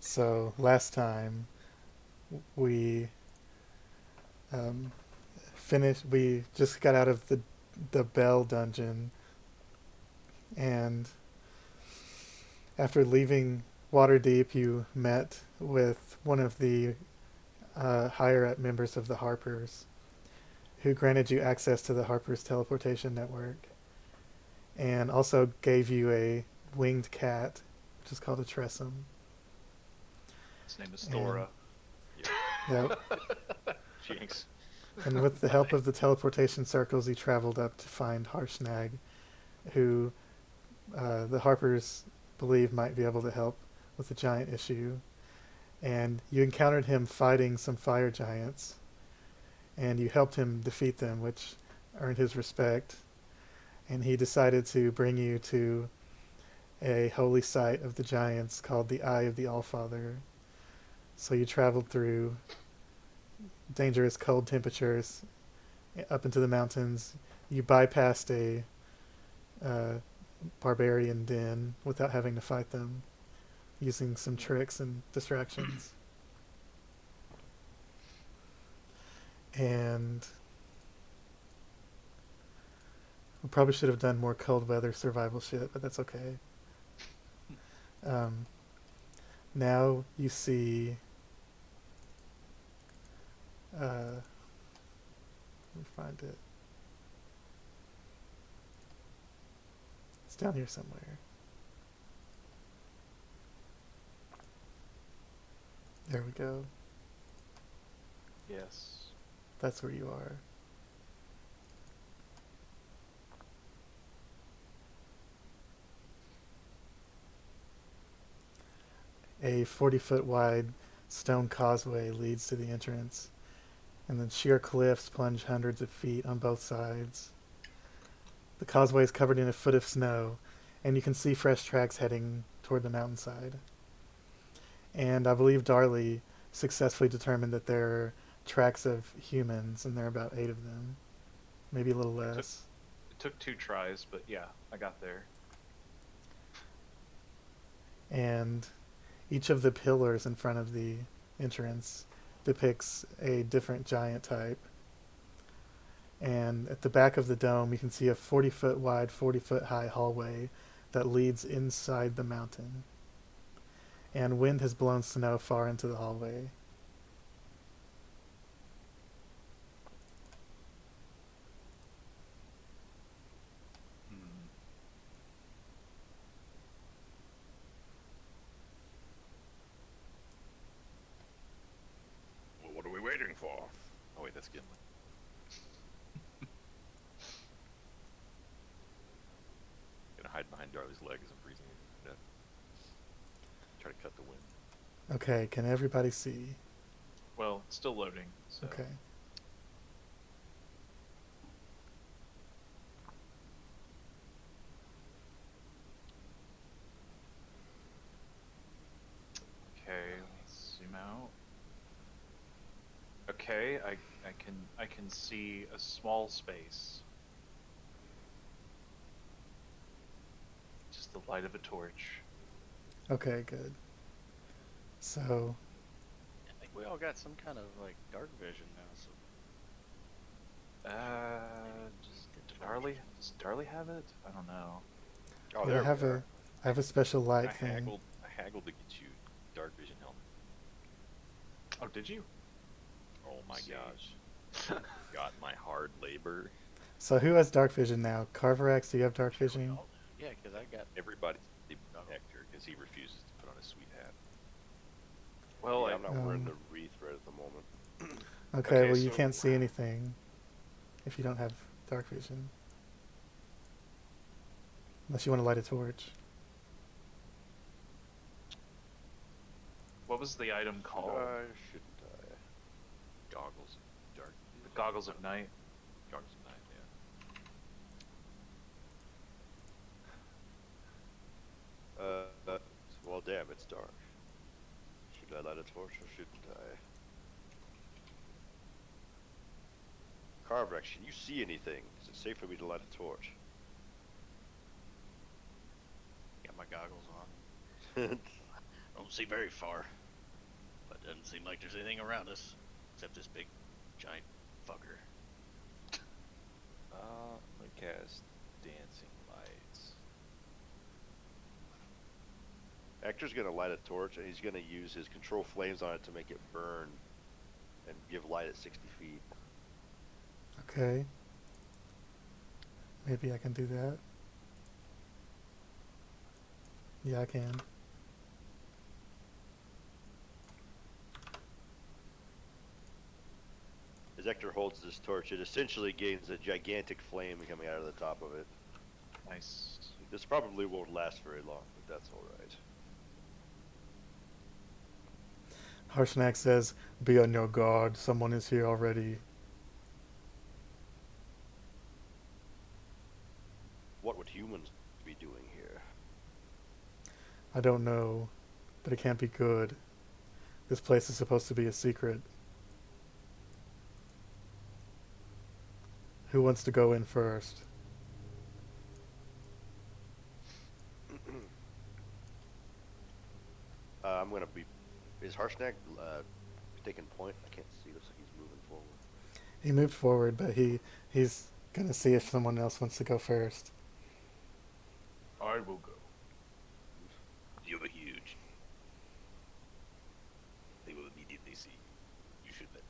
So last time we um, finished. We just got out of the Bell dungeon, and after leaving Waterdeep, you met with one of the higher up members of the Harpers, who granted you access to the Harpers teleportation network, and also gave you a winged cat, which is called a tressum. His name is And Thora. yep, Jinx. and with the help of the teleportation circles, you traveled up to find Harshnag, who the Harpers believe might be able to help with the giant issue. And you encountered him fighting some fire giants, and you helped him defeat them, which earned his respect. And he decided to bring you to a holy site of the giants called the Eye of the Allfather. So you traveled through dangerous cold temperatures up into the mountains. You bypassed a uh, barbarian den without having to fight them, using some tricks and distractions. And we probably should have done more cold weather survival shit, but that's okay. Um, Now you see. Let me find it. It's down here somewhere. There we go. Yes. That's where you are. A 40-foot wide stone causeway leads to the entrance, and then sheer cliffs plunge hundreds of feet on both sides. The causeway is covered in a foot of snow, and you can see fresh tracks heading toward the mountainside. And I believe Darli successfully determined that there are tracks of humans, and there are about 8 of them, maybe a little less. It took 2 tries, but yeah, I got there. And each of the pillars in front of the entrance depicts a different giant type. And at the back of the dome, you can see a 40-foot wide, 40-foot high hallway that leads inside the mountain. And wind has blown snow far into the hallway. Hmm. Well, what are we waiting for? Oh wait, that's Gimli. Gonna hide behind Darley's leg as I'm freezing to death. Try to cut the wind. Okay, can everybody see? Well, it's still loading, so. Okay. Okay, let's zoom out. Okay, I can see a small space. Just the light of a torch. Okay, good. So, I think we all got some kind of like dark vision now. So Does Darli have it? I don't know. Oh, yeah, there we are. I have a special light I thing. haggled to get you dark vision helmet. Oh, did you? Oh my See. gosh. Got my hard labor. So who has dark vision now? Carvorax, do you have dark vision? yeah, because I got Everybody Ectur because he refuses to put on his sweet hat. Well, Yeah, I'm not wearing Um, the wreath right at the moment. Okay, Okay, well you so- can't see anything if you don't have dark vision. Unless you want to light a torch. what was the item called? Shouldn't I? Goggles, dark The Goggles of Night. goggles of night. Yeah. Well, damn, it's dark. Should I light a torch or shouldn't I? Carvorax, can you see anything? Is it safe for me to light a torch? my goggles on. I don't see very far. it doesn't seem like there's anything around us except this big, giant fucker. Let me cast Dancing Lights. Ectur's gonna light a torch, and he's gonna use his control flames on it to make it burn and give light at 60 feet. Okay. Maybe I can do that. Yeah, I can. As Ectur holds this torch, it essentially gains a gigantic flame coming out of the top of it. Nice. This probably won't last very long, but that's alright. Harshnag says, "Be on your guard. Someone is here already." What would humans be doing here? I don't know, but it can't be good. This place is supposed to be a secret. Who wants to go in first? I'm gonna be. Is Harshnag taking point? I can't see. Looks like he's moving forward. He moved forward, but he's gonna see if someone else wants to go first. I will go. You're huge. They will immediately see. You should let me.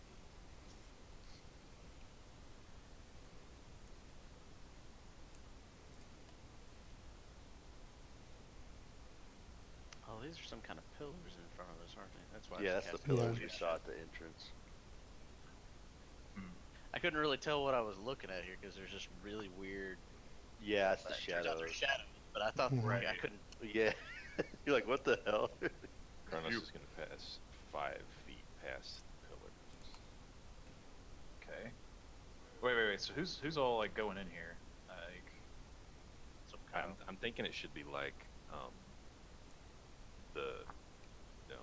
Oh, these are some kind of pillars in front of us, aren't they? That's why. I Yeah, was that's the casting pillars Yeah. you saw at the entrance. I couldn't really tell what I was looking at here because there's just really weird. Yeah, it's the It turns out they're shadows. shadows, but I thought Right. I couldn't. Yeah. You're like, what the hell? Kronos is going to pass 5 feet past the pillar. Okay. Wait. So who's all like going in here? Like, Some kind I'm thinking it should be like the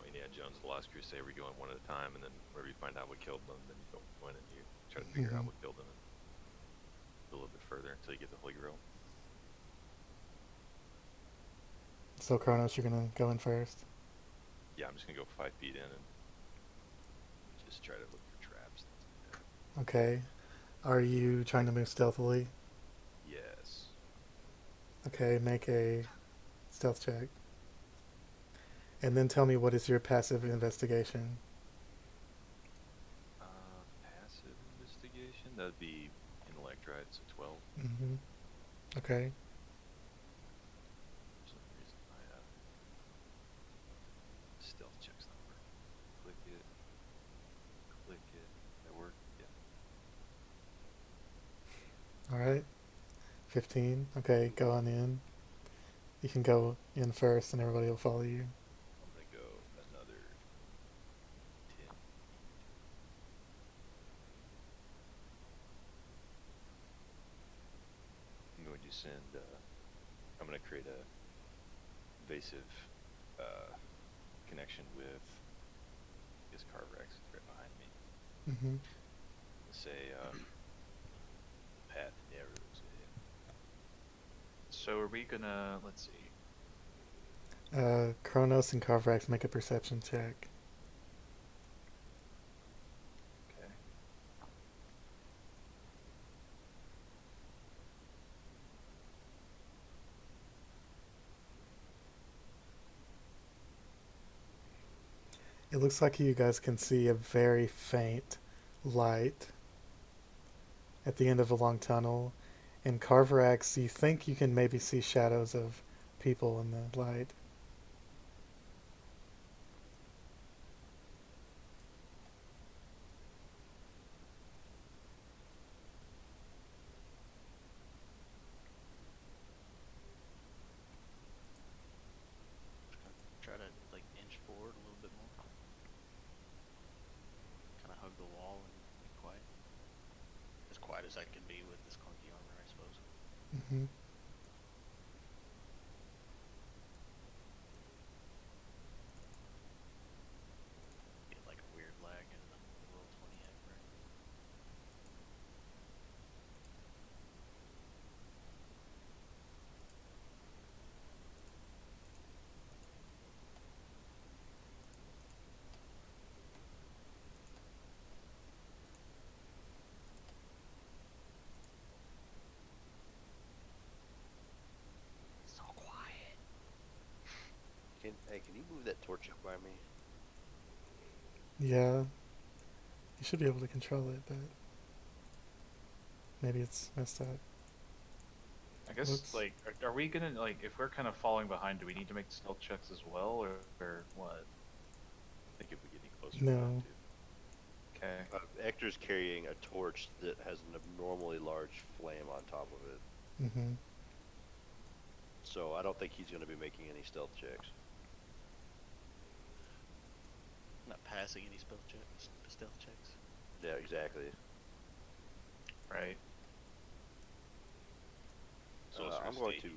Indiana Jones The Lost Crusade, where you go in one at a time, and then whenever you find out what killed them, then you go in and you try to figure out what killed them, and go a little bit further until you get the Holy Grail. So Kronos, you're gonna go in first. Yeah, I'm just gonna go 5 feet in and just try to look for traps. Okay. Are you trying to move stealthily? Yes. Okay, make a stealth check. And then tell me, what is your passive investigation? Passive investigation? That'd be intellect, right? So 12. Mm-hmm. Okay. For some reason, my stealth check's not working. Click it. That worked? Yeah. Alright. 15. Okay, go on in. You can go in first and everybody will follow you. I'm gonna go another 10. I'm going to send. I'm going to create a evasive connection with this Carvorax right behind me. Mm-hmm. Say, path narrows ahead. so are we gonna? Let's see. Kronos and Carvorax, make a perception check. Okay. It looks like you guys can see a very faint light at the end of a long tunnel. In Carvorax, you think you can maybe see shadows of people in the light. Try to like inch forward a little bit more. Kind of hug the wall and be quiet. As quiet as I can be with this clunky armor, I suppose. Mm-hmm. Get like a weird lag in the roll 20 right? Hey, can you move that torch up by me? Yeah. You should be able to control it, but maybe it's messed up. I guess, Whoops. like, are we gonna, like, if we're kind of falling behind, do we need to make stealth checks as well, or what? I think if we get any closer, No. we'll have to. Okay. Ector's carrying a torch that has an abnormally large flame on top of it. Mm-hmm. So I don't think he's going to be making any stealth checks. Not passing any stealth checks. Yeah, exactly. Right. Sorcerer I'm going state,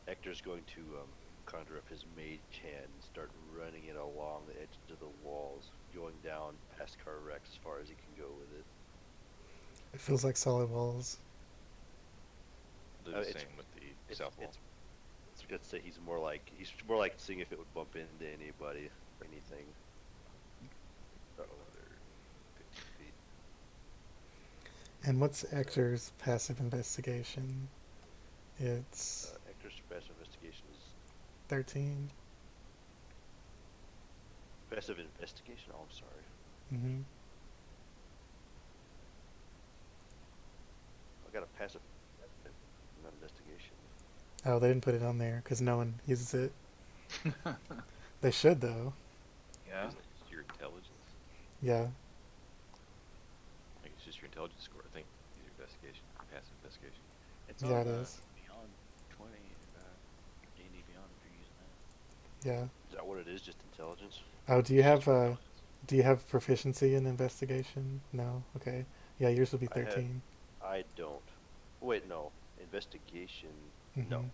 to. Ector's going to conjure up his mage hand and start running it along the edge of the walls, going down past Carvorax as far as he can go with it. It feels like solid walls. Do the it's- same with the south wall. I was going to say he's more like seeing if it would bump into anybody, anything. Another 15 feet. And what's Ector's passive investigation? It's Ector's passive investigation is 13. passive investigation. Oh, I'm sorry. Mm-hmm. I got a passive not investigation. Oh, they didn't put it on there because no one uses it. They should, though. Yeah. Isn't it just your intelligence? Yeah. I think it's just your intelligence score. I think your investigation, passive investigation. It's Yeah, on, it is. Beyond 20, D&D Beyond if you're using that. Yeah. Is that what it is? Just intelligence? Oh, do you have proficiency in investigation? No. Okay. Yeah, yours will be I had- 13. I don't. Wait, no. Investigation. Mhm. No.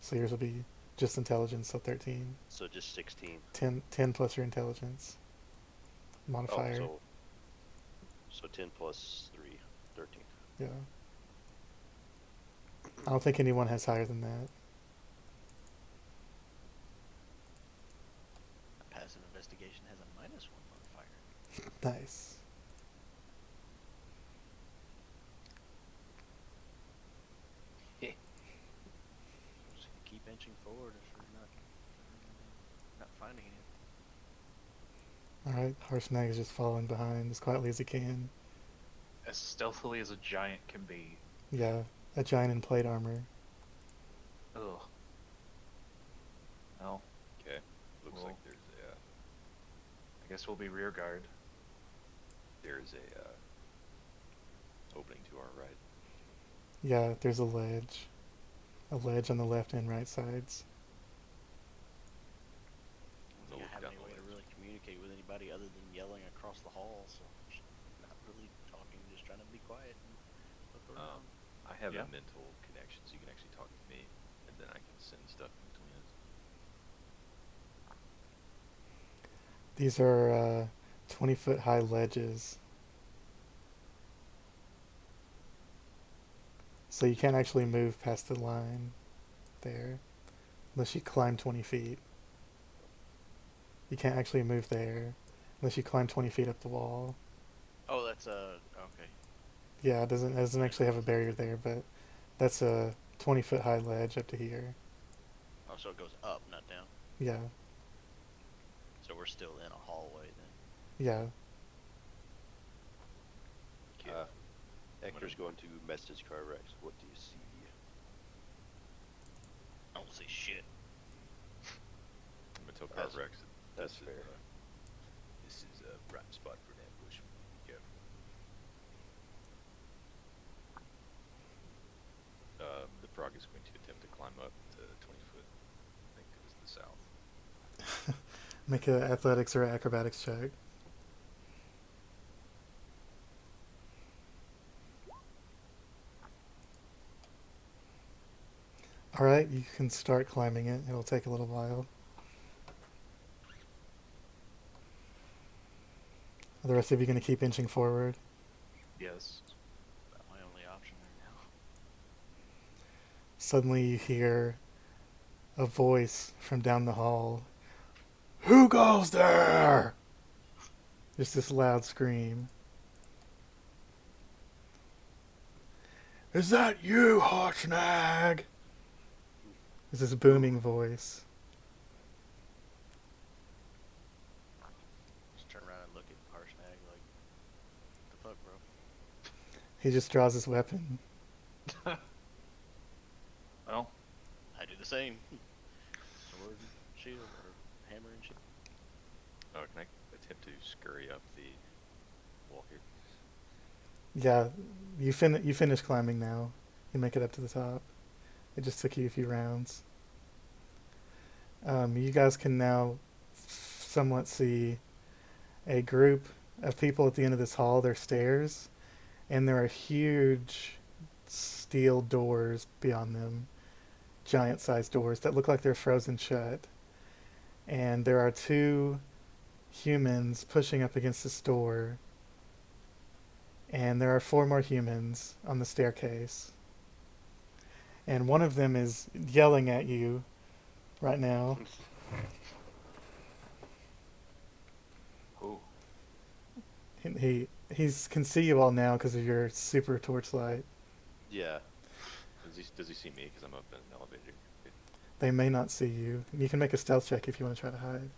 So yours will be just intelligence, so 13. So just 16. 10 plus your intelligence modifier. Oh, so 10 plus 3, 13. Yeah. I don't think anyone has higher than that. Passive investigation has a -1 modifier. Nice. Just keep inching forward if you're not finding it. Alright, Harshnag is just following behind as quietly as he can. As stealthily as a giant can be. Yeah, a giant in plate armor. Ugh. Well, Okay. Looks Well. like I guess we'll be rear guard. there's a opening to our right. Yeah, there's a ledge. A ledge on the left and right sides. I don't We'll think I have look any down way the to ledge. really communicate with anybody other than yelling across the hall, so I'm just not really talking, just trying to be quiet and look around. I have Yeah. a mental connection, so you can actually talk to me, and then I can send stuff in between us. These are 20-foot high ledges. So you can't actually move past the line there unless you climb 20 feet. You can't actually move there unless you climb 20 feet up the wall. Oh, that's okay. Yeah, it doesn't actually have a barrier there, but that's a 20-foot high ledge up to here. Oh, so it goes up, not down. Yeah, So we're still in a hallway then. yeah. Okay. Ector's going to message Carvorax. What do you see? I don't see shit. I'm gonna tell That's- Carvorax that's this fair. this is a prime spot for an ambush. Be careful. The frog is going to attempt to climb up to 20 foot. I think it was the south. Make a athletics or acrobatics check. Alright, you can start climbing it. It'll take a little while. Are the rest of you going to keep inching forward? Yes. About my only option right now. Suddenly you hear a voice from down the hall. Who goes there? Just this loud scream. Is that you, Harshnag? It's this booming voice. He just draws his weapon. Well, I do the same. Sword and shield, or hammer and shield. Oh, can I attempt to scurry up the wall here? Yeah, you finish climbing now. You make it up to the top. It just took you a few rounds. You guys can now somewhat see a group of people at the end of this hall. They're stairs, and there are huge steel doors beyond them, giant-sized doors that look like they're frozen shut. And there are two humans pushing up against this door, and there are four more humans on the staircase. And one of them is yelling at you right now. oh, And he can see you all now because of your super torchlight. Yeah. Does he see me? Because I'm up in an elevator. They may not see you. You can make a stealth check if you want to try to hide.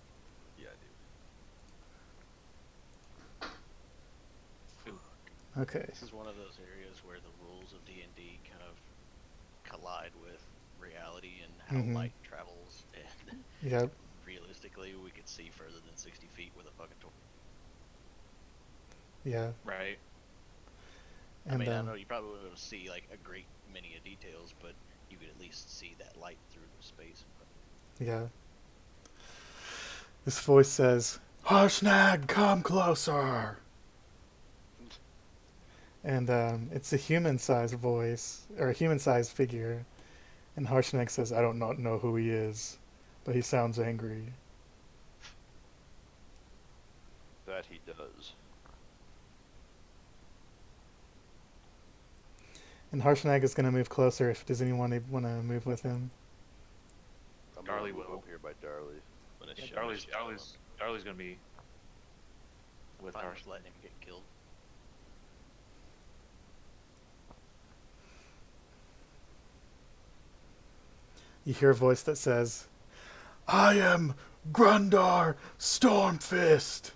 Yeah, I do. Okay. This is one of those areas where the rules of D&D kind of collide with reality and how Mhm. light travels. And Yep. realistically, we could see further than 60 feet with a fucking torch. Yeah. right. And I mean, I know you probably wouldn't be able to see like a great many of details, but you could at least see that light through the space. yeah. This voice says, "Harshnag, come closer." And it's a human-sized voice, or a human-sized figure. And Harshnag says, "I don't not know who he is, but he sounds angry." That he does. And Harshnag is going to move closer. Does anyone want to move with him? I'm Darli gonna move will. up here by Darli. I'm gonna Yeah, show Darli's gonna be with Fine, our. just letting him get killed. You hear a voice that says, "I am Gundar Stormfist.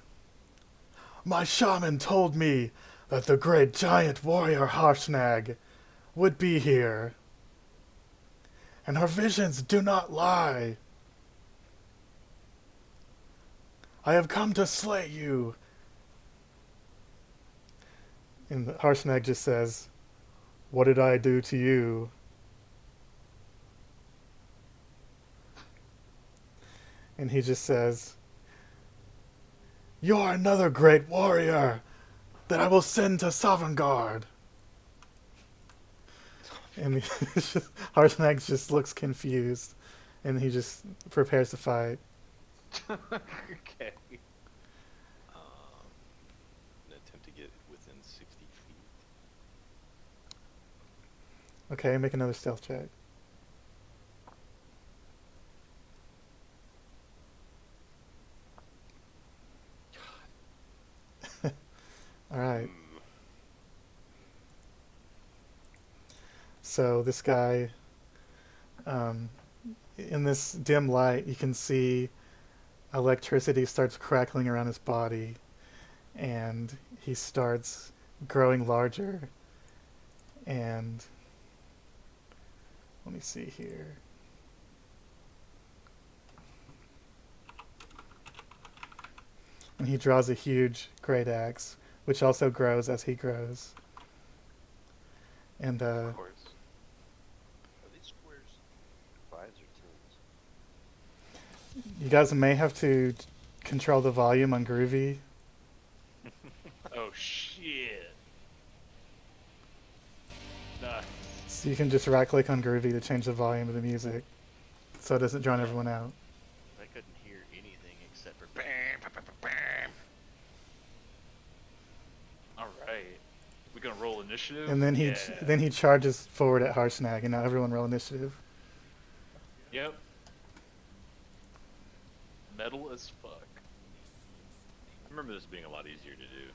My shaman told me that the great giant warrior Harshnag would be here. And her visions do not lie. I have come to slay you." And Harshnag just says, "What did I do to you?" And he just says, "You are another great warrior that I will send to Sovngarde." And Harshnag just looks confused, and he just prepares to fight. Okay. I'm gonna attempt to get within 60 feet. Okay, make another stealth check. All right. So this guy, in this dim light, you can see electricity starts crackling around his body, and he starts growing larger. And let me see here. And he draws a huge great axe, which also grows as he grows. And Of course. Are these squares 5s or 10s? you guys may have to control the volume on Groovy. Oh shit. Nice. So you can just right click on Groovy to change the volume of the music so it doesn't drown everyone out. I couldn't hear anything except for bam, bam, bam, bam, bam. All right. We gonna roll initiative? And then he charges forward at Harshnag, and now everyone roll initiative. Yep. Metal as fuck. I remember this being a lot easier to do.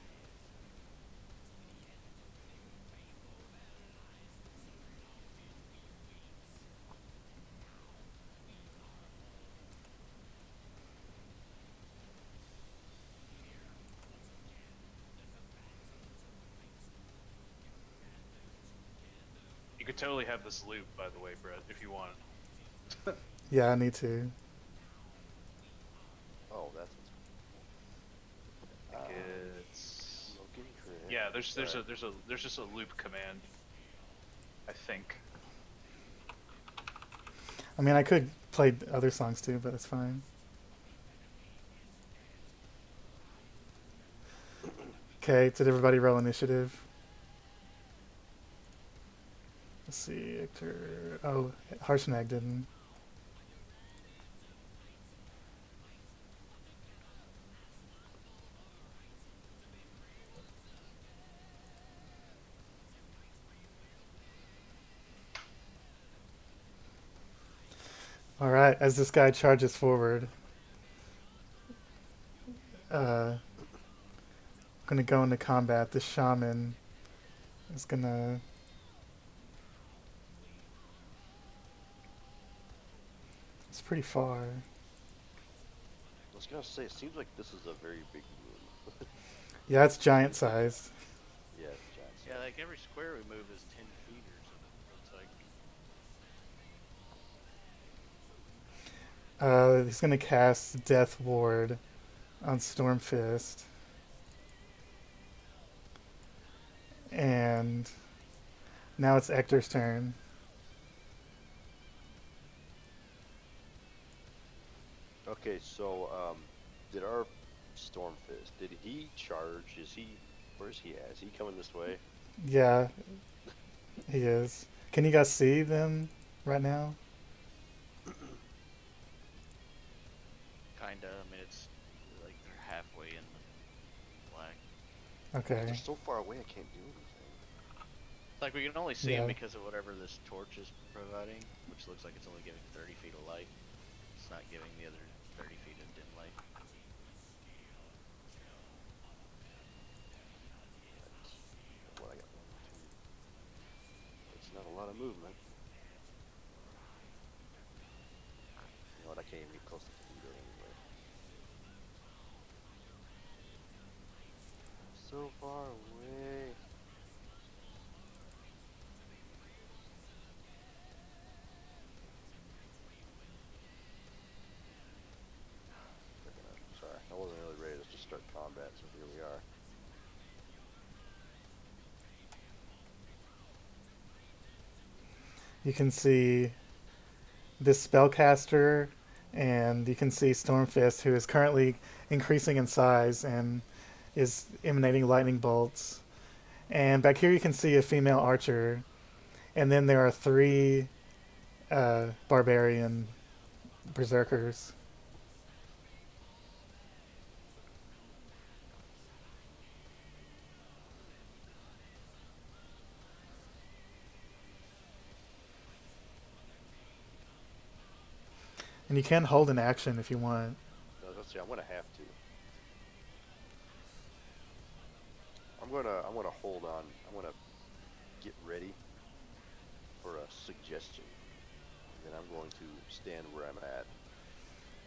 totally have this loop, by the way, Brett, if you want. Yeah, I need to. Oh, that's what's. It's Getting correct. yeah. There's Alright. just a loop command. I think. I mean, I could play other songs too, but it's fine. Okay, did everybody roll initiative? Let's see, Ectur. Oh, Harshnag didn't. All right, as this guy charges forward, I'm gonna go into combat. The shaman is gonna. It's pretty far. I was gonna say, it seems like this is a very big room. Yeah, it's giant sized. Yeah, it's giant. Yeah, like every square we move is 10 feet or something. It's like He's gonna cast Death Ward on Stormfist, and now it's Ector's turn. Okay, so did our Stormfist? Did he charge? Where's he at? Is he coming this way? Yeah, he is. Can you guys see them right now? kinda. I mean, it's like they're halfway in the black. Okay. They're so far away, I can't do anything. Like we can only see Yeah. them because of whatever this torch is providing, which looks like it's only giving 30 feet of light. It's not giving the other 30 feet of dim light. What I got? 1, 2. It's not a lot of movement. You know what? I can't even get close to the window anyway. So far away. Sorry, I wasn't really ready to just start combat, so here we are. You can see this spellcaster, and you can see Stormfist, who is currently increasing in size and is emanating lightning bolts. And back here you can see a female archer, and then there are 3 barbarian berserkers. And you can hold an action if you want. Let's see. I'm gonna have to. I'm gonna hold on. I'm gonna get ready for a suggestion, and then I'm going to stand where I'm at.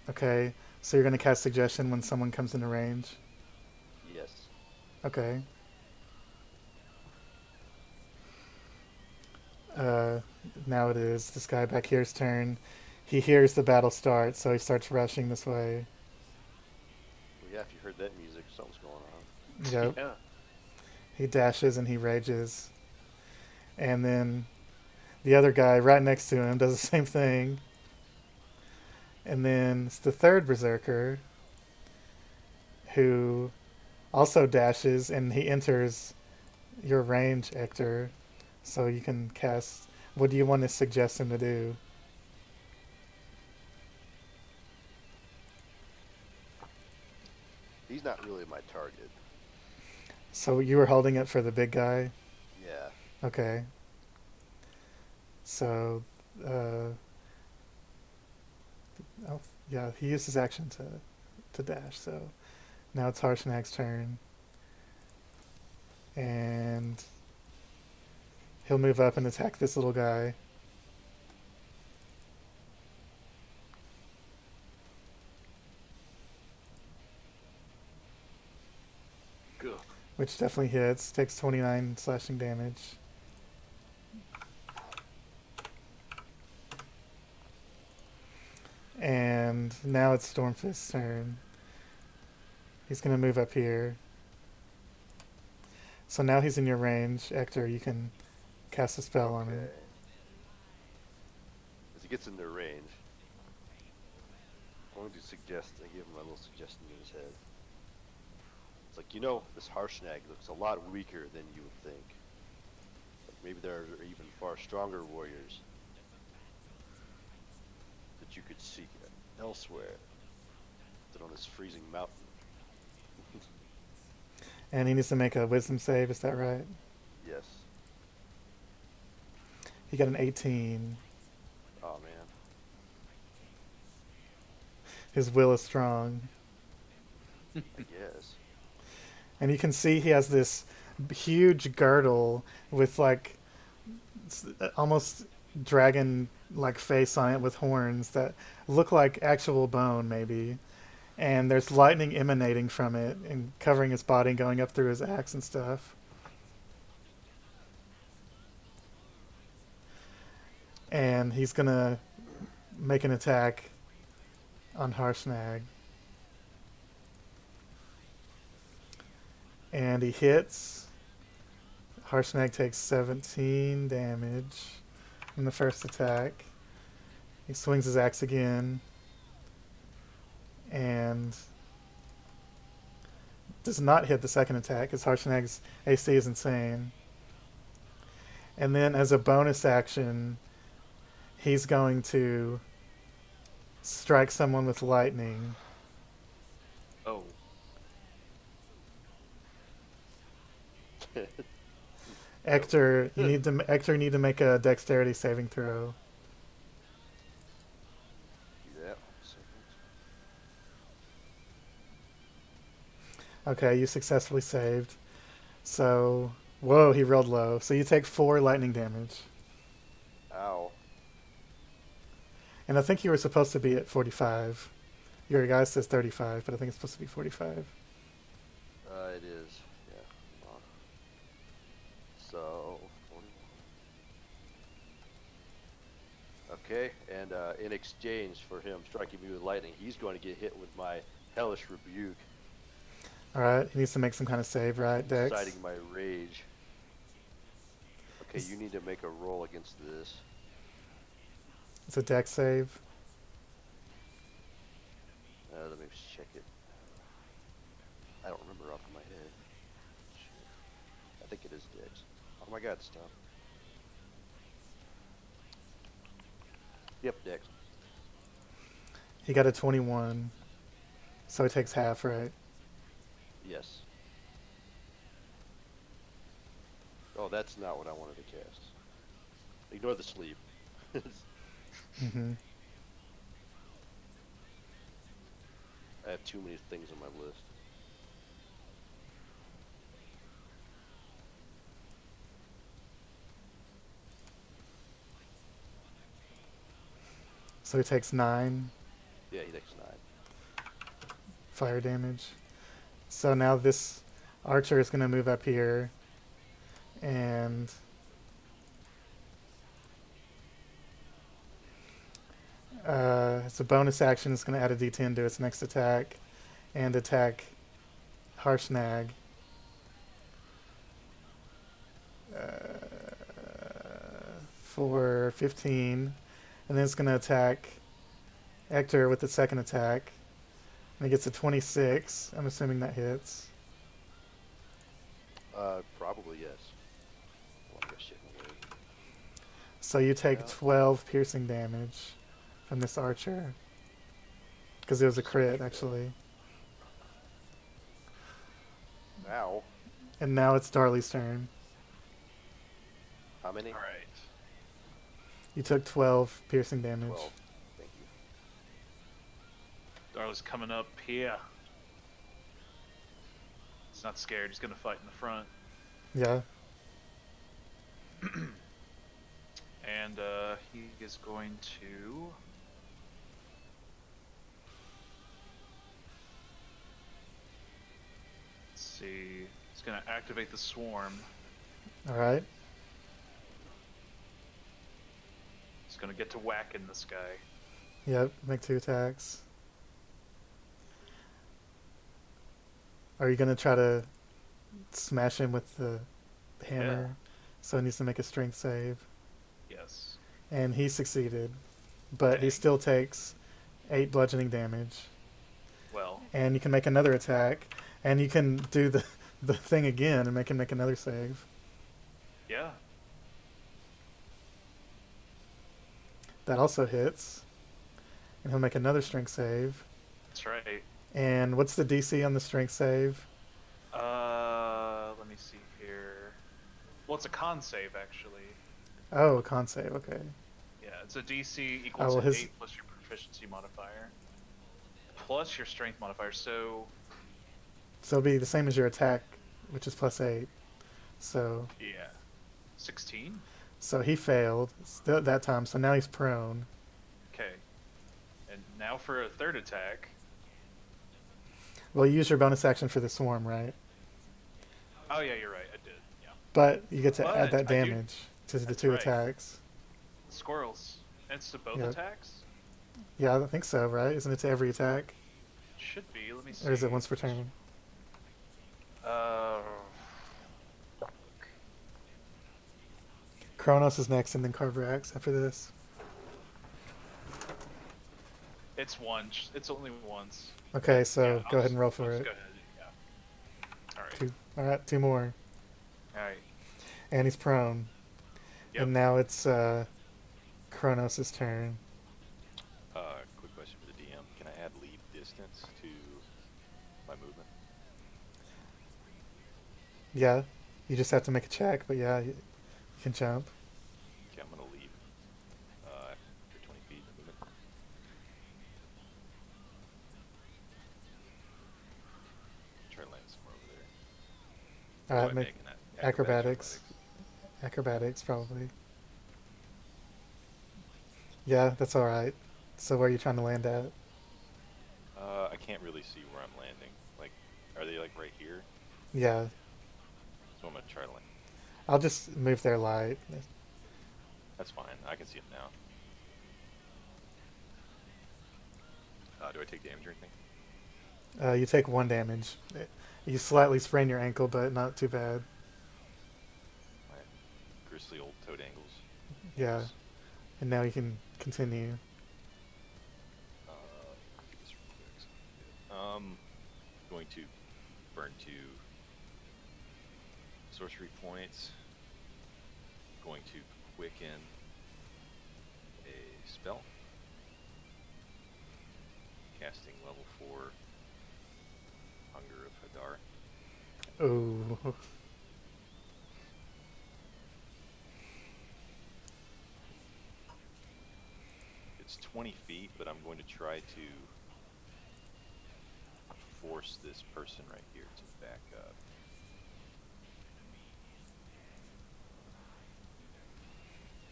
Okay, so you're going to cast Suggestion when someone comes into range? Yes. Okay. Now it is this guy back here's turn. He hears the battle start, so he starts rushing this way. Well, yeah, if you heard that music, something's going on. Yep. Yeah. He dashes and he rages. And then the other guy right next to him does the same thing. And then it's the 3rd berserker who also dashes, and he enters your range, Ector. So you can cast. What do you want to suggest him to do? He's not really my target. So you were holding it for the big guy? Yeah. Okay. So, oh, yeah, he used his action to dash. So now it's Harshnag's turn, and he'll move up and attack this little guy. Good. Which definitely hits. Takes 29 slashing damage. And now it's Stormfist's turn. He's going to move up here. So now he's in your range. Ectur, you can cast a spell on him. Okay. As he gets in their range, I'm going to suggest, I give him a little suggestion in his head. It's like, this Harshnag looks a lot weaker than you would think. Like maybe there are even far stronger warriors that you could seek elsewhere than on this freezing mountain. And he needs to make a wisdom save, is that right? Yes. He got an 18. Oh man. His will is strong. I guess. And you can see he has this huge girdle with like almost dragon like face on it with horns that look like actual bone maybe. And there's lightning emanating from it and covering his body and going up through his axe and stuff. And he's gonna make an attack on Harshnag. And he hits. Harshnag takes 17 damage from the first attack. He swings his axe again. And does not hit the second attack because Harshnag's AC is insane. And then as a bonus action, he's going to strike someone with lightning. Oh. Ectur, Ectur need to make a dexterity saving throw. Yeah. Okay, you successfully saved. So, whoa, he rolled low. So you take 4 lightning damage. Ow. And I think you were supposed to be at 45. Your guy says 35, but I think it's supposed to be 45. It is. Yeah. Hold on. So, 41. Okay, and in exchange for him striking me with lightning, he's going to get hit with my hellish rebuke, Alright, he needs to make some kind of save, right, Dex? inciting my rage. Okay, you need to make a roll against this. It's a Dex save. Let me check it. I don't remember off of my head. Shit. I think it is Dex. Oh my god, stop. Yep, Dex. He got a 21. So he takes half, right? Yes. Oh, that's not what I wanted to cast. Ignore the sleep. Mm-hmm. I have too many things on my list. So he takes 9 Yeah, he takes 9. fire damage. So now this archer is going to move up here. And it's a bonus action. It's going to add a d10 to its next attack. And attack Harshnag. For 15. And then it's going to attack Ectur with the second attack. And it gets a 26. I'm assuming that hits. Probably yes. Oh, I got shit in the way. So you take Yeah. 12 piercing damage from this archer. Because it was a crit, actually. Ow. And now it's Darli's turn. How many? All right. You took 12 piercing damage. 12. Thank you. Darla's coming up here. He's not scared. He's gonna fight in the front. Yeah. And he is going to... Let's see. He's going to activate the swarm. Alright. He's going to get to whacking this guy. Yep. Make 2 attacks. are you gonna try to smash him with the hammer? So he needs to make a strength save, Yes. and he succeeded, but he Dang. still takes 8 bludgeoning damage. Well, And you can make another attack, and you can do the thing again and make him make another save. yeah. That also hits, and he'll make another strength save. That's right. And what's the DC on the strength save? Let me see here. Well, it's a con save actually. Oh, a con save. Okay. Yeah, it's a DC Oh, equal well, to his- 8 plus your proficiency modifier, plus your strength modifier. So So it'll be the same as your attack, which is +8. So yeah, 16. he failed that time. So now he's prone. Okay. And now for a third attack. Well, you use your bonus action for the swarm, right? Oh yeah, you're right. I did. Yeah. But you get to add But that I do- damage to the That's 2 right. attacks. Squirrels. And it's to both Yep. attacks. Yeah, I think so, right? Isn't it to every attack? Should be. Let me see. Or is it once per turn? Uh. Kronos is next, and then Carvorax after this. It's once. It's only once. Okay, so Yeah, go I'll ahead and roll I'll for just it. Go ahead. Yeah. All right. 2. All right, 2 more. All right. And he's prone. Yep. And now it's Kronos' turn. Quick question for the DM. Can I add leap distance to my movement? Yeah, you just have to make a check, but yeah, you can jump. Okay, I'm gonna leap after 20 feet in movement. Try to land somewhere over there. All What right, do I make make in that? acrobatics. Acrobatics, probably. Yeah, that's all right. So where are you trying to land at? I can't really see where I'm landing. Like, are they like right here? Yeah, So I'm gonna try to land. I'll just move their light. That's fine. I can see it now. Do I take damage or anything? You take 1 damage. You slightly sprain your ankle, but not too bad. Alright. Grizzly old toad angles. Yeah, and now you can continue. Get this real quick. Going to burn 2 sorcery points. Going to quicken a spell. Casting level 4 Hunger of Hadar. Oh, It's 20 feet, but I'm going to try to force this person right here to back up.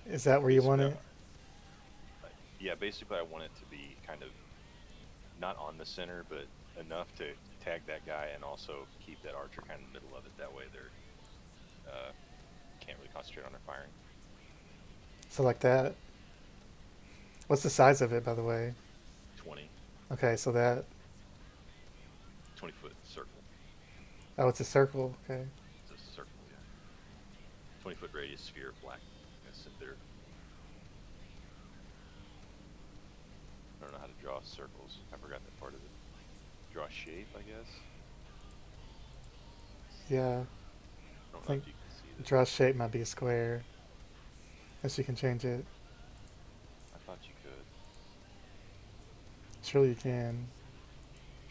is that where you want Basically, it? Yeah, basically I want it to be kind of not on the center, but enough to tag that guy and also keep that archer kind of in the middle of it. That way they're can't really concentrate on their firing. So like that. What's the size of it, by the way? 20 Okay, so that. 20-foot circle. Oh, it's a circle. Okay. It's a circle, yeah. 20-foot radius sphere of black. Sit there. I don't know how to draw circles. I forgot that part of it. Draw shape, I guess. Yeah. I don't know Think if you can see this. draw shape might be a square. Guess you can change it. I thought you could Surely you can.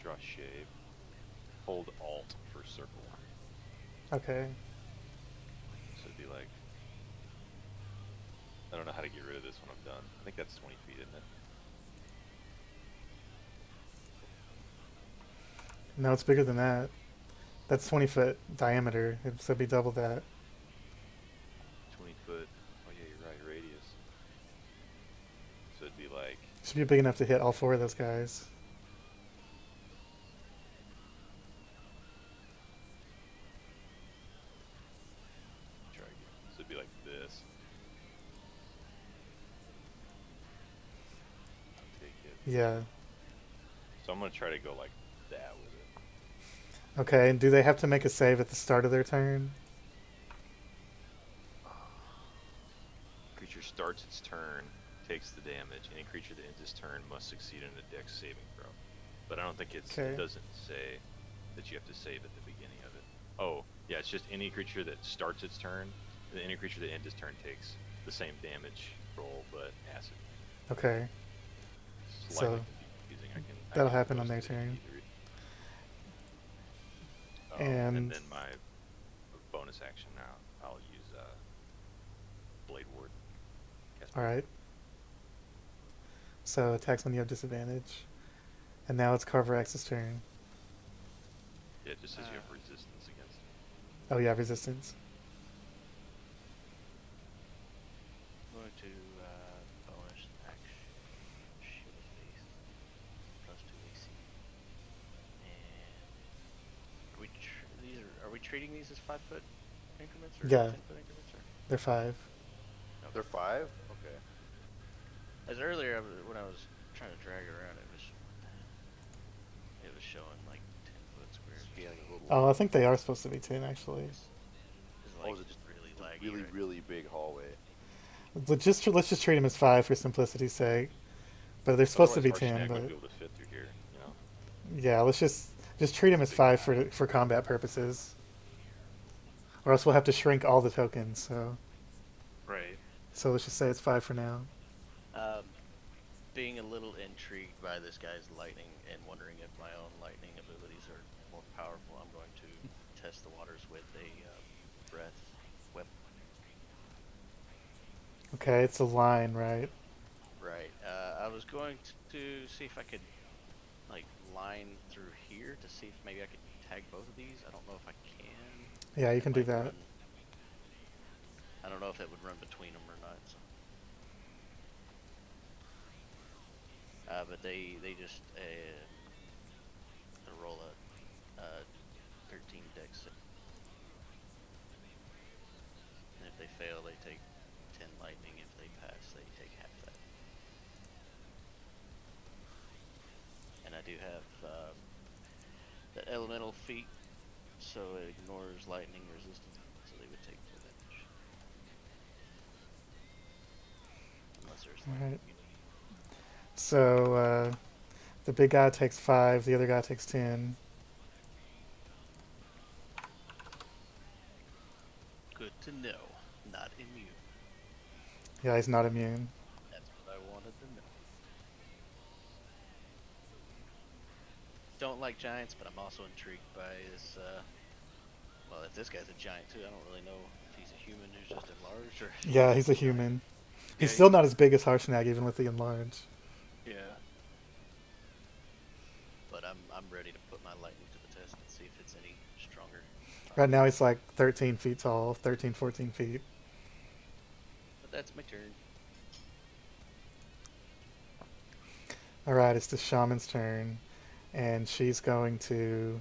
draw shape. Hold Alt for circle. Okay. So it'd be like. I don't know how to get rid of this when I'm done. I think that's 20 feet, isn't it? No, it's bigger than that. That's 20-foot diameter, so it'd be double that. 20 foot. Oh yeah, you're right. Radius. So it'd be like. Should be big enough to hit all 4 of those guys. Try again. So it'd be like this. I'll take it. Yeah. So I'm gonna try to go like that with it. Okay, and do they have to make a save at the start of their turn? Creature starts its turn, takes the damage. Any creature that ends its turn must succeed in a Dex saving throw. But I don't think it Okay. doesn't say that you have to save at the beginning of it. Oh, yeah, it's just any creature that starts its turn, and any creature that ends its turn takes the same damage roll, but acid. Okay, Slightly So, confusing. I that'll can happen on post their it if you turn. need to read. And then my bonus action now, I'll use Blade Ward. Cast all Blade right. So attacks when you have disadvantage. And now it's Carvorax's turn. Ward. Yeah, it just says you have resistance against it. Oh yeah, resistance. I'm going to bonus action shield face plus 2 AC. And are we treating these as 5-foot increments or Yeah. 10-foot increments? Or? They're 5. They're 5? Okay. As earlier, when I was trying to drag it around, it was showing like 10-foot squares. Scanning a little. Oh, I think they are supposed to be 10 actually. It's Oh, like is it just really a laggy. really, right? really big hallway? Let's just treat them as 5 for simplicity's sake. But they're supposed to be Otherwise, 10. Harshnag But wouldn't be able to fit through here, you know? yeah, let's just treat them as 5 for combat purposes. Or else we'll have to shrink all the tokens. Right. So let's just say it's 5 for now. Being a little intrigued by this guy's lightning and wondering if my own lightning abilities are more powerful, I'm going to test the waters with a breath weapon. Okay, it's a line, right? Right. I was going to see if I could like line through here to see if maybe I could tag both of these. I don't know if I can. Yeah, you It can do might that. run- I don't know if it would run between them or not. So. But they just roll a 13 dex. And if they fail, they take 10 lightning. If they pass, they take half that. And I do have the elemental feat, so it ignores lightning resistance, so they would take full damage. Unless there's All lightning. right. So the big guy takes 5, the other guy takes 10. Good to know. Not immune. Yeah, he's not immune. That's what I wanted to know. Don't like giants, but I'm also intrigued by this. Well, if this guy's a giant too, I don't really know if he's a human who's just enlarged or. Yeah, he's a human. He's Yeah, still not as big as Harshnag, even with the enlarge. Yeah. But I'm ready to put my lightning to the test and see if it's any stronger. Right now he's like 13 feet tall, 13, 14 feet. But that's my turn. Alright, it's the shaman's turn. And she's going to...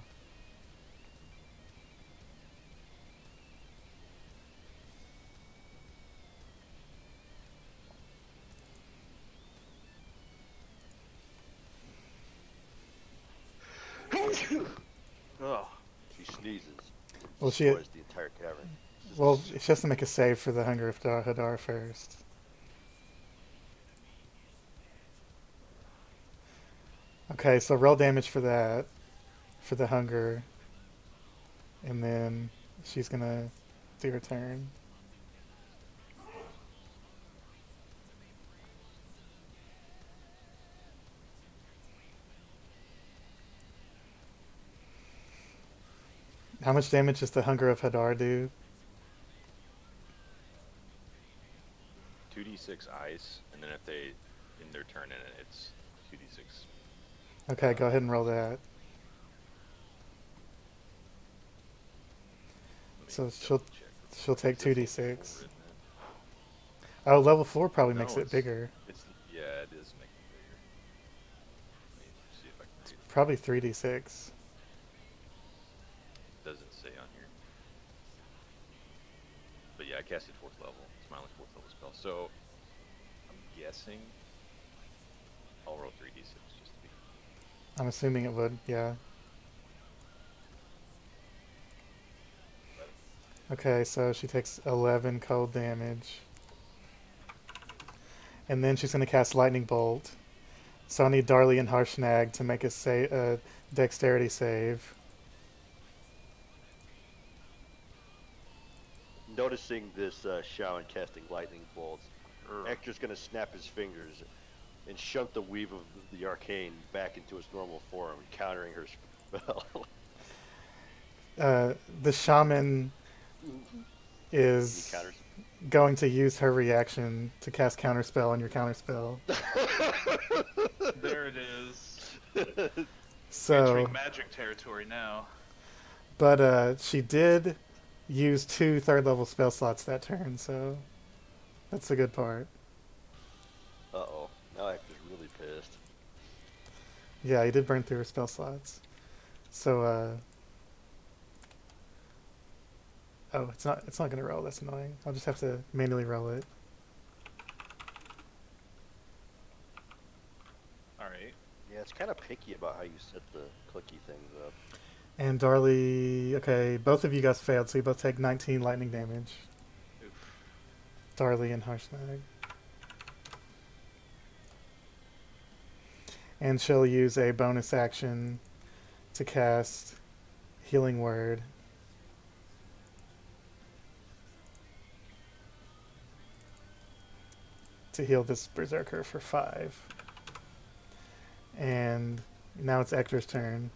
Oh. She sneezes. Well, she... Destroys the entire cavern. Well, she has to make a save for the Hunger of Hadar first. Okay, so roll damage for that. For the Hunger. And then she's gonna do her turn. How much damage does the Hunger of Hadar do? 2d6 ice, and then if they in their turn in it, it's 2d6. Okay, go ahead and roll that. Let me So double she'll check. take Is it 2d6. level 4, isn't it? Oh, level 4 probably No, makes it it's- bigger. It's yeah, it is making it bigger. Let me see if I can read it. Probably 3d6. It doesn't say on here. But yeah, I cast it 4th level. It's my only 4th level spell. So I'm guessing I'll roll 3d6 just to be. I'm assuming it would, yeah. Okay, so she takes 11 cold damage. And then she's going to cast Lightning Bolt. So I need Darli and Harshnag to make a dexterity save. Noticing this shaman casting lightning bolts, Ugh. Ectur's gonna snap his fingers and shunt the weave of the arcane back into its normal form, countering her spell. The shaman He is counters. going to use her reaction to cast Counterspell on your Counterspell. There it is. So, Entering magic territory now. but she did use 2 third-level spell slots that turn, so that's the good part. Uh-oh. Now Ectur's really pissed. Yeah, he did burn through her spell slots. So, oh, it's not gonna roll. That's annoying. I'll just have to manually roll it. Alright. Yeah, it's kind of picky about how you set the clicky things up. And Darli, okay, both of you guys failed, so you both take 19 lightning damage. Oof. Darli and Harshnag. And she'll use a bonus action to cast Healing Word. To heal this Berserker for 5. And now it's Ector's turn.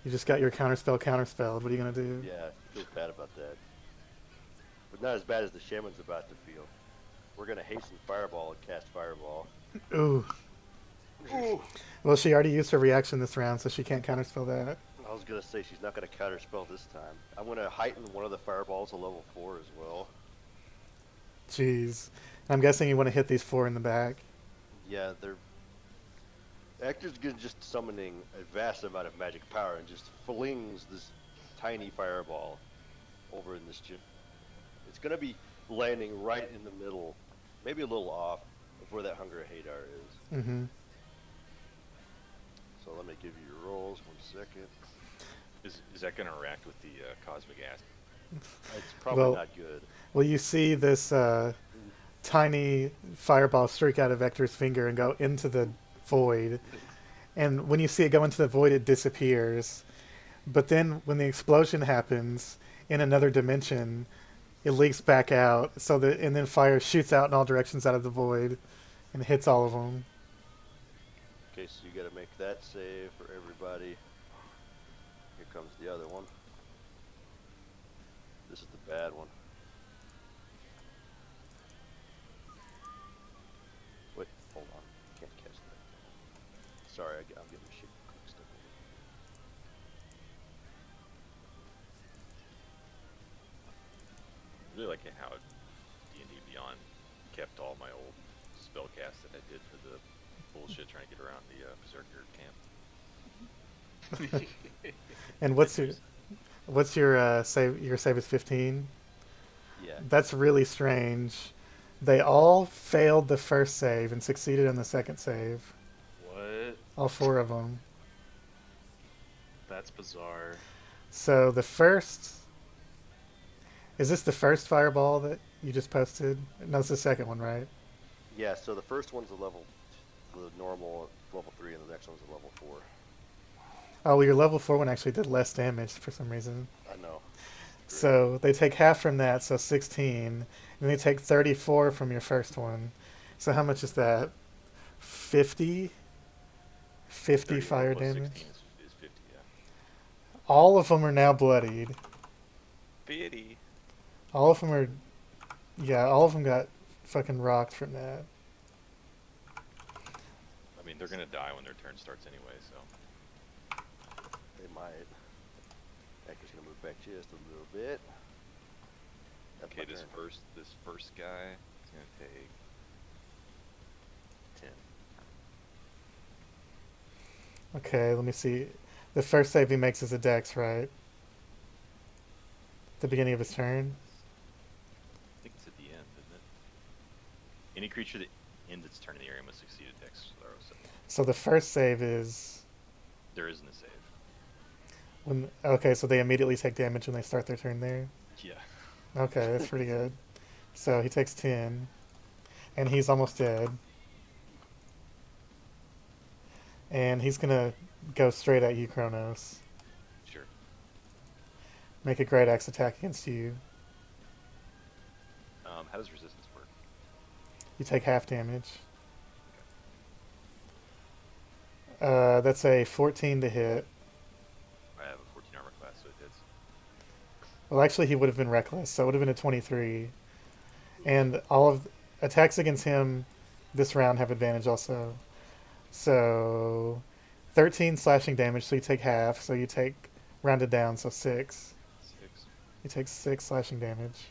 You just got your counterspell. What are you going to do? Yeah, I feel bad about that. But not as bad as the shaman's about to feel. We're gonna hasten Fireball and cast Fireball. Ooh. Ooh. Well, she already used her reaction this round, so she can't counterspell that. I was gonna say she's not gonna counterspell this time. I'm gonna heighten one of the Fireballs to level 4 as well. Jeez. I'm guessing you want to hit these 4 in the back. Yeah, they're... Ector's just summoning a vast amount of magic power and just flings this tiny fireball over in this gym. It's gonna be landing right in the middle, maybe a little off of where that Hunger Hadar is. Mm-hmm. So let me give you your rolls, 1 second. Is that going to interact with the cosmic acid? It's probably Well- not good. Well, you see this tiny fireball streak out of Ector's finger and go into the void. And when you see it go into the void, it disappears. But then when the explosion happens in another dimension, it leaks back out. And then fire shoots out in all directions out of the void and hits all of them. Okay, so you gotta make that save for everybody. Here comes the other one. This is the bad one. Wait, hold on. Can't cast that. Sorry, I'm getting shit mixed up. I really like how D&D Beyond kept all my old spellcasts that I did for the bullshit trying to get around the Berserker camp. And what's your save? Your save is 15. Yeah. That's really strange. They all failed the first save and succeeded on the second save. What? All 4 of them. That's bizarre. So the first... Is this the first fireball that you just posted? No, it's the second one, right? Yeah, so the first one's the normal level 3, and the next one's a level 4. Oh, well, your level 4 one actually did less damage for some reason. I know. So they take half from that, so 16. And they take 34 from your first one. So how much is that? 50? 50 fire plus damage? 16 is 50, yeah. All of them are now bloodied. Bitty. All of them are... Yeah, all of them got fucking rocked from that. I mean, they're going to die when their turn starts anyway, so. They might. Ector's gonna move back just a little bit. That's Okay, my this turn. first guy is going to take 10. Okay, let me see. The first save he makes is a dex, right? At the beginning of his turn? I think it's at the end, isn't it? Any creature that ends its turn in the area must succeed a dex throw. So So the first save is... there isn't a save. Okay, so they immediately take damage when they start their turn there. Yeah. Okay, that's pretty good. So he takes 10, and he's almost dead. And he's gonna go straight at you, Kronos. Sure. Make a great axe attack against you. How does resistance work? You take half damage. That's a 14 to hit. I have a 14 armor class, so it hits. Well, actually, he would have been reckless, so it would have been a 23. And all of attacks against him this round have advantage also. So 13 slashing damage, so you take half, so you take rounded down, so 6. 6. He takes 6 slashing damage.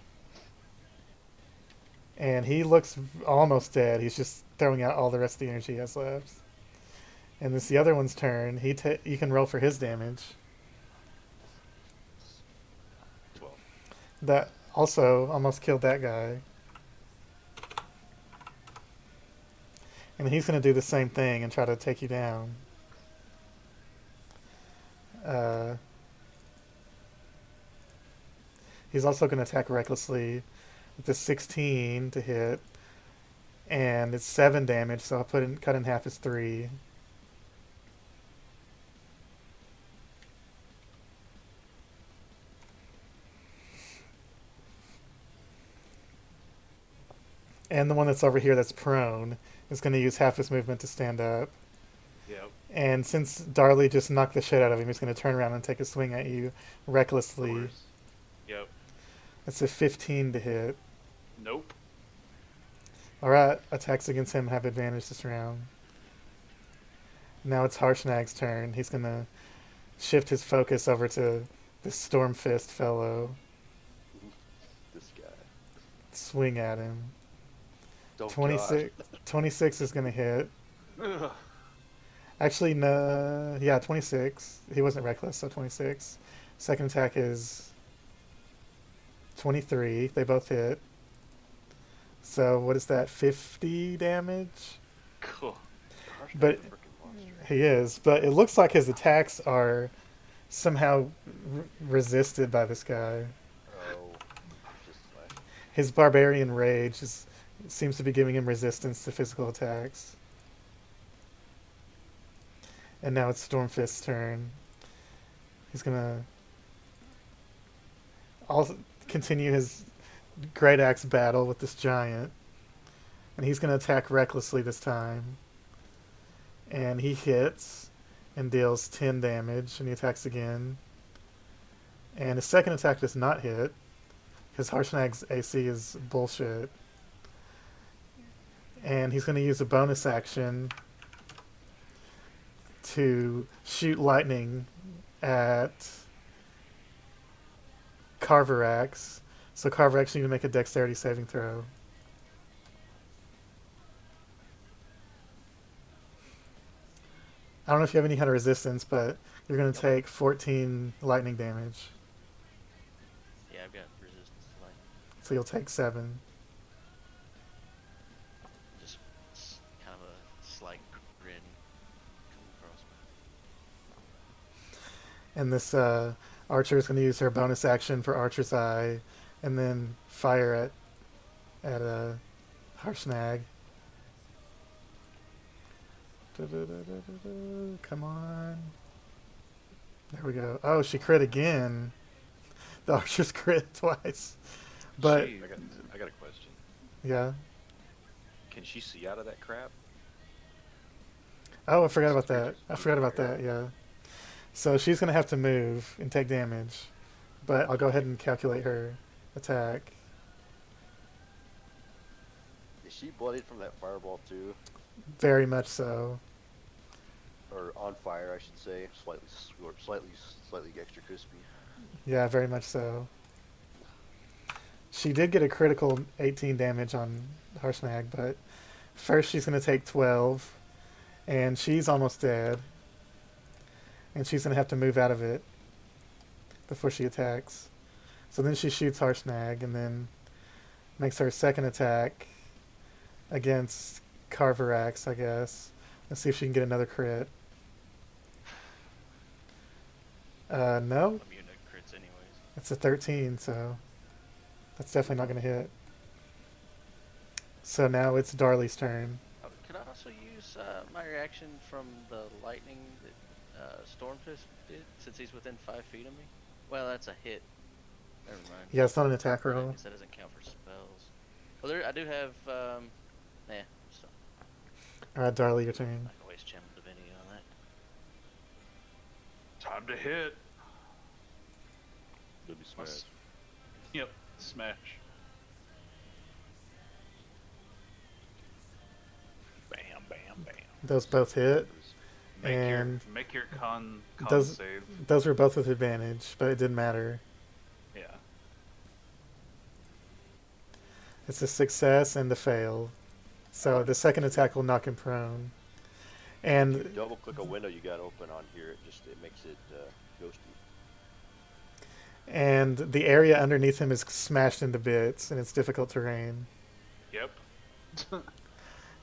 And he looks almost dead. He's just throwing out all the rest of the energy he has left. And it's the other one's turn. You can roll for his damage. 12. That also almost killed that guy. And he's going to do the same thing and try to take you down. He's also going to attack recklessly with the 16 to hit. And it's 7 damage, so I'll cut in half is 3. And the one that's over here that's prone is going to use half his movement to stand up. Yep. And since Darli just knocked the shit out of him, he's going to turn around and take a swing at you recklessly. Yep. That's a 15 to hit. Nope. Alright, attacks against him have advantage this round. Now it's Harshnag's turn. He's going to shift his focus over to this Stormfist fellow. This guy. Swing at him. Oh, 26, 26 is going to hit. Actually, no. Yeah, 26. He wasn't reckless, so 26. Second attack is 23. They both hit. So what is that? 50 damage? Cool. But he is. But it looks like his attacks are somehow resisted by this guy. Oh, just slashing. His barbarian rage seems to be giving him resistance to physical attacks. And now it's Stormfist's turn. He's gonna also continue his great axe battle with this giant, and he's gonna attack recklessly this time. And he hits and deals 10 damage, and he attacks again. And his second attack does not hit because Harshnag's AC is bullshit. And he's going to use a bonus action to shoot lightning at Carvorax. So Carvorax, you need to make a dexterity saving throw. I don't know if you have any kind of resistance, but you're going to take 14 lightning damage. Yeah, I've got resistance to lightning. So you'll take 7. Just kind of a slight grin coming across me. And this archer is going to use her bonus action for Archer's Eye, and then fire at a Harshnag. Come on. There we go. Oh, she crit again. The archer's crit twice. But She- I got a question. yeah. Can she see out of that crap? Oh, I forgot about that. I forgot about that. Yeah. So she's gonna have to move and take damage, but I'll go ahead and calculate her attack. Is she bloodied from that fireball too? Very much so. Or on fire, I should say. Slightly extra crispy. Yeah, very much so. She did get a critical 18 damage on Harshnag, but first she's going to take 12, and she's almost dead. And she's going to have to move out of it before she attacks. So then she shoots Harshnag, and then makes her second attack against Carvorax, I guess. Let's see if she can get another crit. No, Immune to crits anyways. it's a 13, so that's definitely not going to hit. So now it's Darli's turn. Oh, could I also use my reaction from the lightning that Stormfist did, since he's within 5 feet of me? Well, that's a hit. Never mind. Yeah, it's not an attack I roll. guess that doesn't count for spells. Well, there I do have. So Alright, Darli, your turn. I can waste Channel Divinity on that. Time to hit. It'll be smashed. Yep, smash. Bam, bam, bam. Those both hit. Make And your con those- save. Those were both with advantage, but it didn't matter. Yeah. It's a success and a fail. So the second attack will knock him prone. And Double click a window you got open on here. It makes it ghosty. and the area underneath him is smashed into bits, and it's difficult terrain. Yep.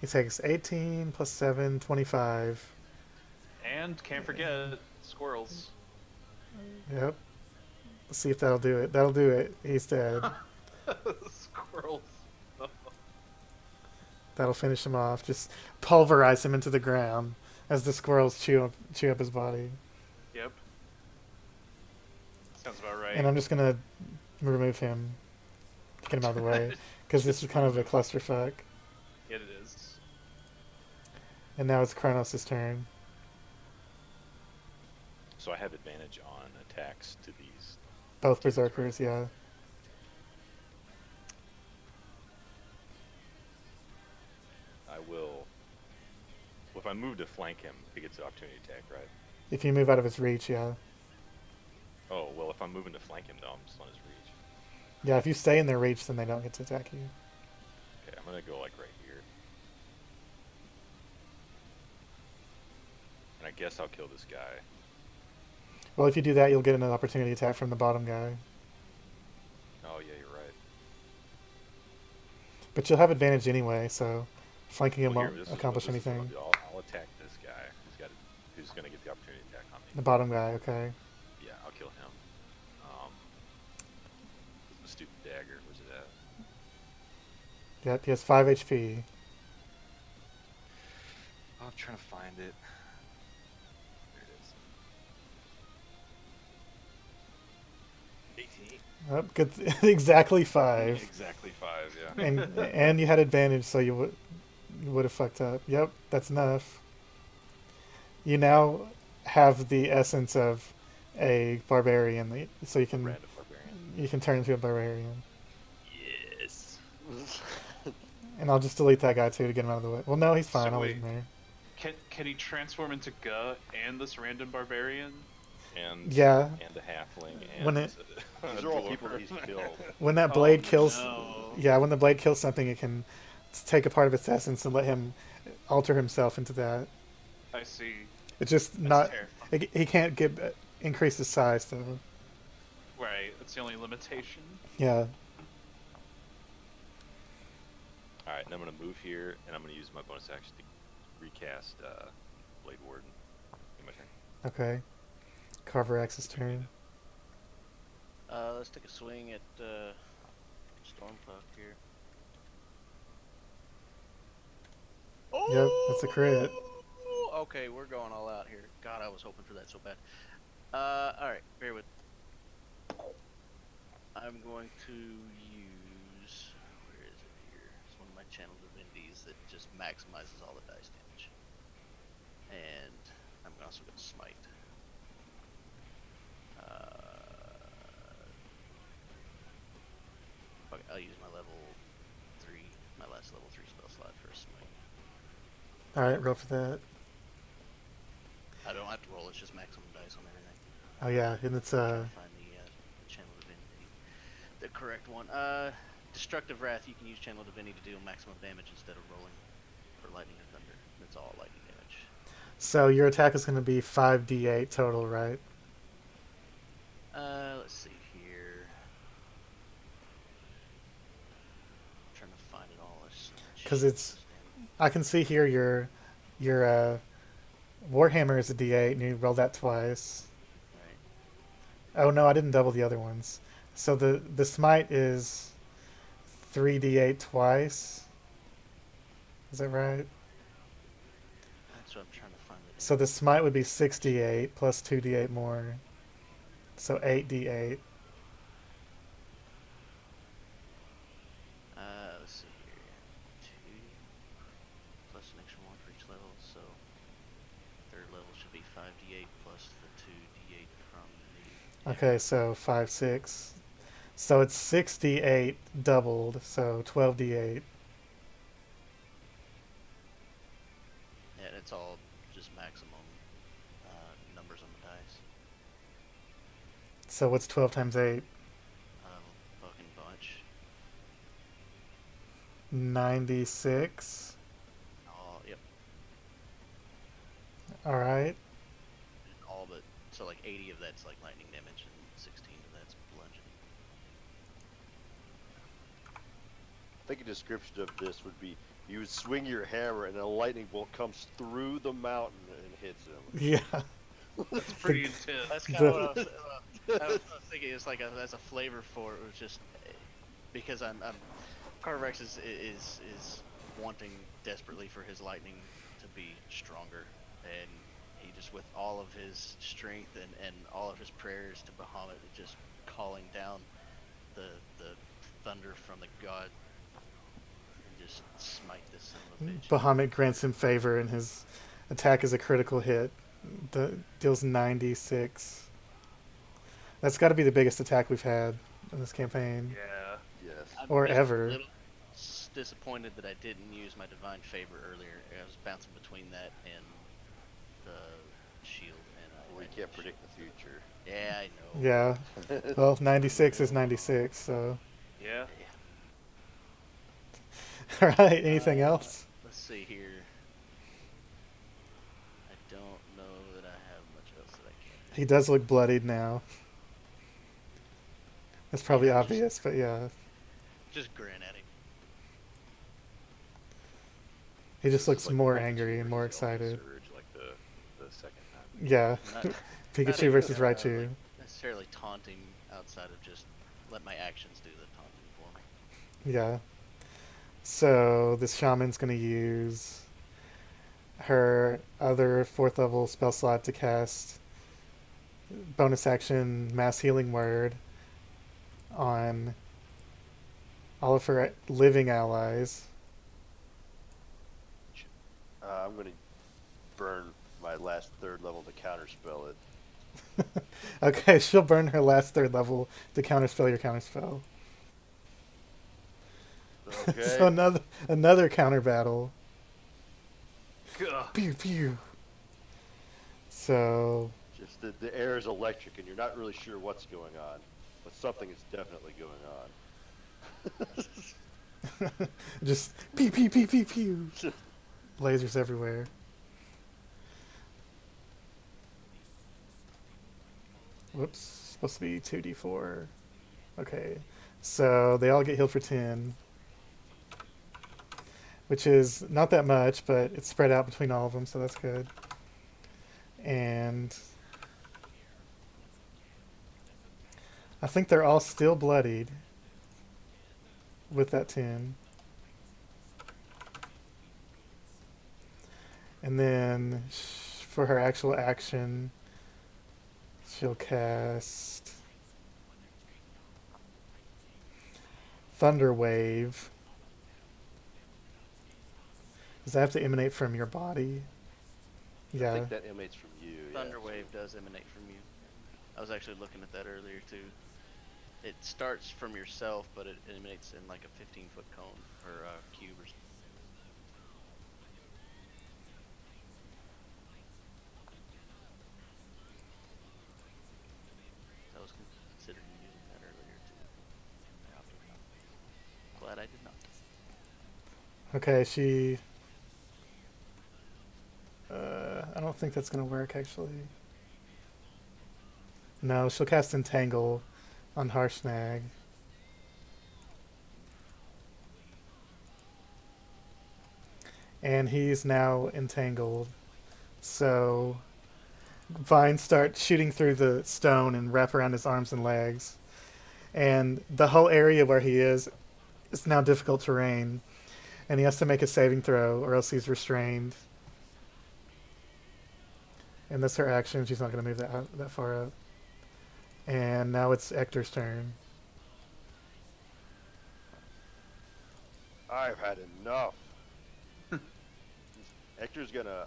He takes 18 plus 7, 25. And can't forget squirrels. Yep. Let's see if that'll do it. That'll do it. He's dead. Squirrels. That'll finish him off. Just pulverize him into the ground as the squirrels chew up his body. Yep. Sounds about right. And I'm just gonna remove him, get him out of the way, because this is kind of a clusterfuck. Yeah, it is. And now it's Kronos' turn. So I have advantage on attacks to these. Both berserkers, yeah. I will. Well, if I move to flank him, he gets the opportunity attack, right? If you move out of his reach, yeah. Oh, well, if I'm moving to flank him, though, I'm just on his reach. Yeah, if you stay in their reach, then they don't get to attack you. Okay, I'm gonna go, like, right here. And I guess I'll kill this guy. Well, if you do that, you'll get an opportunity attack from the bottom guy. Oh, yeah, you're right. But you'll have advantage anyway, so flanking him Well, here, won't this is- accomplish this is what I'll anything. do. I'll attack this guy who's gonna get the opportunity attack on me. The bottom guy, okay. Yeah, I'll kill him. The stupid dagger, where's it at? Yep, he has 5 HP. Oh, I'm trying to find it. There it is. 18. Oh, good, exactly 5. Exactly 5, yeah. And you had advantage, so you would have fucked up. Yep, that's enough. You now have the essence of a barbarian, so you can Random barbarian. turn into a barbarian. Yes. And I'll just delete that guy too to get him out of the way. Well, no, he's fine. So I'll leave wait. him there. Can he transform into Guh and this random barbarian? And Yeah. and a halfling and When it- These are all people that he's killed. When that blade Oh, kills, no. yeah, when the blade kills something, it can take a part of its essence and let him alter himself into that. I see. It's just That's not. terrifying. He can't increase his size though. Right, that's the only limitation. Yeah. Alright, and I'm gonna move here and I'm gonna use my bonus action to recast Blade Warden. In my turn. Okay. Carvorax's turn. Let's take a swing at Stormpuck here. Yep, that's a crit. Okay, we're going all out here. God, I was hoping for that so bad. Alright, bear with. I'm going to use. Where is it here? It's one of my channel divinities that just maximizes all the dice damage. And I'm also going to smite. Okay, I'll use my level 3, my last level 3 spell slot for a smite. Alright, roll for that. I don't have to roll, it's just maximum dice on everything. Oh yeah, and it's Trying to find the channel divinity. The correct one. Destructive Wrath, you can use channel divinity to deal maximum damage instead of rolling for lightning or thunder. It's all lightning damage. so your attack is going to be 5d8 total, right? Let's see here. I'm trying to find it all. Because it's, I can see here your Warhammer is a d8, and you roll that twice. Right. Oh no, I didn't double the other ones. So the smite is 3d8 twice. Is that right? That's what I'm trying to find the So the damage. smite would be 6d8 plus 2d8 more. So 8d8. Let's see here. 2 plus an extra 1 for each level, so third level should be 5d8 plus the 2d8 from the. Okay, so 5, 6. So it's 6d8 doubled, so 12d8. And it's all just maximum numbers on the dice. So what's 12 times 8? Fucking bunch. 96. Oh, yep. Alright. All but so like 80 of that's like lightning damage and 16 of that's bludgeoning. I think a description of this would be you would swing your hammer and a lightning bolt comes through the mountain and hits him. Yeah. That's pretty intense. That's kind The- of what I was thinking. It's like as a flavor for it. It was just because I'm Carvorax is wanting desperately for his lightning to be stronger, and he just with all of his strength and all of his prayers to Bahamut, just calling down the thunder from the god and just smite this son of a bitch. Bahamut grants him favor, and his attack is a critical hit. Deals 96. That's got to be the biggest attack we've had in this campaign. Yeah. Yes. I'm Or just ever. a little disappointed that I didn't use my divine favor earlier. I was bouncing between that and the shield, and We I can't didn't predict the future. Yeah, I know. Yeah. Well, 96 is 96, so. Yeah. Alright, anything else? Let's see here. I don't know that I have much else that I can. He does look bloodied now. That's probably Yeah, obvious, but yeah. Just grin at him. He just This looks is like more Pikachu angry and more versus Eldritch excited. Surge, like the second time. Yeah. Not, not Pikachu even, versus Raichu. like, necessarily taunting outside of just let my actions do the taunting for me. Yeah. So this shaman's going to use her other 4th level spell slot to cast bonus action mass healing word on all of her living allies. I'm gonna burn my last third level to counterspell it. Okay, she'll burn her last 3rd level to counterspell your counterspell. Okay. So another counter battle. Gah. Pew pew. So Just the air is electric and you're not really sure what's going on, but something is definitely going on. just pew pew pew pew pew. Lasers everywhere. Whoops, supposed to be 2d4. Okay, so they all get healed for 10, which is not that much, but it's spread out between all of them, so that's good. And I think they're all still bloodied with that 10. And then for her actual action, she'll cast Thunder Wave. Does that have to emanate from your body? I Yeah. think that emanates from you. Thunder yeah. Wave does emanate from you. I was actually looking at that earlier too. It starts from yourself, but it emanates in like a 15-foot cone or cube or something. I was considering using that earlier too. I opted out. Glad I did not. Okay, she... I don't think that's going to work, actually. No, she'll cast Entangle on Harshnag. And he's now entangled. So vines start shooting through the stone and wrap around his arms and legs. And the whole area where he is now difficult terrain. And he has to make a saving throw or else he's restrained. And that's her action. She's not going to move that far up. And now it's Ectur's turn. I've had enough. Ectur's gonna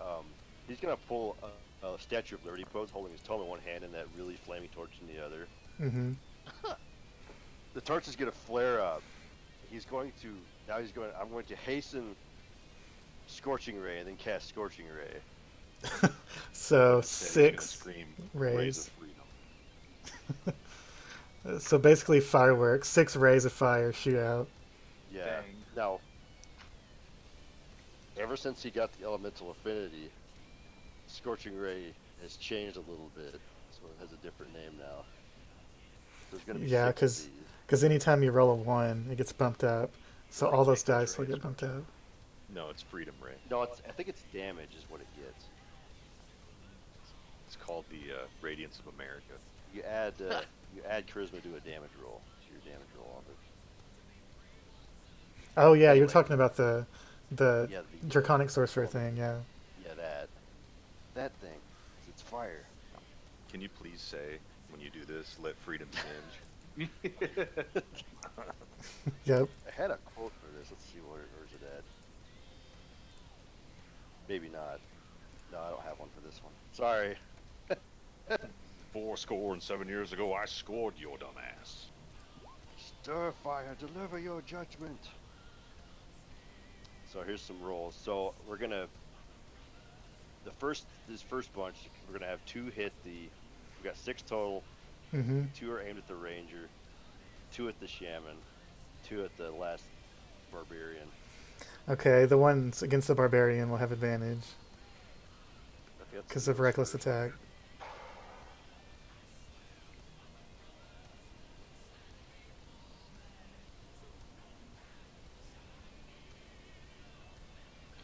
he's gonna pull a Statue of Liberty pose, holding his tome in one hand and that really flaming torch in the other. Mm-hmm. The torch is gonna flare up. I'm going to hasten Scorching Ray and then cast Scorching Ray. So Instead, he's gonna 6 scream, rays. of freedom. So basically fireworks. 6 rays of fire shoot out. Yeah. Dang. Now, ever since he got the elemental affinity, Scorching Ray has changed a little bit, so it has a different name now. There's gonna be Yeah, 6 of these. because anytime you roll a 1, it gets bumped up. So all those dice will get bumped up. No, it's Freedom Ray. No, I think it's damage is what it gets. It's called the Radiance of America. You add charisma to a damage roll to your damage roll on it. Oh yeah, you're Anyway. talking about the Yeah, the Draconic Sorcerer thing, yeah. Yeah, that thing. It's fire. Can you please say, when you do this, let freedom singe? Yep. I had a quote for this. Let's see where's it at. Maybe not. No, I don't have one for this one. Sorry. 7 years ago, I scored your dumb ass. Stir fire, deliver your judgment. So here's some rolls. So we're gonna this first bunch, we're gonna have 2 hit we got 6 total. Mm-hmm. 2 are aimed at the ranger, 2 at the shaman, 2 at the last barbarian. Okay, the ones against the barbarian will have advantage Okay, let's because do of those reckless first. attack.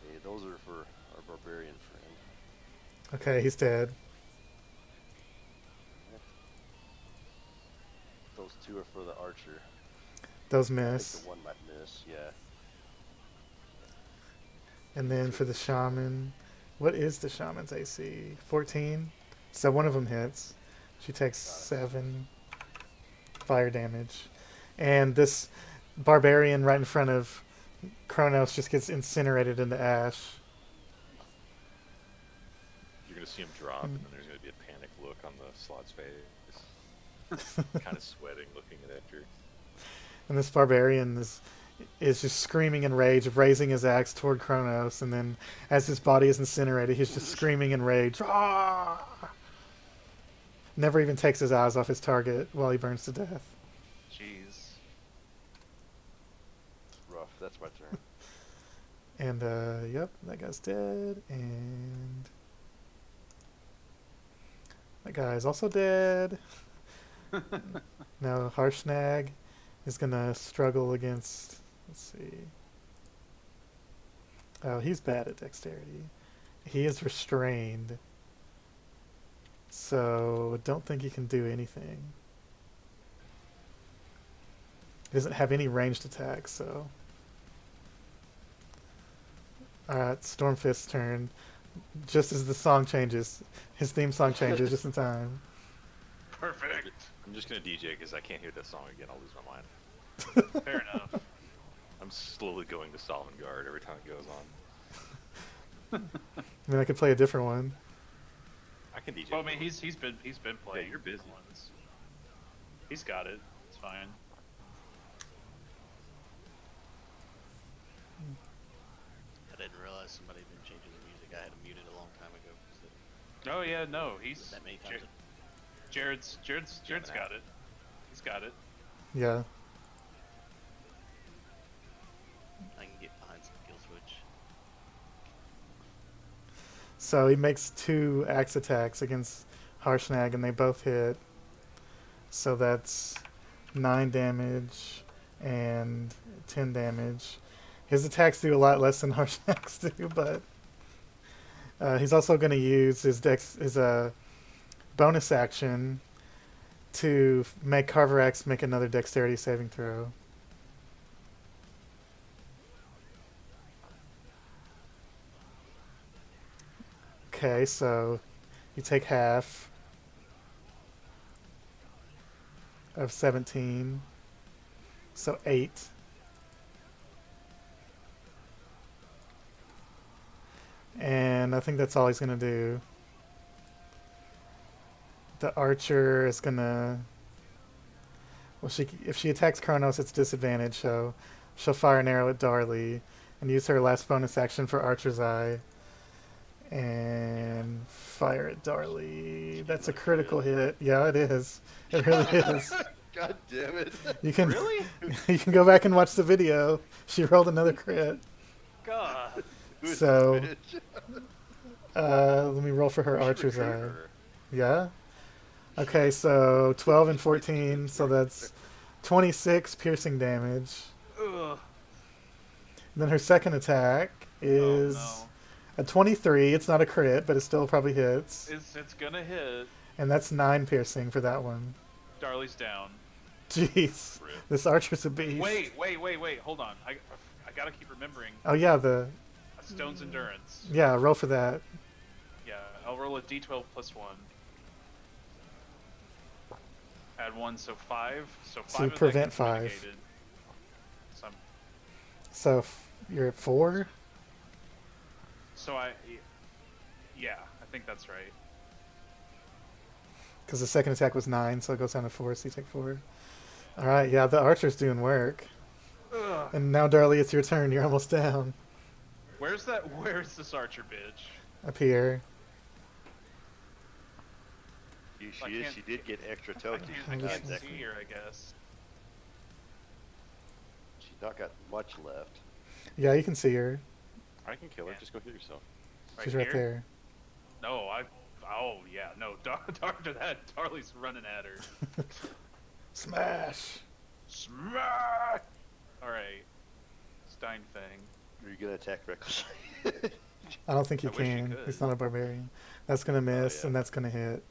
Okay, those are for our barbarian friend. Okay, he's dead. Those 2 are for the archer. Those I miss. think the one might miss, yeah. And then for the shaman, what is the shaman's AC? 14? So one of them hits. She takes 7 fire damage. And this barbarian right in front of Kronos just gets incinerated into ash. You're going to see him drop, and then there's going to be a panic look on the Slaad's face. Kind of sweating, looking at Ectur. And this barbarian is just screaming in rage, raising his axe toward Kronos, and then as his body is incinerated, he's just screaming in rage. "Ah!" Never even takes his eyes off his target while he burns to death. Jeez. It's rough. That's my turn. And yep, that guy's dead, and that guy is also dead. Now Harshnag is gonna struggle against. Let's see. Oh, he's bad at dexterity. He is restrained, so don't think he can do anything. He doesn't have any ranged attacks, so. Alright, Stormfist's turn. Just as the song changes, his theme song changes just in time. Perfect. I'm just going to DJ because I can't hear that song again. I'll lose my mind. Fair enough. I'm slowly going to Sovngarde every time it goes on. I mean, I could play a different one. I can DJ. Well, I mean, he's been playing. you're busy. ones. He's got it. It's fine. I didn't realize somebody had been changing the music. I had it muted a long time ago. So Oh yeah, no, he's that many times. Jared's got it. He's got it. Yeah. I can get behind some kill switch. So he makes 2 axe attacks against Harshnag, and they both hit. So that's 9 damage and 10 damage. His attacks do a lot less than Harshnag's do, but he's also going to use his bonus action to make Carvorax make another dexterity saving throw. Okay, so you take half of 17, so 8. And I think that's all he's going to do. The archer is going to... Well, if she attacks Kronos, it's disadvantage, so she'll fire an arrow at Darli and use her last bonus action for Archer's Eye. And fire at Darli. That's a critical hit. Yeah, it is. It really is. God damn it. You can Really? you can go back and watch the video. She rolled another crit. God. Who's So, this let me roll for her bitch? Archer's Eye. Recruiter. Yeah? Okay, so 12 and 14, so that's 26 piercing damage. Ugh. And then her second attack is Oh, a 23. It's not a crit, but it still probably hits. no. It's gonna hit. And that's 9 piercing for that one. Darley's down. Jeez. Rip. This archer's a beast. Wait. Hold on. I gotta keep remembering. Oh yeah, A stone's endurance. yeah, roll for that. Yeah, I'll roll a d12 plus 1. Add 1, so 5. So 5 you of that prevent gets 5. mitigated. So, So you're at 4? yeah, I think that's right. Because the second attack was 9, so it goes down to 4, so you take 4. Alright, yeah, the archer's doing work. Ugh. And now, Darli, it's your turn. You're almost down. Where's this archer bitch? Up here. She did get extra I tokens. can't Exactly. see her, I guess. She's not got much left. Yeah, you can see her. I can kill her. Yeah. Just go heal yourself. She's right here? there. No, oh yeah, no. After that, Darley's running at her. Smash! Smash! All right, Stein Fang. Are you gonna attack recklessly? I don't think you I wish you can. could. He's not a barbarian. That's gonna miss, yeah. and that's gonna hit.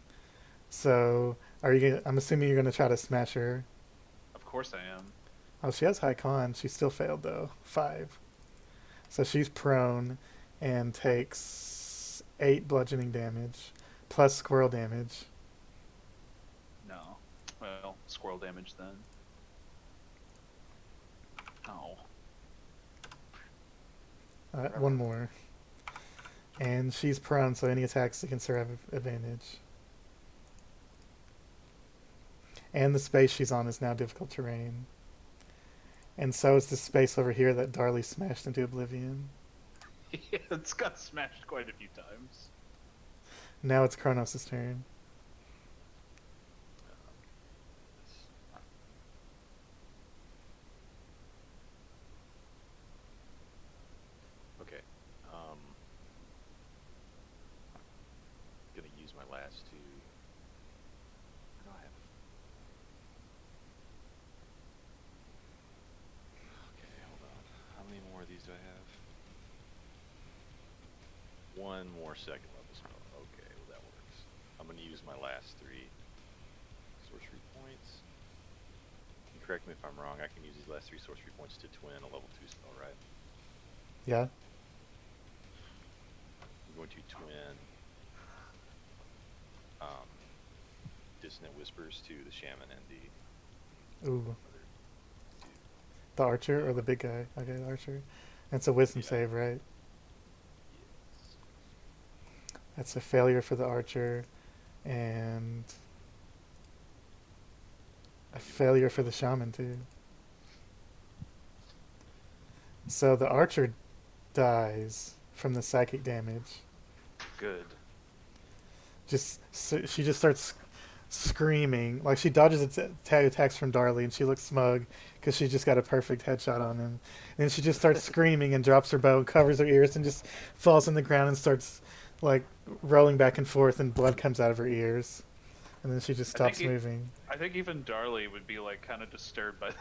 So, are you? I'm assuming you're gonna try to smash her. Of course I am. Oh, she has high con. She still failed though. 5. So she's prone and takes 8 bludgeoning damage plus squirrel damage. No. Well, squirrel damage then. Oh. One more. And she's prone, so any attacks against her have advantage. And the space she's on is now difficult terrain. And so is the space over here that Darli smashed into oblivion. Yeah, it's got smashed quite a few times. Now it's Kronos' turn. Okay. Gonna use my last 2. What do I have? Okay, hold on. How many more of these do I have? 1 more second level spell. Okay, well that works. I'm gonna use my last 3 sorcery points. And correct me if I'm wrong. I can use these last 3 sorcery points to twin a level 2 spell, right? Yeah? I'm going to twin Dissonant Whispers to the Shaman and the Ooh. other 2. The archer or the big guy? Okay, the archer. That's a wisdom Yeah. save, right? Yes. That's a failure for the archer. And a failure for the shaman, too. So the archer dies from the psychic damage. Good. She just starts screaming. Like, she dodges attacks from Darli, and she looks smug because she just got a perfect headshot on him. And then she just starts screaming and drops her bow and covers her ears and just falls on the ground and starts, like, rolling back and forth, and blood comes out of her ears. And then she just I think stops moving. I think even Darley would be like kind of disturbed by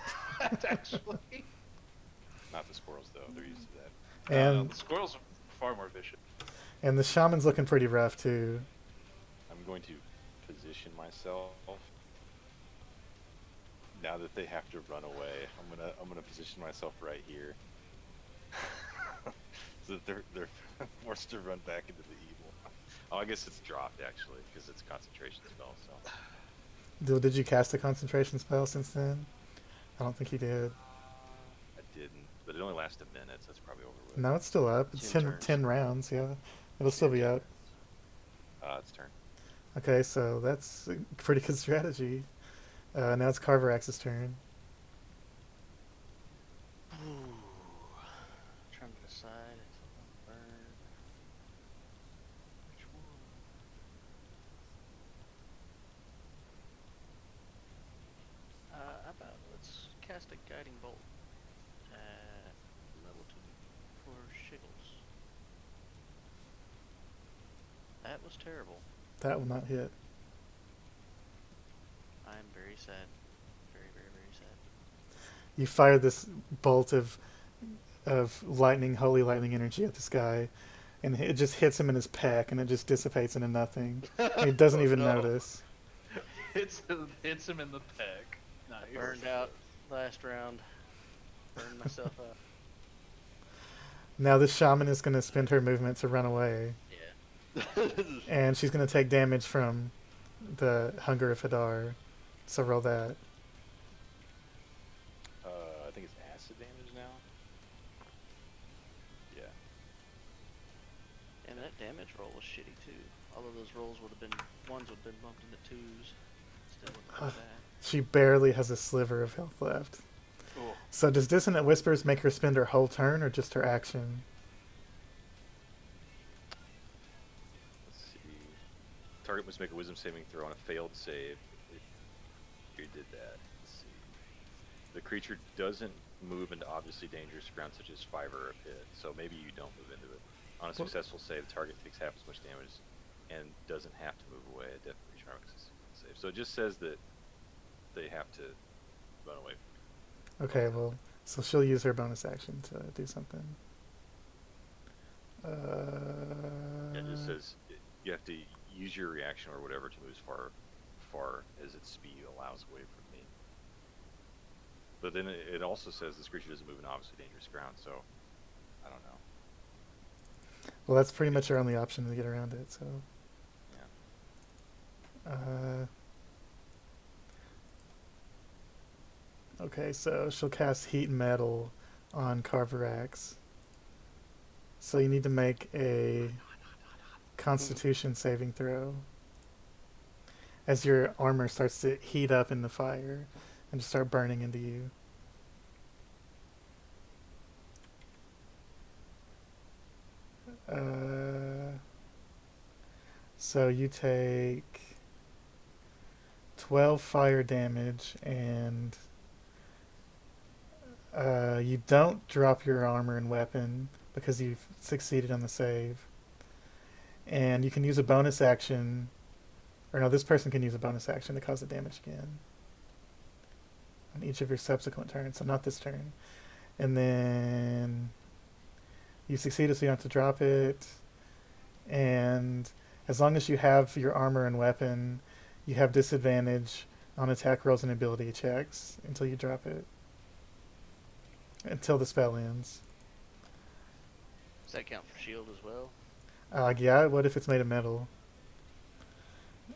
that, actually. Not the squirrels though. They're used to that. And The squirrels are far more vicious. and the shaman's looking pretty rough, too. I'm going to position myself. Now that they have to run away, I'm gonna position myself right here, so that they're forced to run back into the evil. Oh, I guess it's dropped actually because it's a concentration spell. So Did you cast a concentration spell since then? I don't think you did. I didn't, but it only lasted a minute, so it's probably over with. No, it's still up. It's 10 10, turns. 10 rounds, yeah. It'll still be up. It's turn. Okay, so that's a pretty good strategy. Now it's Carvorax's turn. Trying to decide if I'll burn. Which one? How about let's cast a guiding bolt at level 2 for Shiggles. That was terrible. That will not hit. I'm very sad. Very, very, very sad. You fire this bolt of lightning, holy lightning energy at this guy, and it just hits him in his pec, and it just dissipates into nothing. And he doesn't Oh, even no. notice. hits him in the pec. Nice. Burned out last round. Burned myself up. Now this shaman is going to spend her movement to run away, Yeah. and she's going to take damage from the Hunger of Hadar. So roll that. I think it's acid damage now. Yeah. And that damage roll was shitty too. All of those rolls would have been ones would have been bumped into 2s. Still wouldn't have been bad. She barely has a sliver of health left. Oh. So does Dissonant Whispers make her spend her whole turn, or just her action? Let's see. Target must make a wisdom saving throw on a failed save. If you did that. Let's see. The creature doesn't move into obviously dangerous ground such as fire or a pit, so maybe you don't move into it. On a successful save, the target takes half as much damage and doesn't have to move away. A death creature on a successful save. So it just says that they have to run away from you. Okay, well, so she'll use her bonus action to do something. It just says you have to use your reaction or whatever to move as far as its speed allows away from me. But then it also says this creature doesn't move in obviously dangerous ground, so I don't know. Well, that's pretty much her only option to get around it, so. Yeah. Okay, so she'll cast Heat and Metal on Carvorax. So you need to make a Constitution saving throw as your armor starts to heat up in the fire and just start burning into you. So you take 12 fire damage, and you don't drop your armor and weapon because you've succeeded on the save. And you can use a bonus action, or no, this person can use a bonus action to cause the damage again on each of your subsequent turns, so not this turn. And then you succeeded, so you don't have to drop it. And as long as you have your armor and weapon, you have disadvantage on attack rolls and ability checks until you drop it. Until the spell ends. Does that count for shield as well? Yeah, what if it's made of metal?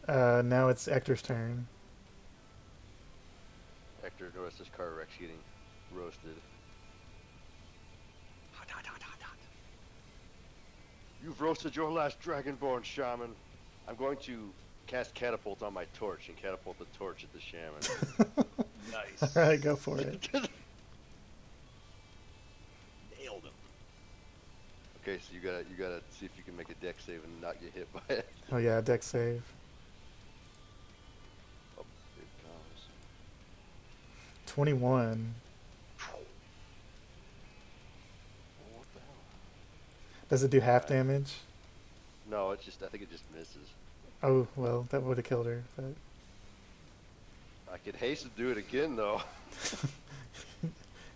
Now it's Ectur's turn. Ectur notices Carvorax getting roasted. You've roasted your last Dragonborn, shaman. I'm going to cast catapult on my torch and catapult the torch at the shaman. Nice. Alright, go for it. Nailed him. Okay, so you gotta see if you can make a dex save and not get hit by it. Oh yeah, dex save. Oh, it comes. 21. What the hell? Does it do half damage? No, it's just I think it just misses. Oh, well, that would have killed her, but I could haste to do it again though.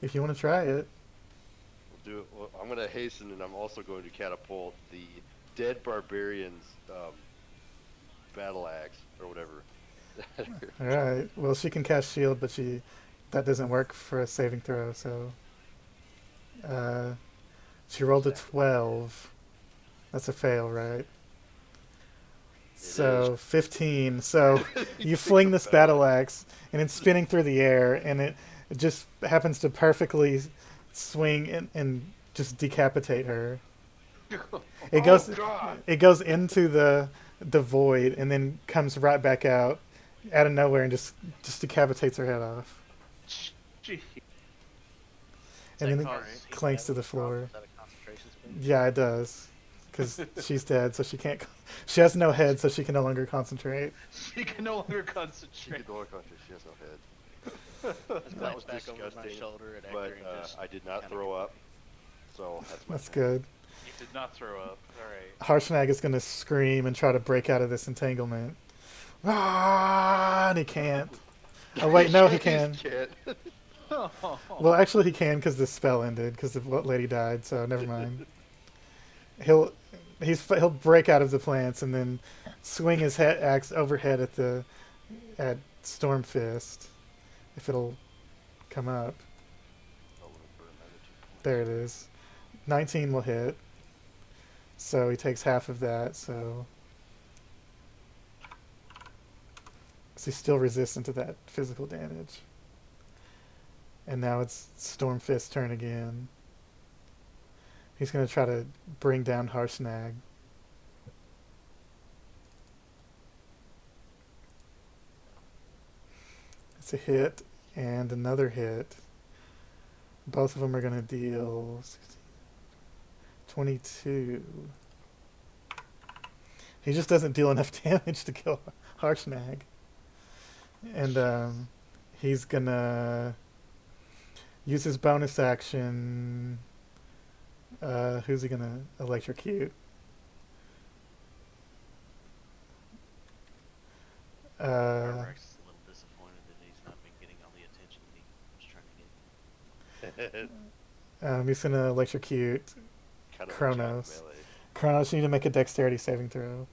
if you want to try it. We'll do it. Well, I'm gonna hasten, and I'm also going to catapult the dead barbarian's battle axe or whatever. All right. Well, she can cast shield, but that doesn't work for a saving throw. So uh, she rolled a 12. That's a fail, right? So 15. So you fling this battle axe, and it's spinning through the air, and it just happens to perfectly swing and just decapitate her. It goes God! it goes into the void and then comes right back out of nowhere and just decapitates her head off. Gee. And then it cause clanks to the heat damage floor. without a concentration spell? Yeah, it does. Because she's dead, so she can't. She has no head, so she can no longer concentrate. She can no longer She concentrate. did lower country. She has no head. That was was back over my disgusting, shoulder at But Ectur and just I did not kinda throw up, so that's my That's turn. good. You did not throw up. Alright. Harshnag is going to scream and try to break out of this entanglement. Ah, and he can't. Oh, wait, no, he can. Can't. Well, actually, he can because the spell ended because the lady died, so never mind. He'll break out of the plants and then swing his axe overhead at Stormfist if it'll come up. Oh, we'll burn another 2 points. There it is. 19 will hit, so he takes half of that. So he's still resistant to that physical damage. And now it's Stormfist's turn again. He's going to try to bring down Harshnag. It's a hit and another hit. Both of them are going to deal 16, 22. He just doesn't deal enough damage to kill Harshnag. And he's going to use his bonus action. Who's he gonna electrocute? Carvorax is a little disappointed that he's not been getting all the attention that he was trying to get. He's gonna electrocute Kind of a Kronos. giant melee. Kronos. You need to make a dexterity saving throw.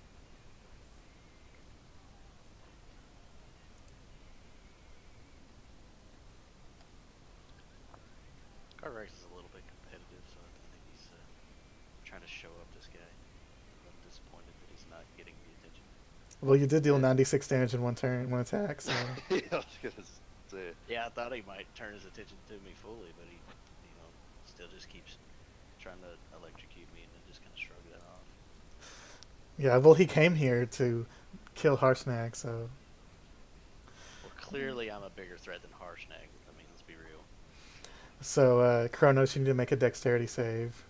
Carvorax is a little bit competitive, so I think he's trying to show up this guy. I'm disappointed that he's not getting the attention. Well, you did deal 96 damage in one attack. So Yeah, I was gonna say. Yeah, I thought he might turn his attention to me fully, but he, still just keeps trying to electrocute me and then just kind of shrug that off. yeah. Well, he came here to kill Harshnag. So Well, clearly I'm a bigger threat than Harshnag. I mean, let's be real. Kronos, you need to make a dexterity save.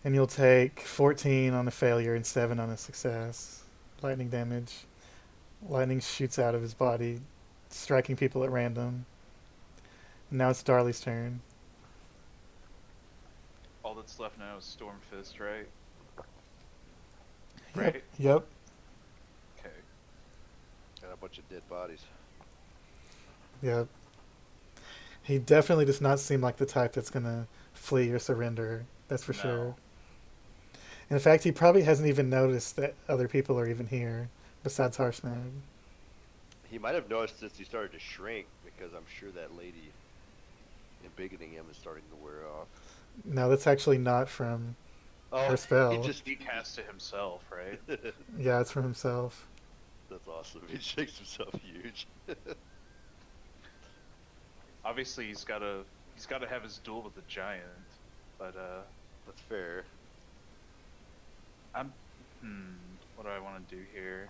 And you'll take 14 on a failure and 7 on a success. Lightning damage. Lightning shoots out of his body, striking people at random. And now it's Darli's turn. All that's left now is Stormfist, right? Yep. Right? Yep. Okay. Got a bunch of dead bodies. Yep. He definitely does not seem like the type that's going to flee or surrender. That's for No. sure. In fact, he probably hasn't even noticed that other people are even here, besides Harshnag. He might have noticed since he started to shrink, because I'm sure that lady embiggening him is starting to wear off. No, that's actually not from her spell. He just He cast to himself, right? Yeah, it's from himself. That's awesome. He shakes himself huge. Obviously, he's got to have his duel with the giant, but That's fair. what do I want to do here?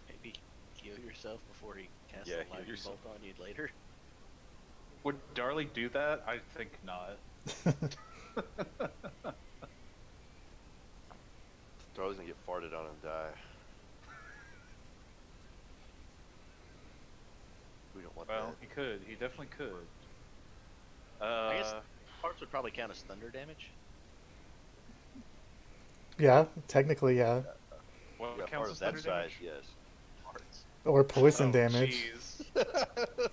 Maybe heal yourself before he casts Yeah, the heal lightning yourself. bolt on you later. Would Darli do that? I think not. Darley's gonna get farted on and die. We don't want Well, that. he could. He definitely could. I guess parts would probably count as thunder damage. Yeah, technically, yeah. What Yeah, counts part as of that thunder damage? size, yes. Parts. Or poison Oh, damage. jeez.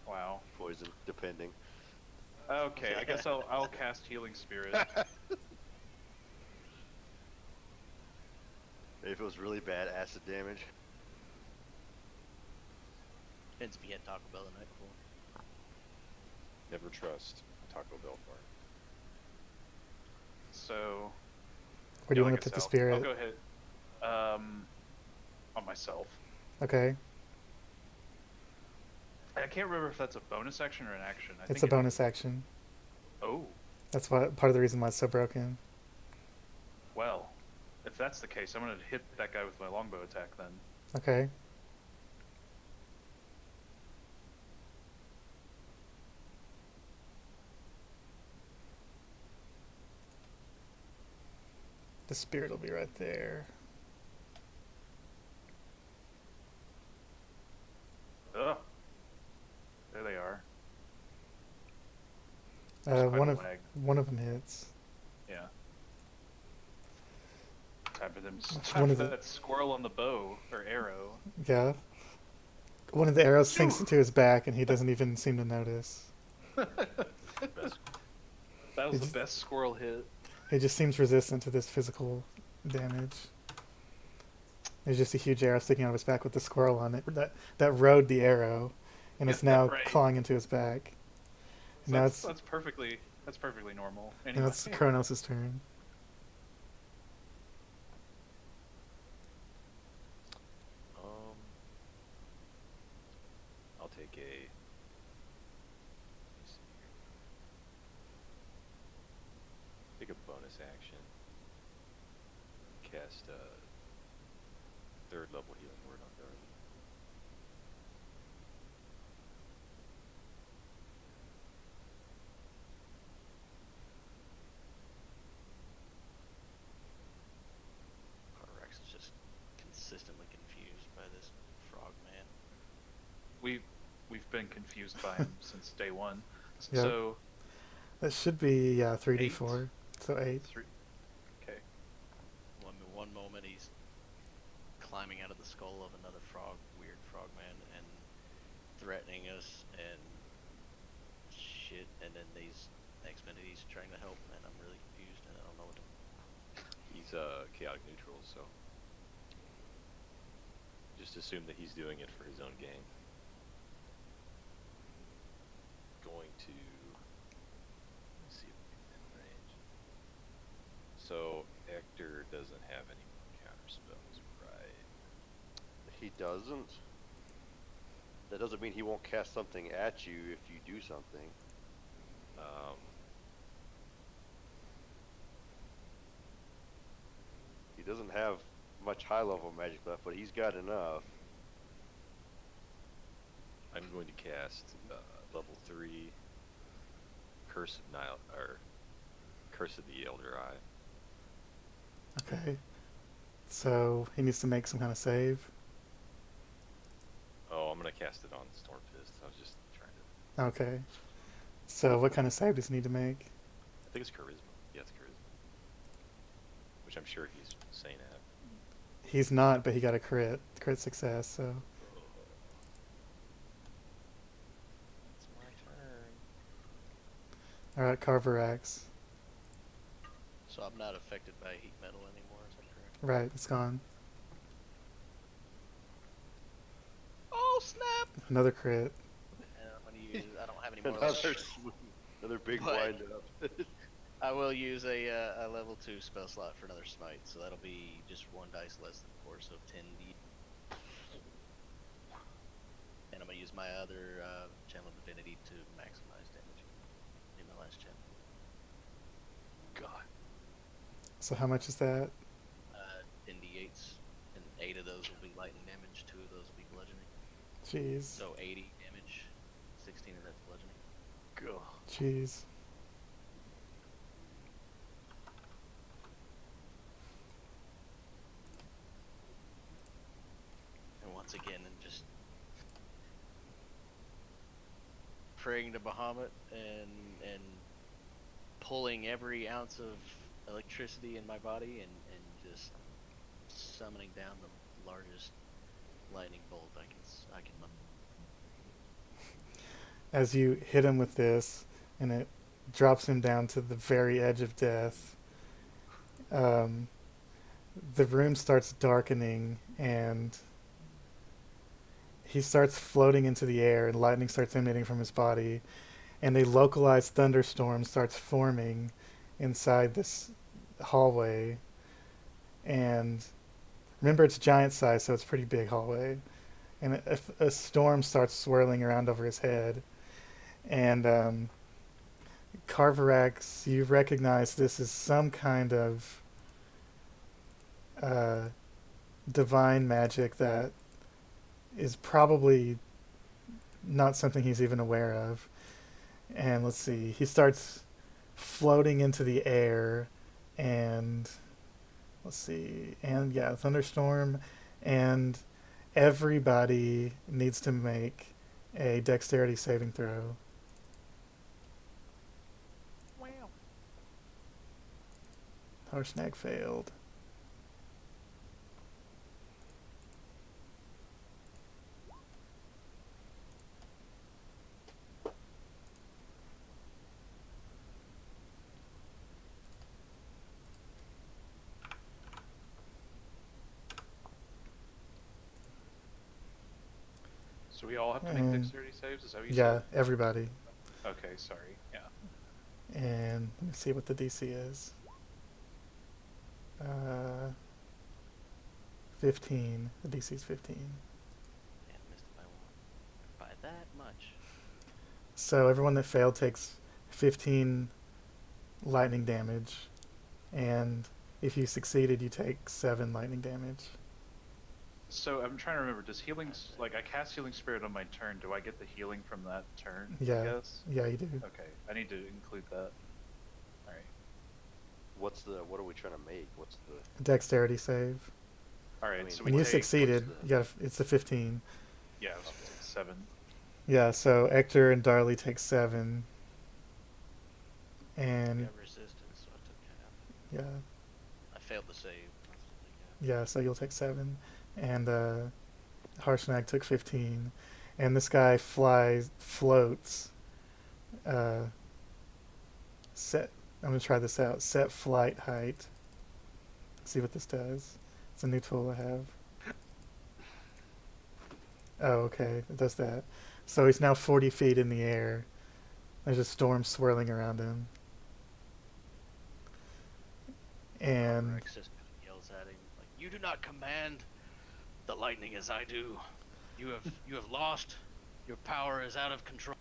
Wow. Poison, depending. Okay, I guess I'll cast Healing Spirit. If it was really bad acid damage. Depends if you had Taco Bell the night before. Never trust Taco Bell fart. So. Where do you yeah, want like to put the itself. spirit? I'll go ahead. On myself. Okay. I can't remember if that's a bonus action or an action. I It's think a bonus action. Oh, That's what part of the reason why it's so broken. well. If that's the case, I'm gonna hit that guy with my longbow attack then. Okay. The spirit will be right there. Ugh. There they are. One a of lag. one of them hits. Yeah. Time for them. One Time of for the- that squirrel on the bow or arrow. Yeah. One of the arrows sinks into his back, and he doesn't even seem to notice. Best. That was Did the best squirrel hit. He just seems resistant to this physical damage. There's just a huge arrow sticking out of his back with the squirrel on it that rode the arrow, and it's now Right. clawing into his back. So Now that's perfectly normal. Anyway. now it's Kronos' turn. I'll take a. Let me see here. Take a bonus action. Cast a third level healing word on Darli. Carvorax is just consistently confused by this frog man. We've been confused by him since day one. Yeah. So That should be 3d4, so 8. three. Okay. One moment he's climbing out of the skull of another weird frog man, and threatening us and shit, and then these next minute he's trying to help, and I'm really confused, and I don't know what to. He's chaotic neutral, so just assume that he's doing it for his own gain. Going to let's see if we get in range. So Ectur doesn't have any more counter spells, right? He doesn't. That doesn't mean he won't cast something at you if you do something. He doesn't have much high level magic left, but he's got enough. I'm going to cast level 3 Curse of Nile or Curse of the Elder Eye. Okay. So he needs to make some kind of save. Oh, I'm gonna cast it on Stormfist. I was just trying to. Okay. So what kind of save does he need to make? I think it's charisma. Yeah, it's charisma. Which I'm sure he's saying at. He's not, but he got a crit success, so. It's my turn. Alright, Carvorax. So I'm not affected by heat metal anymore, is that correct? Right, it's gone. Oh snap! Another crit. And I'm gonna use. I don't have any more. Another big But- wind up. I will use a level 2 spell slot for another smite, so that'll be just 1 dice less than 4, so 10d. And I'm gonna use my other channel of divinity to maximize damage in my last channel. God. So how much is that? 10d8s, and 8 of those will be lightning damage, 2 of those will be bludgeoning. Jeez. So 80 damage, 16 of that's bludgeoning. God. Jeez. And once again, and just praying to Bahamut and pulling every ounce of electricity in my body and just summoning down the largest lightning bolt I can. As you hit him with this, and it drops him down to the very edge of death, the room starts darkening, and he starts floating into the air, and lightning starts emanating from his body, and a localized thunderstorm starts forming inside this hallway. And remember, it's giant size, so it's a pretty big hallway. And a storm starts swirling around over his head. And Carvorax, you recognize this as some kind of divine magic that is probably not something he's even aware of. And let's see, he starts floating into the air, and let's see, and yeah, thunderstorm, and everybody needs to make a dexterity saving throw. Wow. Harshnag failed. So we all have to make And- dexterity saves? Is that what you Yeah, everybody. said? Okay, sorry. Yeah. And let me see what the DC is. 15. The DC is 15. Yeah, missed it by that much. So everyone that failed takes 15 lightning damage, and if you succeeded, you take 7 lightning damage. So I'm trying to remember, does I cast Healing Spirit on my turn, do I get the healing from that turn? I Yeah. guess? Yeah, you do. Okay, I need to include that. Alright. What are we trying to make? What's the? Dexterity save. Alright, I mean, so When we you take, succeeded, what's the- you got it's a 15. yeah, it was 7. Yeah, so Ectur and Darli take 7. I And got resistance, so I took half. yeah, I failed the save. I still take half. yeah, so you'll take 7. And Harshnag took 15. And this guy floats. Set. I'm gonna try this out. Set flight height. See what this does. It's a new tool I have. Oh, okay. It does that. So he's now 40 feet in the air. There's a storm swirling around him. And Rex just yells at him like, "You do not command the lightning as I do. You have lost. Your power is out of control.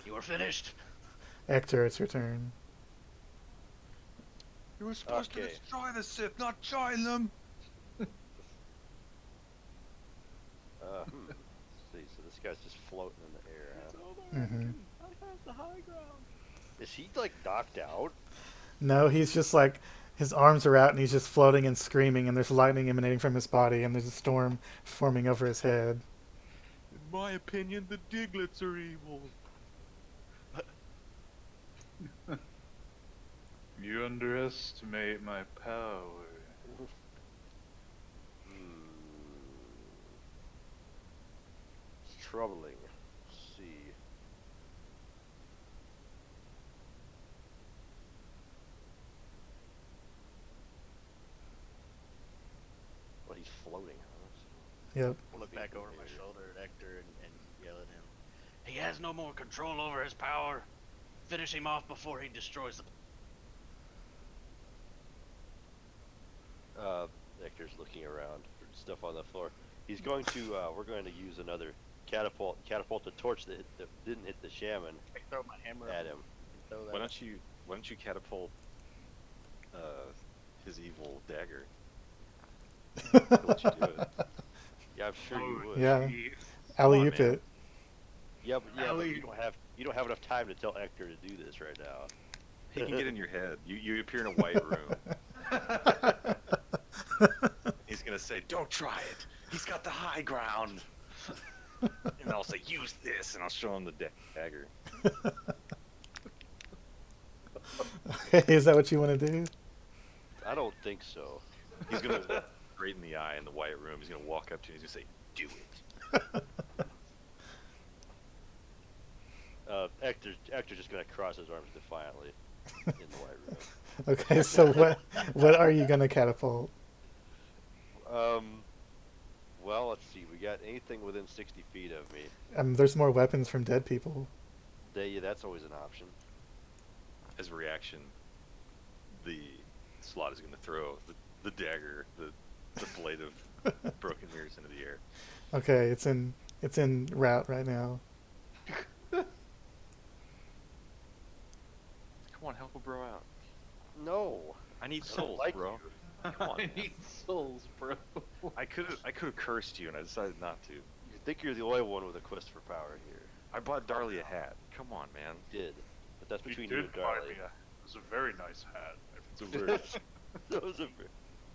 You are finished." Ectur, it's your turn. You were supposed to Okay. destroy the Sith, not join them. Let's see, so this guy's just floating in the air. Huh? Mm-hmm. I have the high ground. Is he like knocked out? No, he's just like, his arms are out and he's just floating and screaming, and there's lightning emanating from his body, and there's a storm forming over his head. In my opinion, the Diglets are evil. You underestimate my power. It's troubling. Let's see. Well, he's floating. Huh? Yep. I look back over my shoulder at Ectur and yell at him. He has no more control over his power. Finish him off before he destroys the. Ector's looking around for stuff on the floor. He's going to. We're going to use another catapult the torch that didn't hit the shaman I throw my hammer at him. Throw that Why don't you catapult his evil dagger? He'll let you do it. Yeah, I'm sure you would. Yeah. Jeez. Alley-oop man. it. Yeah, but Ellie. you don't have enough time to tell Ector to do this right now. He can get in your head. You appear in a white room. He's gonna say, "Don't try it. He's got the high ground." And I'll say, "Use this," and I'll show him the dagger. Okay, is that what you want to do? think so. He's gonna right in the eye in the white room. He's gonna walk up to you and he's gonna say, "Do it." Ector's just gonna cross his arms defiantly in the white room. Okay, so what are you gonna catapult? Well, let's see. We got anything within 60 feet of me. There's more weapons from dead people. Yeah, that's always an option. As a reaction, the Slaad is gonna throw the dagger, the blade of broken mirrors into the air. Okay, it's in route right now. Come on, help a bro out. No. I need I don't souls, like bro. you. Come on, I man. need souls, bro. I could have cursed you, and I decided not to. You think you're the only one with a quest for power here. I bought Darli a hat. Come on, man. You did. But that's between you did and buy Darli. me It was a very nice hat. It's a very That was a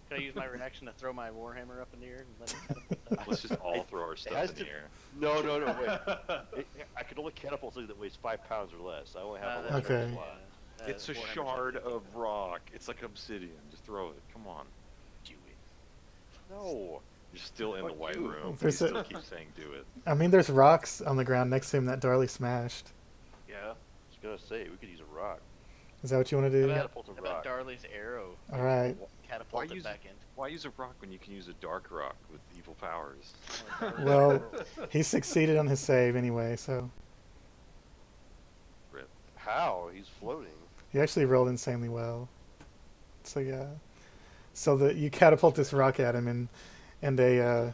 Can I use my reaction to throw my warhammer up in the air and let it catapult that? Let's just all throw our stuff has in the to- air. No, wait. I can only catapult something that weighs 5 pounds or less. I only have that's 11 Okay. slot. It's a Warhammer's shard not- of rock. It's like obsidian. Just throw it. Come on. Do it. No. You're still in the Fuck white you. room. You There's a- still keep saying do it. I mean, there's rocks on the ground next to him that Darli smashed. Yeah. I was gonna say we could use a rock. Is that what you want to do? How Catapult a about, how about rock. Darli's arrow? All right. Catapult Why it use- back in. Why use a rock when you can use a dark rock with evil powers? Well, he succeeded on his save anyway, so Rip. How? He's floating. he actually rolled insanely well. So yeah. So you catapult this rock at him, and a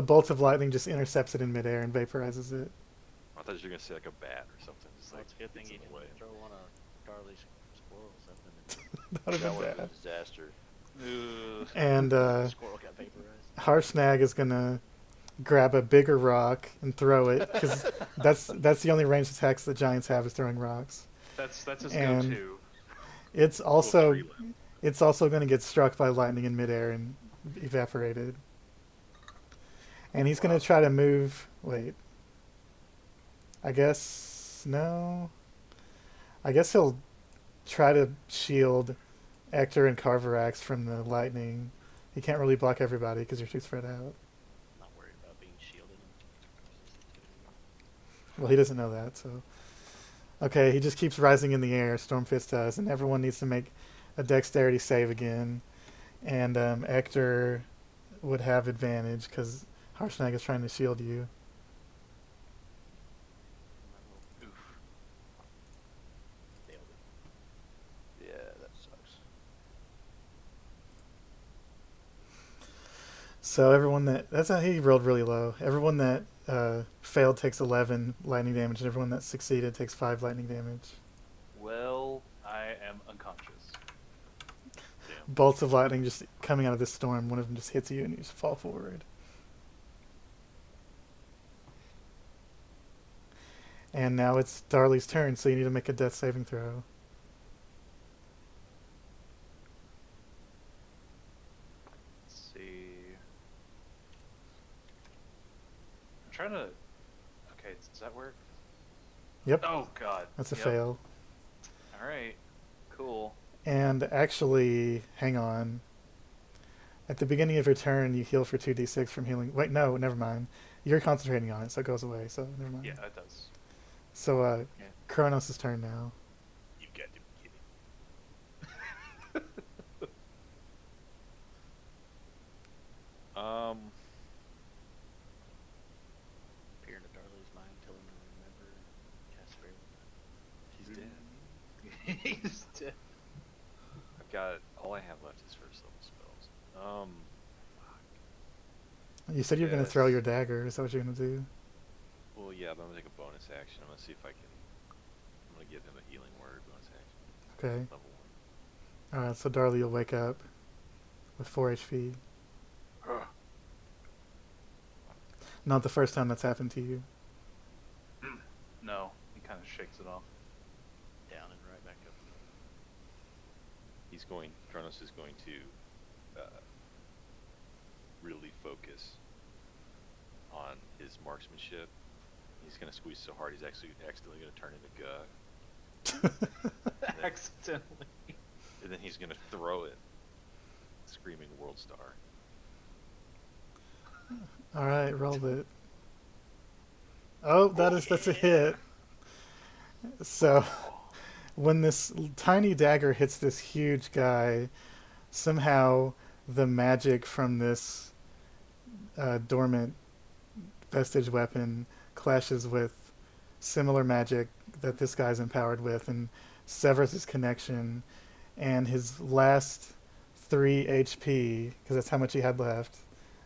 bolt of lightning just intercepts it in midair and vaporizes it. I thought you were gonna say like a bat or something. Just Well, like it's a good thing gets you in didn't the way. throw one of Darli's squirrels up in That would That have would been be a bad. disaster. Ugh. And the squirrel got vaporized. Harshnag is gonna grab a bigger rock and throw it because that's the only ranged attacks that giants have is throwing rocks. That's his And- go-to. It's also tree limb. it's also going to get struck by lightning in midair and evaporated. And he's going to try to move. Wait. I guess no. I guess he'll try to shield Ectur and Carvorax from the lightning. He can't really block everybody because you're too spread out. Not worried about being shielded. Well, he doesn't know that, so. Okay, he just keeps rising in the air, Stormfist does, and everyone needs to make a dexterity save again. And Ectur would have advantage because Harshnag is trying to shield you. Oof. Failed it. Yeah, that sucks. So everyone that's how he rolled really low. Everyone that failed takes 11 lightning damage, and everyone that succeeded takes 5 lightning damage. Well, I am unconscious. Bolts of lightning just coming out of this storm. One of them just hits you, and you just fall forward. And now it's Darli's turn, so you need to make a death saving throw. Let's see. I'm trying to. Okay, does that work? Yep, Oh God. that's a Yep. fail. All right. Cool. And actually, hang on. At the beginning of your turn, you heal for 2d6 from healing. Wait, no, never mind. You're concentrating on it, so it goes away, so never mind. Yeah, it does. So, Yeah. Kronos' turn now. You've got to be kidding. Peer into Darli's mind, tell him to remember and cast Spirit. He's dead. He's dead. I've got all I have left is first level spells. You said you were going to throw Yes. your dagger. Is that what you're going to do? Well, yeah, but I'm gonna take a bonus action. I'm gonna see if I can. I'm gonna give him a healing word bonus action. Okay. Level 1. Alright, so Darli will wake up with 4 HP. Not the first time that's happened to you. No, he kind of shakes it off. Down and right back up. Kronos is going to really focus on his marksmanship. He's gonna squeeze so hard he's actually accidentally gonna turn into gug, Accidentally. and then he's gonna throw it screaming world star. All right, rolled it. Oh, that's a hit. So when this tiny dagger hits this huge guy, somehow the magic from this dormant vestige weapon clashes with similar magic that this guy's empowered with and severs his connection, and his last 3 HP, because that's how much he had left,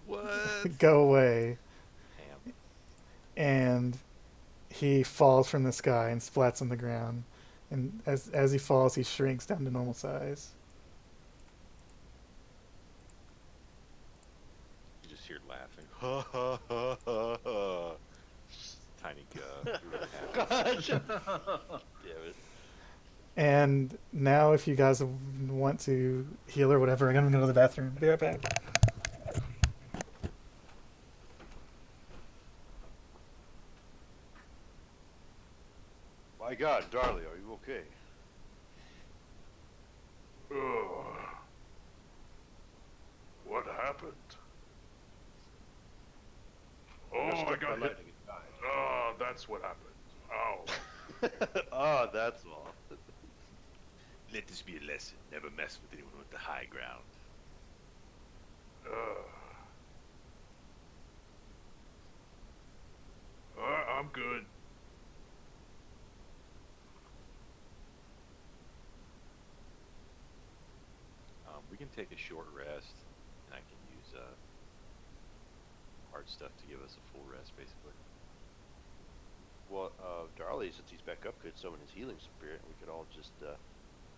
What? go away, Damn. and he falls from the sky and splats on the ground. And as he falls, he shrinks down to normal size. You just hear laughing. Ha ha ha ha ha. Tiny Gosh. Damn it. And now, if you guys want to heal or whatever, I'm gonna go to the bathroom. Be right back. My God, Darli, are you okay? What happened? Oh, I got I struck by got hit. lightning and died. Oh, that's what happened. Ow. Oh, that's all. Let this be a lesson. Never mess with anyone with the high ground. I'm good. We can take a short rest, and I can use hard stuff to give us a full rest, basically. Well, Darli, since he's back up, could summon his healing spirit, and we could all just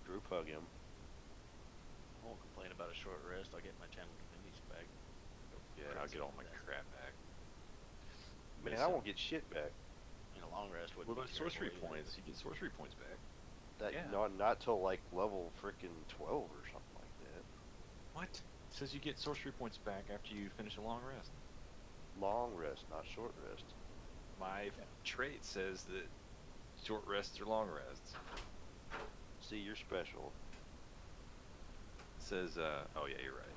group hug him. I won't complain about a short rest. I'll get my channel divinities back. Yeah, I'll get all my crap back. Man, I won't get shit back. In a long rest wouldn't What be about sorcery terrible either. points? You get sorcery points back. That Yeah. not till like level freaking 12 or something like that. What? It says you get sorcery points back after you finish a long rest. Long rest, not short rest. My trait says that short rests are long rests. See, you're special. It says, oh yeah, you're right.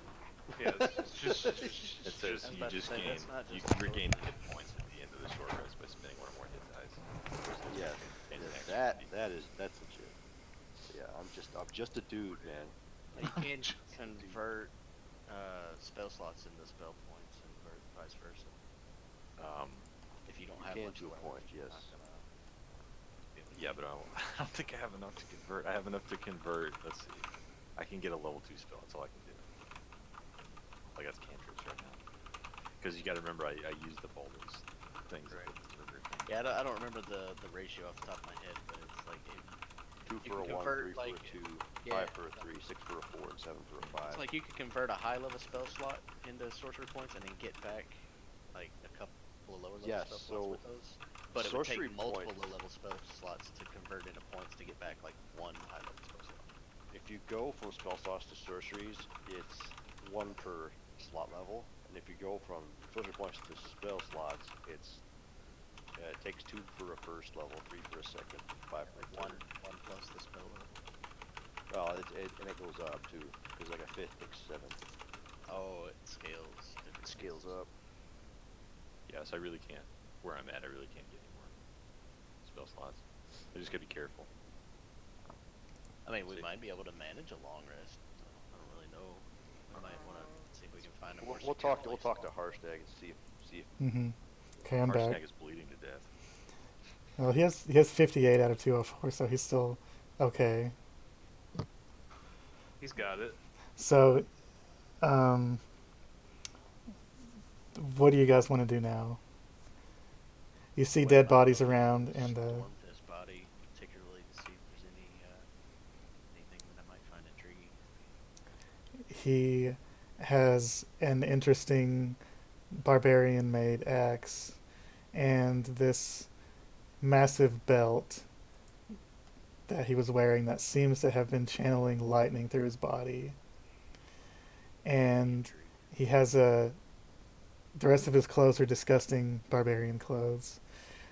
Yeah, it's just It says I was you about to just say, gain, that's not you just regain hit points at the end of the short rest by spending one or more hit dice. Yeah, And an extra that's legit. Yeah, I'm just a dude, man. You can convert spell slots into spell points and vice versa. If you don't have can much to a left, point, you're yes. not gonna be able to Yeah, but I don't think I have enough to convert. I have enough to convert. Let's see. I can get a level 2 spell. That's all I can do. Like that's cantrips right now. Because you got to remember, I use the boldest things. Right. That the Yeah, I don't remember the ratio off the top of my head, but it's like 2 You for a can 1, convert, 3 like, for a 2, yeah. 5 for a 3, 6 for a 4, and 7 for a 5. it's like you could convert a high level spell slot into sorcery points and then get back like a couple of lower level Yes, spell so slots with those. But it would take sorcery multiple points- low level spell slots to convert into points to get back like one high level spell slot. If you go from spell slots to sorceries, it's 1 per slot level, and if you go from sorcery points to spell slots, it takes 2 for a first level, 3 for a second, 5 for a One third. plus the spell level. Well, and it goes up too, because like a 5th, 6th, 7th, Oh, it scales. it scales up. Yeah, so I really can't. Where I'm at, I really can't get any more spell slots. I just gotta be careful. I mean, we See. might be able to manage a long rest. I don't really know. We might want to see if we can find a more We'll talk secure to place. Harstag and see if Mm-hmm. Okay, I'm back. Harshnag is bleeding to death. Well, he has 58 out of 204, so he's still okay. he's got it. So, what do you guys want to do now? You see What dead about bodies the around, and Stormfist body, particularly to see if there's anything that I might find intriguing. he has an interesting barbarian-made axe and this massive belt that he was wearing that seems to have been channeling lightning through his body. And he has the rest of his clothes are disgusting barbarian clothes,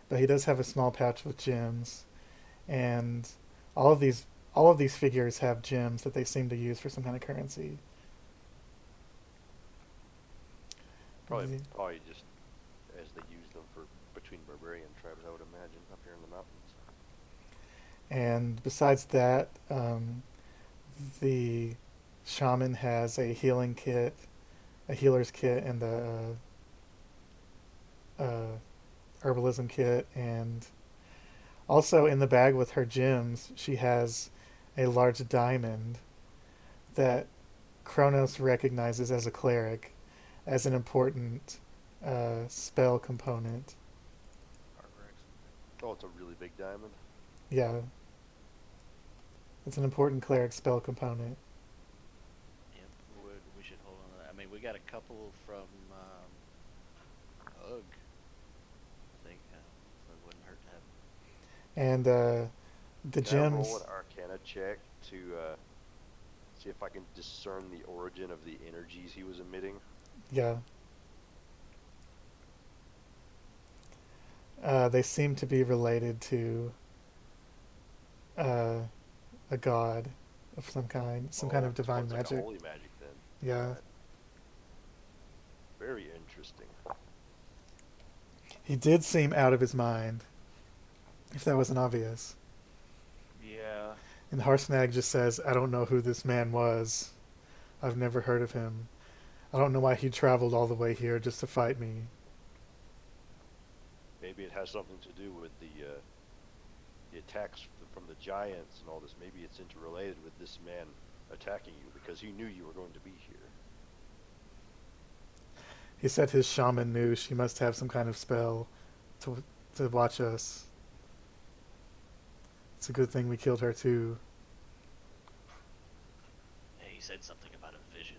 but he does have a small pouch with gems, and all of these figures have gems that they seem to use for some kind of currency. Probably, The- probably just as they use them for between barbarian tribes, I would imagine, up here in the mountains. And besides that, the shaman has a healing kit, a healer's kit, and a herbalism kit, and also in the bag with her gems, she has a large diamond that Kronos recognizes as a cleric as an important spell component. Oh, it's a really big diamond. Yeah. It's an important cleric spell component. Yep, we should hold on to that. I mean, we got a couple from Ugg. I think so it wouldn't hurt to have. And the Can I roll gems. an Arcana check to see if I can discern the origin of the energies he was emitting? Yeah. They seem to be related to a god of some kind, some kind of so divine it's like a magic. holy magic then. Yeah. Right. Very interesting. He did seem out of his mind, if that wasn't obvious. Yeah. And Harsnag just says, I don't know who this man was. I've never heard of him. I don't know why he traveled all the way here just to fight me. Maybe it has something to do with the attacks from the giants and all this. Maybe it's interrelated with this man attacking you because he knew you were going to be here. He said his shaman knew she must have some kind of spell to watch us. It's a good thing we killed her too. Hey, he said something about a vision.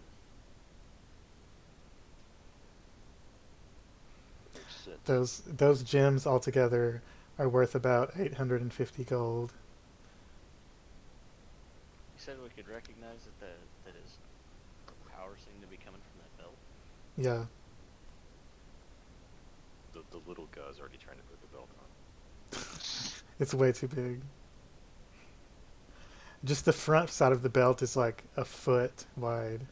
Makes sense. Those gems altogether are worth about 850 gold. He said we could recognize that his power seemed to be coming from that belt. Yeah. The little guy's already trying to put the belt on. It's way too big. Just the front side of the belt is like a foot wide.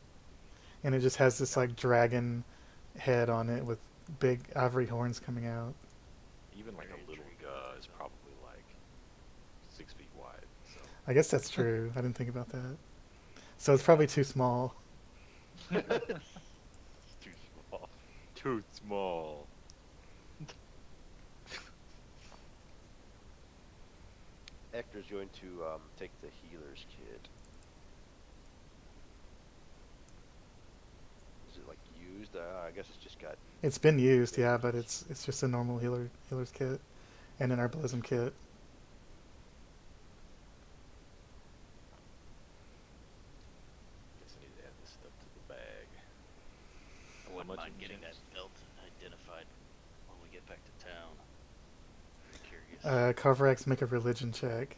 And it just has this like dragon head on it with big ivory horns coming out. Even like Very a little intriguing. is probably like 6 feet wide. So I guess that's true. I didn't think about that. So it's probably too small. too small. Too small. Ector's going to take the healer's kit. Is it like used? I guess it's just got. It's been used, yeah, but it's just a normal healer's kit and an herbalism kit. Guess I need to add this stuff to the bag. I wouldn't much mind in getting gems? that belt identified when we get back to town. Very curious. Carvorax, make a religion check.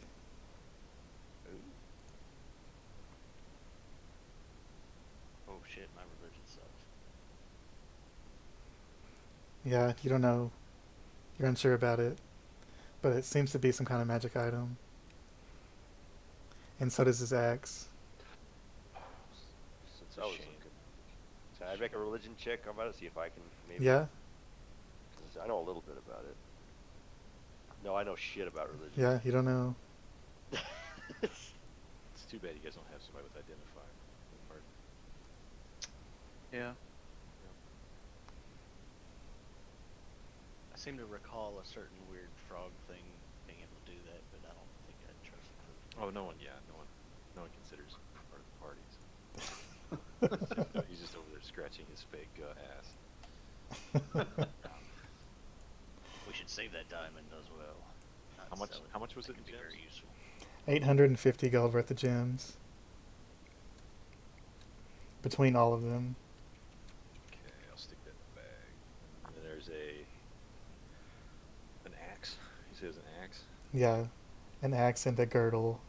Oh shit, my religion sucks. Yeah, you don't know. You're unsure about it. But it seems to be some kind of magic item. And so does his axe. Since a I was shame. looking. So I make a religion check about it, see if I can maybe. Yeah? 'Cause I know a little bit about it. No, I know shit about religion. Yeah, you don't know. It's too bad you guys don't have somebody with identify. Or, Yeah. I seem to recall a certain weird frog thing being able to do that, but I don't think I'd trust it. oh, no one considers part of the parties. He's just over there scratching his fake ass. We should save that diamond as well. Not How much- sell it. how much was That it in could be gems? very useful. 850 gold worth of gems. Between all of them. Okay, I'll stick that in the bag. And then there's an axe. You say it was an axe? Yeah. An axe and a girdle.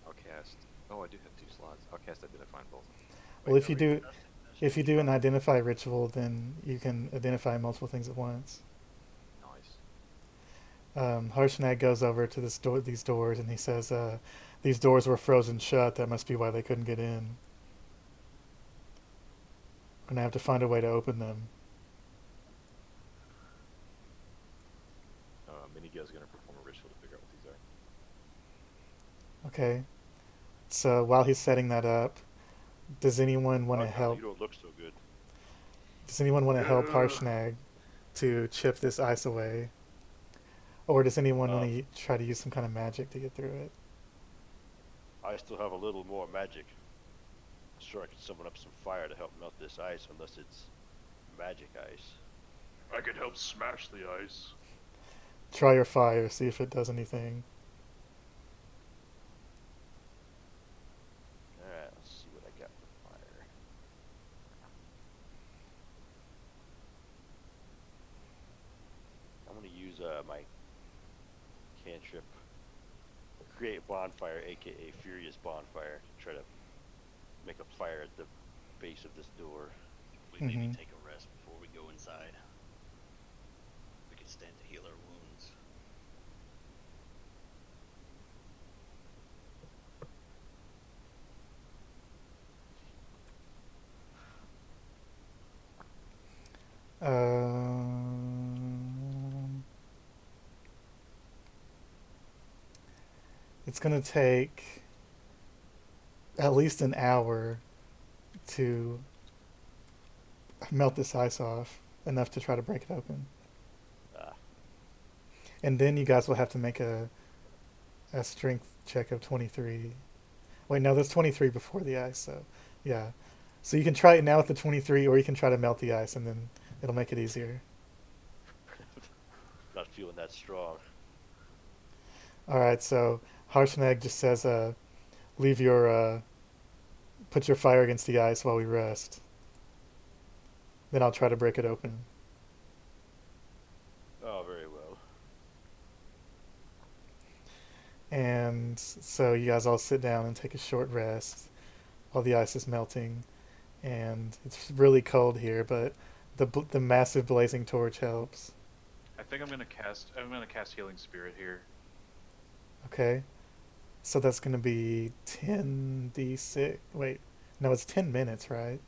I'll cast. Oh, I do have 2 slots. I'll cast identify on both. Well, Wait, if you no, do, if you do an identify ritual, then you can identify multiple things at once. Nice. Harshnag goes over to these doors, and he says, "These doors were frozen shut. That must be why they couldn't get in." gonna have to find a way to open them. Minigil's gonna perform a ritual to figure out what these are. Okay. So while he's setting that up, does anyone want to help? You don't look so good. Does anyone want to help Harshnag to chip this ice away? Or does anyone want to try to use some kind of magic to get through it? I still have a little more magic. Sure, I can summon up some fire to help melt this ice, unless it's magic ice. I could help smash the ice. Try your fire, see if it does anything. Alright, let's see what I got for fire. I'm gonna use my cantrip. Create bonfire, aka Furious Bonfire, to try to make a fire at the base of this door. We maybe take a rest before we go inside. We can stand to heal our wounds. It's gonna take at least an hour to melt this ice off, enough to try to break it open. And then you guys will have to make a strength check of 23. Wait, no, there's 23 before the ice, so yeah. So you can try it now with the 23, or you can try to melt the ice, and then it'll make it easier. Not feeling that strong. Alright, so Harshnag just says, leave your, put your fire against the ice while we rest. Then I'll try to break it open. Oh, very well. And so you guys all sit down and take a short rest while the ice is melting. And it's really cold here, but the massive blazing torch helps. I think I'm gonna cast Healing Spirit here. Okay. So that's going to be 10d6. Wait, no, it's 10 minutes, right?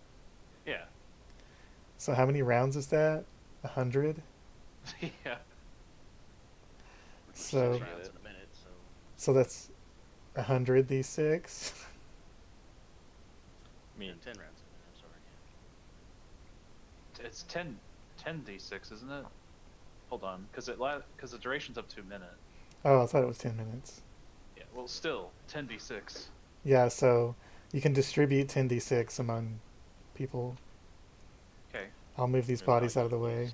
Yeah. So how many rounds is that? 100? Yeah. So, 6 rounds in a minute, so so that's 100 d6. I mean, 10 rounds in a minute, I'm sorry. It's 10 d6, isn't it? Hold on, because the duration's up to a minute. Oh, I thought it was 10 minutes. Yeah. Well, still 10 d6. Yeah, so you can distribute 10d6 among people. Okay. I'll move these bodies out of the way.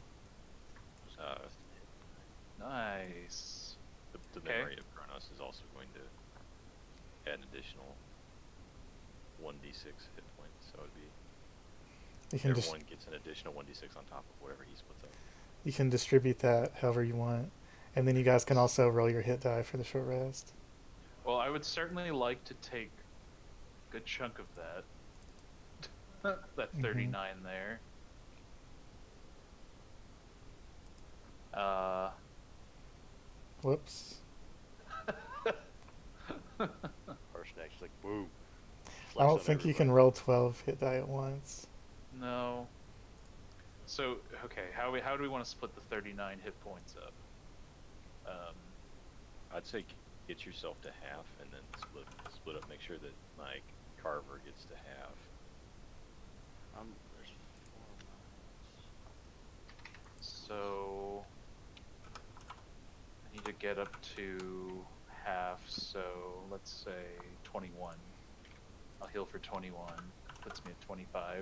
Nice. the Okay. memory of Kronos is also going to add an additional 1d6 hit points, so it'd be You can everyone gets an additional 1d6 on top of whatever he splits up. you can distribute that however you want, and then you guys can also roll your hit die for the short rest. Well, I would certainly like to take a good chunk of that. That 39 there. Whoops. Harshnag's like, boom. I don't think you can roll 12 hit die at once. No. So, okay, how do we want to split the 39 hit points up? I'd say get yourself to half and then split up. Make sure that like Carver gets to half. There's 4 So I need to get up to half, so let's say 21. I'll heal for 21. Puts me at 25.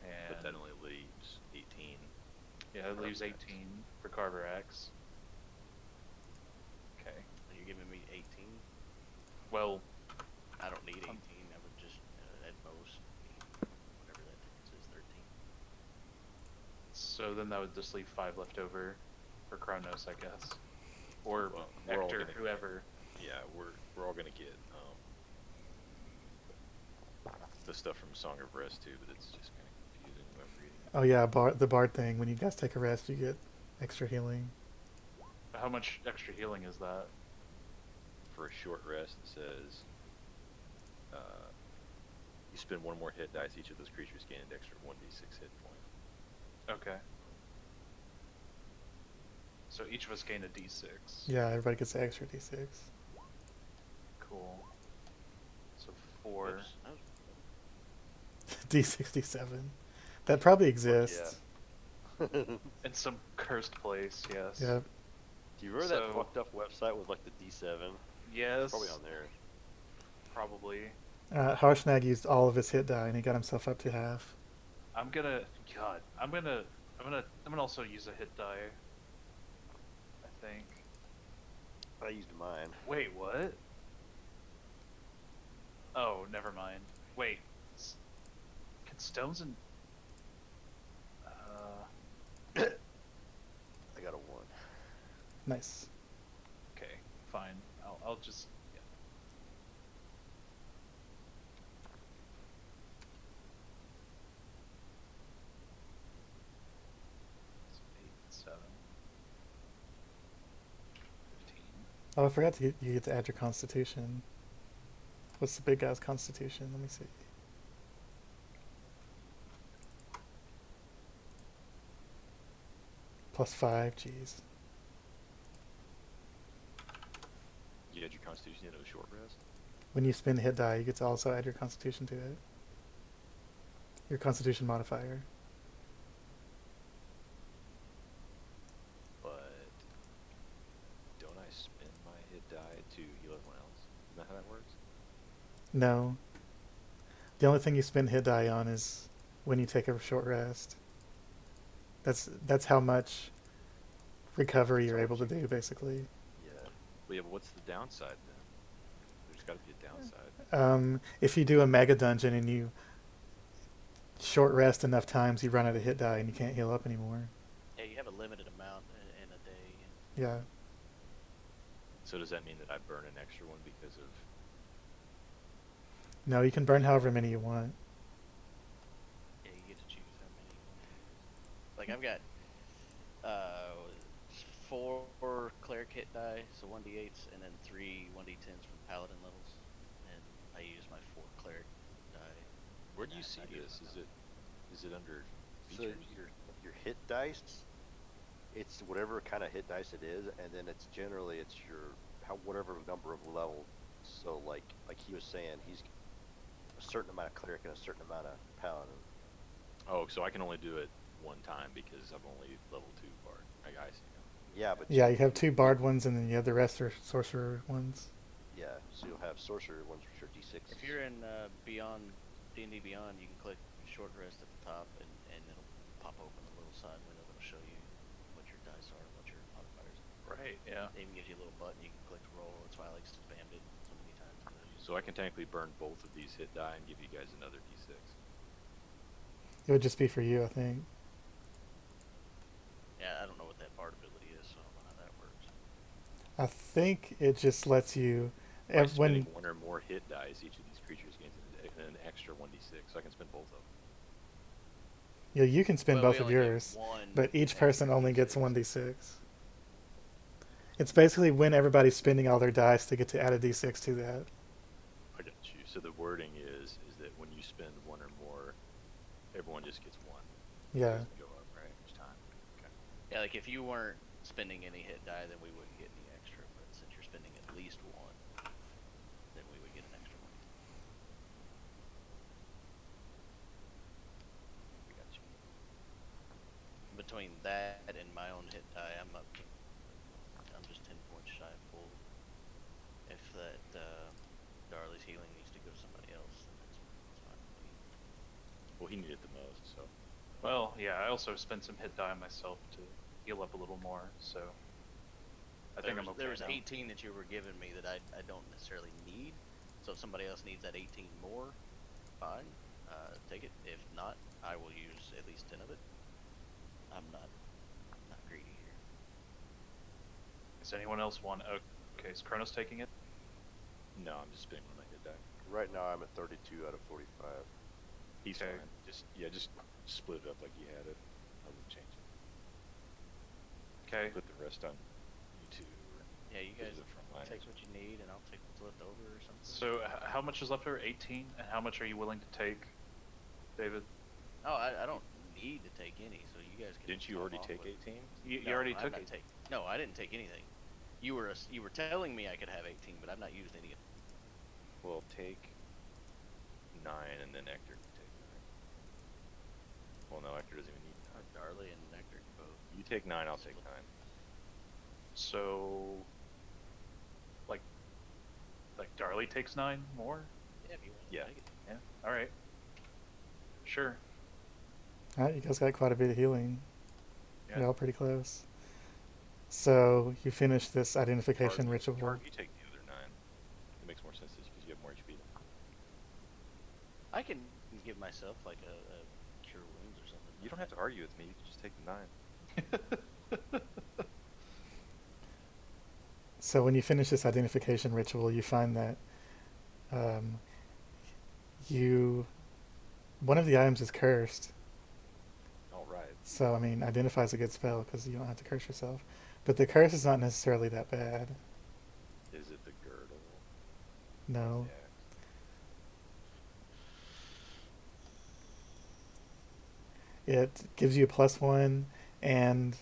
And But that only leaves 18. yeah, it leaves 18 for Carvorax. Okay. You're giving me 18? Well, I don't need 18. I would just, at most, whatever that difference is, 13. so then that would just leave 5 left over for Kronos, I guess. Or Well, we're all Ectur, gonna- whoever. Yeah, we're all gonna get the stuff from Song of Rest too, but it's just kind of confusing when I'm reading. Oh yeah, the bard thing. When you guys take a rest, you get extra healing. How much extra healing is that? For a short rest, it says you spend one more hit dice, each of those creatures gain an extra 1d6 hit point. Okay. So each of us gain a d6. Yeah, everybody gets an extra d6. Cool. So 4. Whoops, that was- D67. That probably exists. In some cursed place, yes. Yeah. Do you remember that So- fucked up website with like the D7? Yes. It's probably on there. Probably. Harshnag used all of his hit die and he got himself up to half. I'm gonna also use a hit die. I think. I used mine. Wait, what? Oh, never mind. Wait. Can stones and I got a 1. Nice. okay, fine. I'll just yeah. So 8, 7, 15. Oh, I forgot you get to add your constitution. What's the big guy's constitution? Let me see. +5, jeez. You had your constitution into a short rest? When you spend hit die, you get to also add your constitution to it. Your constitution modifier. But don't I spend my hit die to heal everyone else? Isn't that how that works? No. The only thing you spend hit die on is when you take a short rest. That's how much recovery you're able to do, basically. Yeah. Well, yeah, but what's the downside then? There's got to be a downside. If you do a mega dungeon and you short rest enough times, you run out of hit die and you can't heal up anymore. Yeah, you have a limited amount in a day. Yeah. So does that mean that I burn an extra one because of... No, you can burn however many you want. Yeah, you get to choose how many. Like I've got 4 cleric hit die, so 1d8s, and then 3 1d10s from paladin levels, and I use my 4 cleric die. Where do you Nice, see I do this? that. Is it under So features? your hit dice, it's whatever kind of hit dice it is, and then it's generally your whatever number of level. So like he was saying, he's a certain amount of cleric and a certain amount of paladin. Oh, so I can only do it one time because I'm only level 2 bard. I see now. Yeah, but Yeah, you have 2 bard ones and then you have the rest are sorcerer ones. yeah, so you'll have sorcerer ones which are D6. If you're in Beyond D&D Beyond, you can click short rest at the top, and it'll pop open a little side window that'll show you what your dice are, what your modifiers are. Right, yeah. It even gives you a little button you can click to roll. That's why I like spammed it so many times. So I can technically burn both of these hit die and give you guys another d6. It would just be for you, I think. Yeah, I don't know what that bard ability is, so I don't know how that works. I think it just lets you By when spending one or more hit dice, each of these creatures gains an extra 1d6, so I can spend both of them. yeah, you can spend Well, both we of only get yours, one but each extra person only gets D6. 1d6. It's basically when everybody's spending all their dice to get to add a d6 to that. I got you. So the wording is that when you spend one or more, everyone just gets one. It Yeah. doesn't go up, right, each time. Okay. Yeah, like if you weren't spending any hit die, then we wouldn't get any extra. But since you're spending at least one, then we would get an extra one. We got you. Between that and my own hit die, I'm just 10 points shy of full. If that Darli's healing needs to go to somebody else, then that's fine with me. Well, he needed the most, so. Well, yeah, I also spent some hit die myself to heal up a little more, so I think I'm okay There was now. 18 that you were giving me that I don't necessarily need. So if somebody else needs that 18 more, fine, take it. If not, I will use at least 10 of it. I'm not greedy here. Does anyone else want? Okay, is Kronos taking it? No, I'm just spending one of my hit die. Right now I'm at 32 out of 45. He's Okay. fine. Just split it up like you had it. I wouldn't change it. Okay. Put the rest on you two. Yeah, you guys Those are from take what you need, and I'll take what's left over or something. So how much is left over? 18, and how much are you willing to take, David? Oh, I don't need to take any, so you guys can. Didn't you hop already off take with- 18? You No, already I've took not it. No, I didn't take anything. You were telling me I could have 18, but I've not used any. Well, take 9, and then Ectur can take 9. Well, no, Ectur doesn't even need 9. Darli and Ectur both. You take 9, I'll take 9. So, like Darli takes 9 more. Yeah, if you want. Yeah. To take it. Yeah. All right. Sure. Alright, you guys got quite a bit of healing. Yeah. You're all pretty close. So you finish this identification Targ, ritual. Targ, you take the other 9. It makes more sense because you have more HP. I can give myself like a cure wounds or something. You don't have to argue with me. You can just take the 9. So when you finish this identification ritual, you find that one of the items is cursed. All right. So, I mean, identify is a good spell because you don't have to curse yourself. But the curse is not necessarily that bad. Is it the girdle? No. Yeah. It gives you a +1 and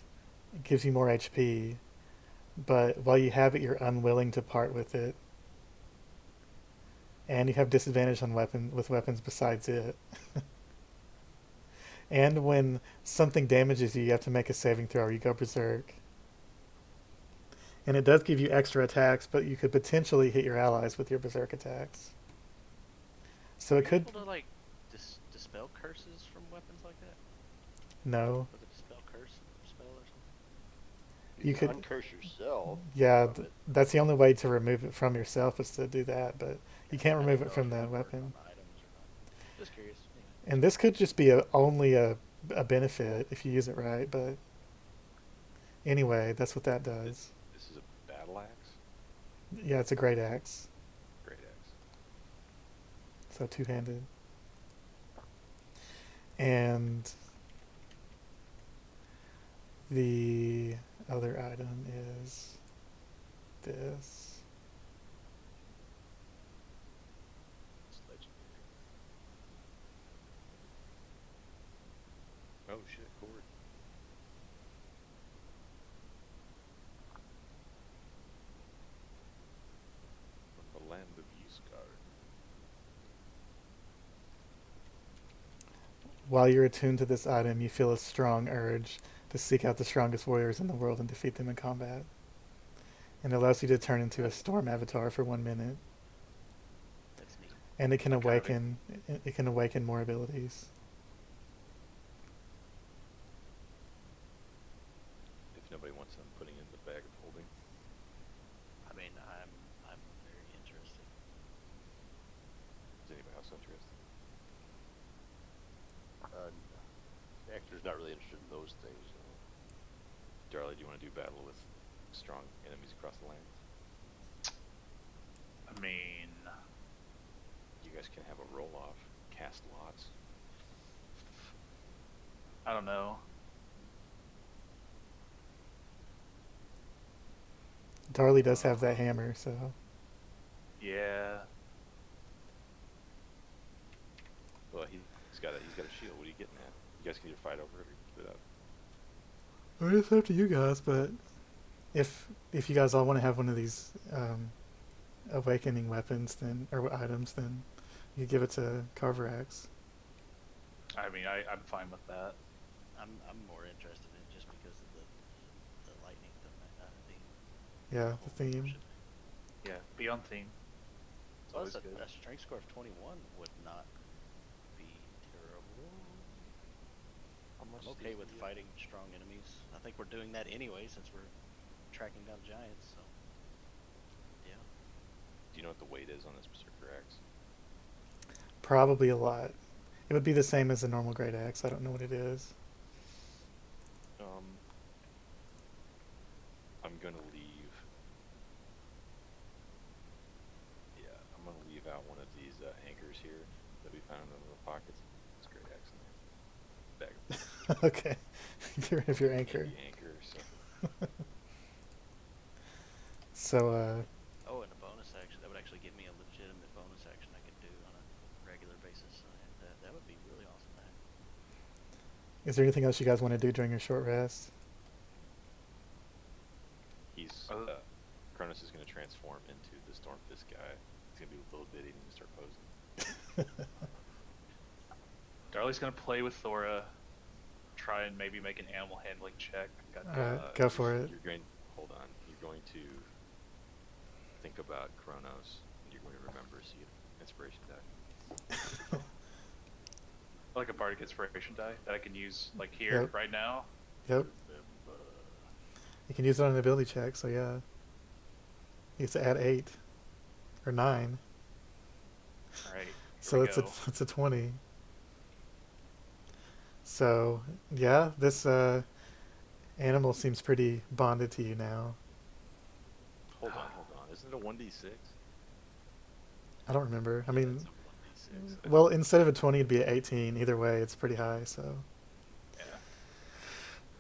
it gives you more HP. But while you have it, you're unwilling to part with it. And you have disadvantage on weapons besides it. And when something damages you, you have to make a saving throw or you go berserk. And it does give you extra attacks, but you could potentially hit your allies with your berserk attacks. So Are it you could... able to like dispel curses from weapons like that? No. With a dispel curse spell or something? You could... uncurse yourself. Yeah, from it. that's the only way to remove it from yourself is to do that, but you can't I remove didn't it know from if the it worked weapon. on the items or not. Just curious. Anyway. And this could just be only a benefit if you use it right, but anyway, that's what that does. This is a battle axe? Yeah, it's a great axe, Great axe. so two-handed. And the other item is this. It's legendary. Oh shit, cord. From the land of Ysgard. While you're attuned to this item, you feel a strong urge to seek out the strongest warriors in the world and defeat them in combat. And it allows you to turn into a storm avatar for 1 minute. That's neat. And it can What kind of awaken it can awaken more abilities. If nobody wants them putting in the bag of holding. I mean, I'm very interested. Is anybody else interested? Actor's not really interested in those things. Darli, do you want to do battle with strong enemies across the land? I mean, You guys can have a roll-off. Cast lots. I don't know. Darli does have that hammer, so Yeah. Well, he's got a shield. What are you getting at? You guys can either fight over it or split up. I mean, it's up to you guys, but if you guys all want to have one of these awakening weapons, then or items, then you give it to Carvorax. I mean, I'm fine with that. I'm more interested in it just because of the lightning thing. Yeah, the theme. Yeah, be on theme. It's Plus, always good. a strength score of 21 would not be terrible. How much I'm is okay the, with fighting strong enemies. I think we're doing that anyway since we're tracking down giants. So, yeah. Do you know what the weight is on this Berserker axe? Probably a lot. It would be the same as a normal great axe. I don't know what it is. I'm gonna leave. Yeah, I'm gonna leave out one of these anchors here that we found in the little pockets. It's a great axe in there. Bag of Okay, get rid of your anchor. the anchor. So So Oh, and a bonus action. That would actually give me a legitimate bonus action I could do on a regular basis. That would be really awesome to have. is there anything else you guys want to do during your short rest? He's Oh. Kronos is going to transform into the Stormfist guy. He's going to be a little bitty and start posing. Darli's gonna play with Thora, try and maybe make an animal handling check. Alright, go for it. You're going. Hold on. You're going to think about Kronos, and you're going to remember. So you get an inspiration die. Like a bardic inspiration die that I can use like here Yep. right now. Yep. You can use it on an ability check, so yeah. You have to add 8 or 9. All right. So it's a 20. So yeah, this animal seems pretty bonded to you now. Hold on. Isn't it a 1d6? I don't remember. I Yeah, mean, it's a 1d6. well, instead of a 20, it'd be an 18. Either way, it's pretty high. So Yeah.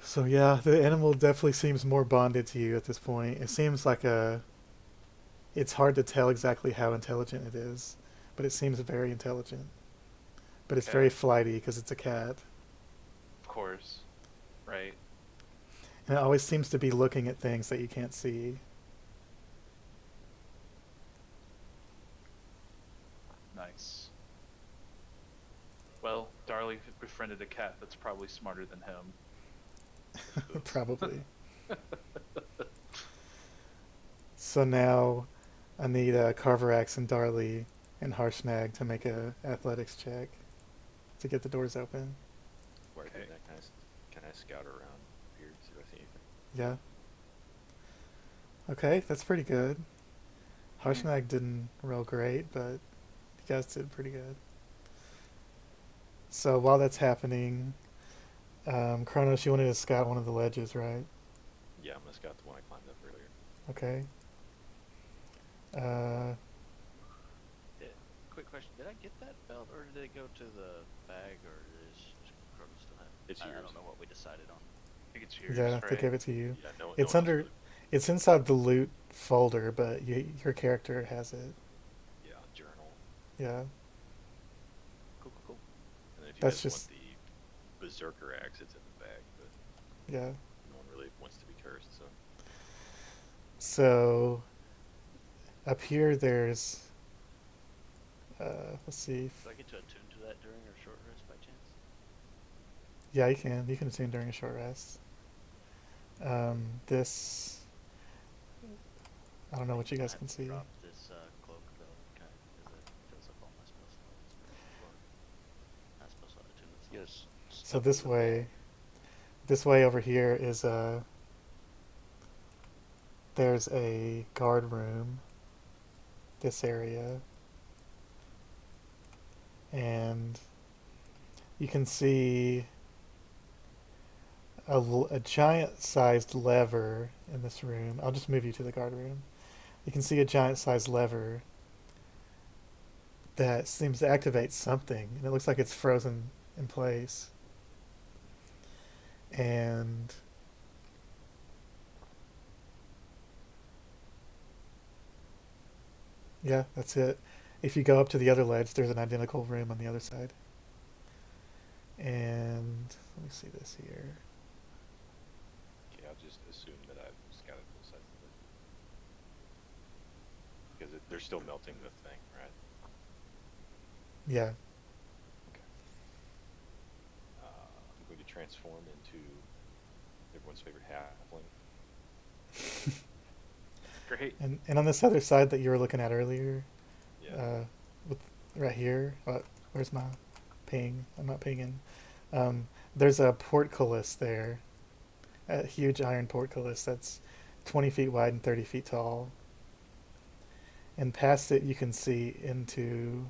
so yeah, the animal definitely seems more bonded to you at this point. It seems like it's hard to tell exactly how intelligent it is, but it seems very intelligent. But it's Okay. very flighty because it's a cat. Of course. Right. And it always seems to be looking at things that you can't see. Nice. Well, Darli befriended a cat that's probably smarter than him. Probably. So now I need Carvorax and Darli and Harshnag to make a athletics check to get the doors open. Where I Okay. do that, can I scout around here and see if I see anything? Yeah. Okay, that's pretty good. Harshnag didn't roll great, but you guys did pretty good. So while that's happening, Kronos, you wanted to scout one of the ledges, right? Yeah, I'm gonna scout the one I climbed up earlier. Okay. Uh, Quick question: did I get that belt, or did it go to the bag, or is Kronos still have it? It's I yours. don't know what we decided on. I think it's yours, yeah, right? they gave it to you. Yeah, no. It's no one else under. would. It's inside the loot folder, but your character has it. Yeah, journal. Yeah. Cool. And then if you That's guys just- want the Berserker axe, it's in the bag, but Yeah. no one really wants to be cursed, so. So up here, there's. Let's see. Do I get to attune to that during our short rest by chance? Yeah, you can. You can attune during a short rest. This. I don't know what you guys I can see. dropped this cloak though, kind of, because it fills up all my spell slots. Or not spell slot, attune slots. Yes. So this way over here is there's a guard room. This area. And you can see a giant-sized lever in this room. I'll just move you to the guard room. You can see a giant-sized lever that seems to activate something, and it looks like it's frozen in place. And yeah, that's it. If you go up to the other ledge, there's an identical room on the other side. And let me see this here. Okay, I'll just assume that I've scouted both sides of it. Because they're still melting the thing, right? Yeah. I'm going to transform into everyone's favorite halfling. Great. And on this other side that you were looking at earlier, Yeah. with right here, where's my ping? I'm not pinging. There's a portcullis there, a huge iron portcullis that's 20 feet wide and 30 feet tall. And past it, you can see into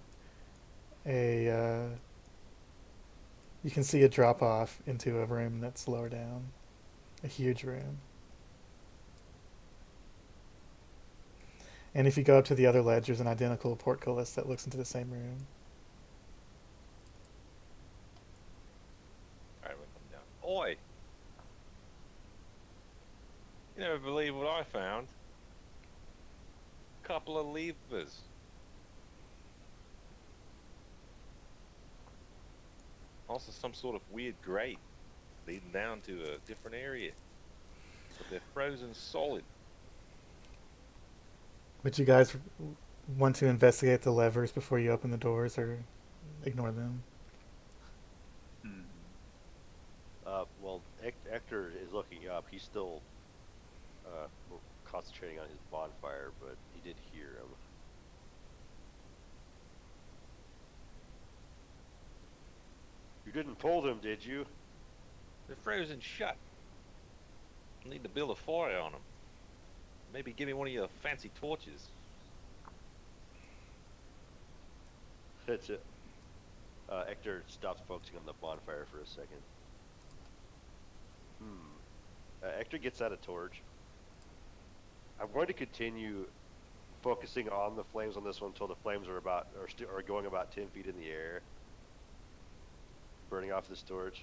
you can see a drop off into a room that's lower down, a huge room. And if you go up to the other ledge, there's an identical portcullis that looks into the same room. Alright, we'll come down. Oi! You never believe what I found. couple of levers. Also, some sort of weird grate leading down to a different area. But they're frozen solid. Would you guys want to investigate the levers before you open the doors, or ignore them? Hmm. Well, Ectur is looking up. He's still concentrating on his bonfire, but he did hear him. You didn't pull them, did you? They're frozen shut. I need to build a fire on them. Maybe give me one of your fancy torches. That's it. Ectur stops focusing on the bonfire for a second. Ectur gets out a torch. I'm going to continue focusing on the flames on this one until the flames are going about 10 feet in the air. Burning off this torch.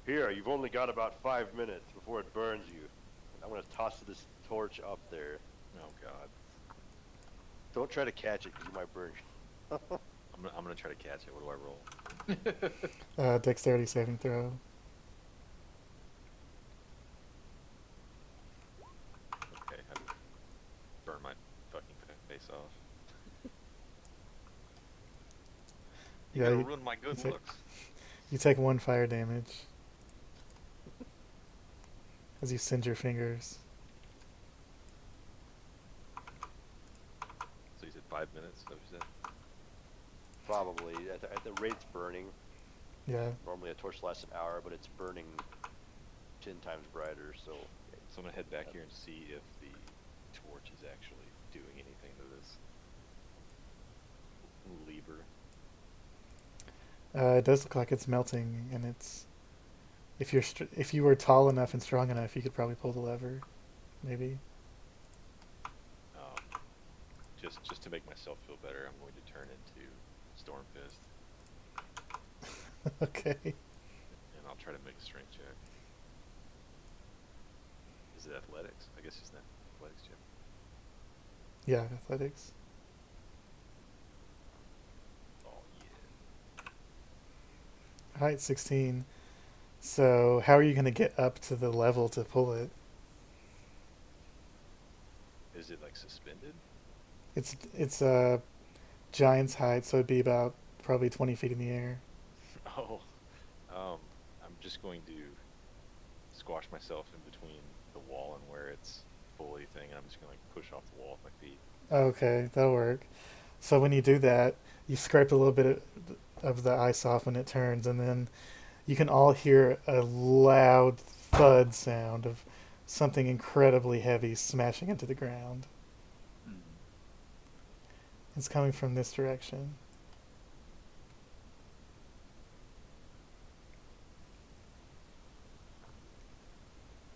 Here, you've only got about 5 minutes before it burns you. I'm going to toss this torch up there. Oh God. Don't try to catch it because you might burn. I'm gonna try to catch it. What do I roll? Dexterity saving throw. Okay, I burn my fucking face off. You're Yeah, gonna you, ruin my good take- looks. you take 1 fire damage as you singe your fingers. So you said 5 minutes, is that what you said? Probably. At the rate it's burning, Yeah. normally a torch lasts an hour, but it's burning 10 times brighter, so... So I'm gonna head back here and see if the torch is actually doing anything to this lever. It does look like it's melting, and it's... If you were tall enough and strong enough, you could probably pull the lever. Maybe. Just to make myself feel better, I'm going to turn into Stormfist, Okay. and I'll try to make a strength check. Is it athletics? I guess it's an athletics check. Yeah, athletics. Oh yeah. Alright, 16. So, how are you going to get up to the level to pull it? Is it like suspended? It's a giant's height, so it'd be about probably 20 feet in the air. Oh, I'm just going to squash myself in between the wall and where it's fully thing, and I'm just going to like push off the wall with my feet. Okay, that'll work. So when you do that, you scrape a little bit of the ice off when it turns, and then you can all hear a loud thud sound of something incredibly heavy smashing into the ground. Hmm. It's coming from this direction.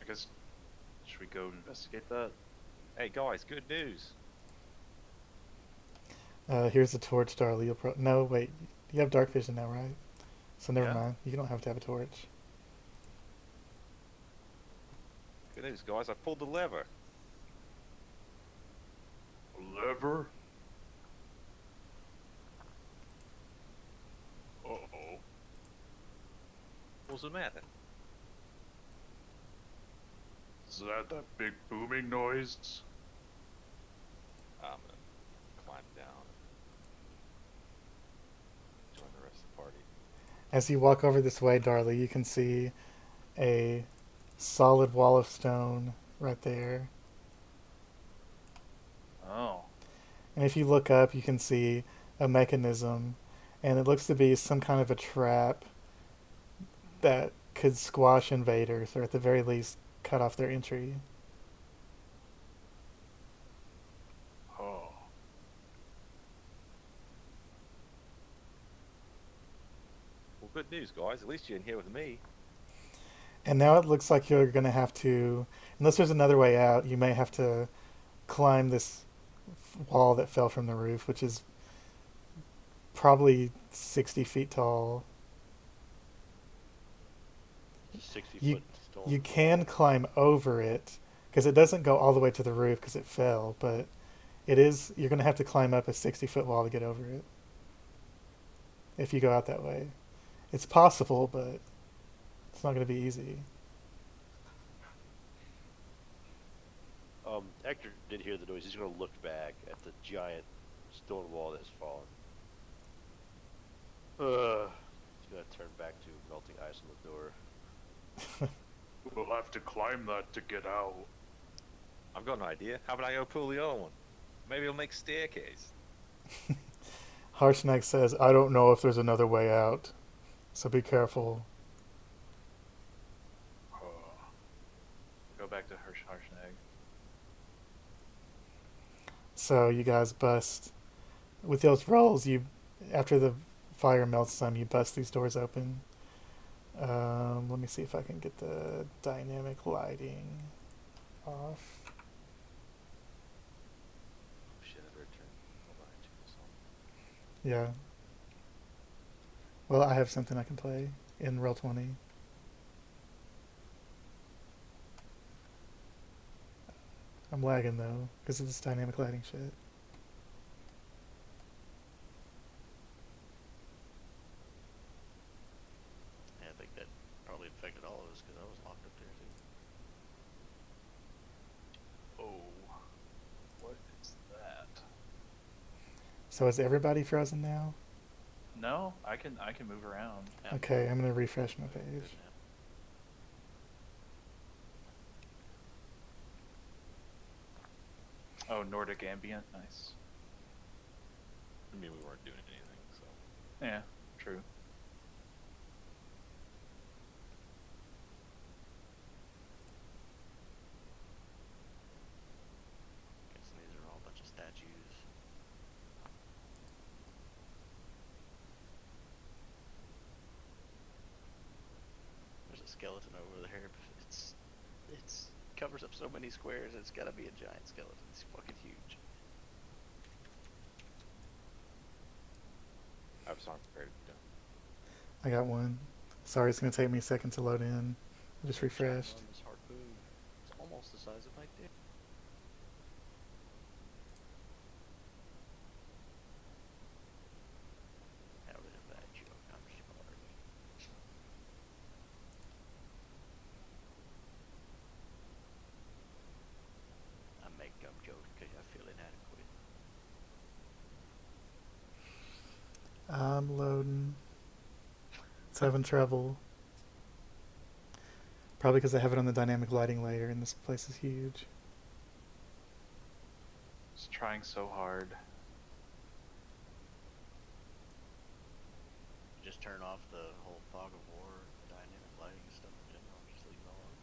I guess, should we go investigate that? Hey guys, good news. Here's the torch, Darli. No, wait. You have dark vision now, right? So never Yeah. mind. You don't have to have a torch. Good news, guys. I pulled the lever. Lever? Uh-oh. What's the matter? Is that big booming noise? I'm gonna climb down and join the rest of the party. As you walk over this way, Darli, you can see a solid wall of stone right there. Oh. And if you look up, you can see a mechanism, and it looks to be some kind of a trap that could squash invaders, or at the very least, cut off their entry. Oh. Well, good news, guys. At least you're in here with me. And now it looks like you're going to have to, unless there's another way out, you may have to climb this wall that fell from the roof, which is probably 60 feet tall. 60 You- foot stone. You can climb over it, because it doesn't go all the way to the roof because it fell, but it is. You're going to have to climb up a 60-foot wall to get over it if you go out that way. It's possible, but it's not going to be easy. Ectur did hear the noise. He's going to look back at the giant stone wall that has fallen. He's going to turn back to melting ice on the door. We'll have to climb that to get out. I've got an idea. How about I go pull the other one? Maybe it'll make staircase. Harshnag says, I don't know if there's another way out, so be careful. Go back to Harshnag. So you guys bust. With those rolls, after the fire melts some, you bust these doors open. Let me see if I can get the dynamic lighting off. Shit, I better turn behind you or something. Yeah. Well, I have something I can play in Roll20. I'm lagging though, because of this dynamic lighting shit. Yeah, I think that probably affected all of us because I was locked up there too. Oh, what is that? So is everybody frozen now? No, I can move around. Yeah, Okay, I'm gonna refresh my good page. now. Oh, Nordic ambient, nice. I mean, we weren't doing anything, so. Yeah, true. Guessing these are all a bunch of statues. There's a skeleton over there, but it's covers up so many squares. It's got to be a giant skeleton. It's fucking huge. I have a song prepared to be done. I got one. Sorry, it's gonna take me a second to load in. I just refreshed. Ginormous harpoon. It's almost the size of my dick. How did that joke? I'm sorry. I make dumb jokes because I feel inadequate. I'm loading. It's having trouble. Probably because I have it on the dynamic lighting layer and this place is huge. Just trying so hard. Just turn off the whole fog of war, dynamic lighting and stuff in general. Just leave it all on.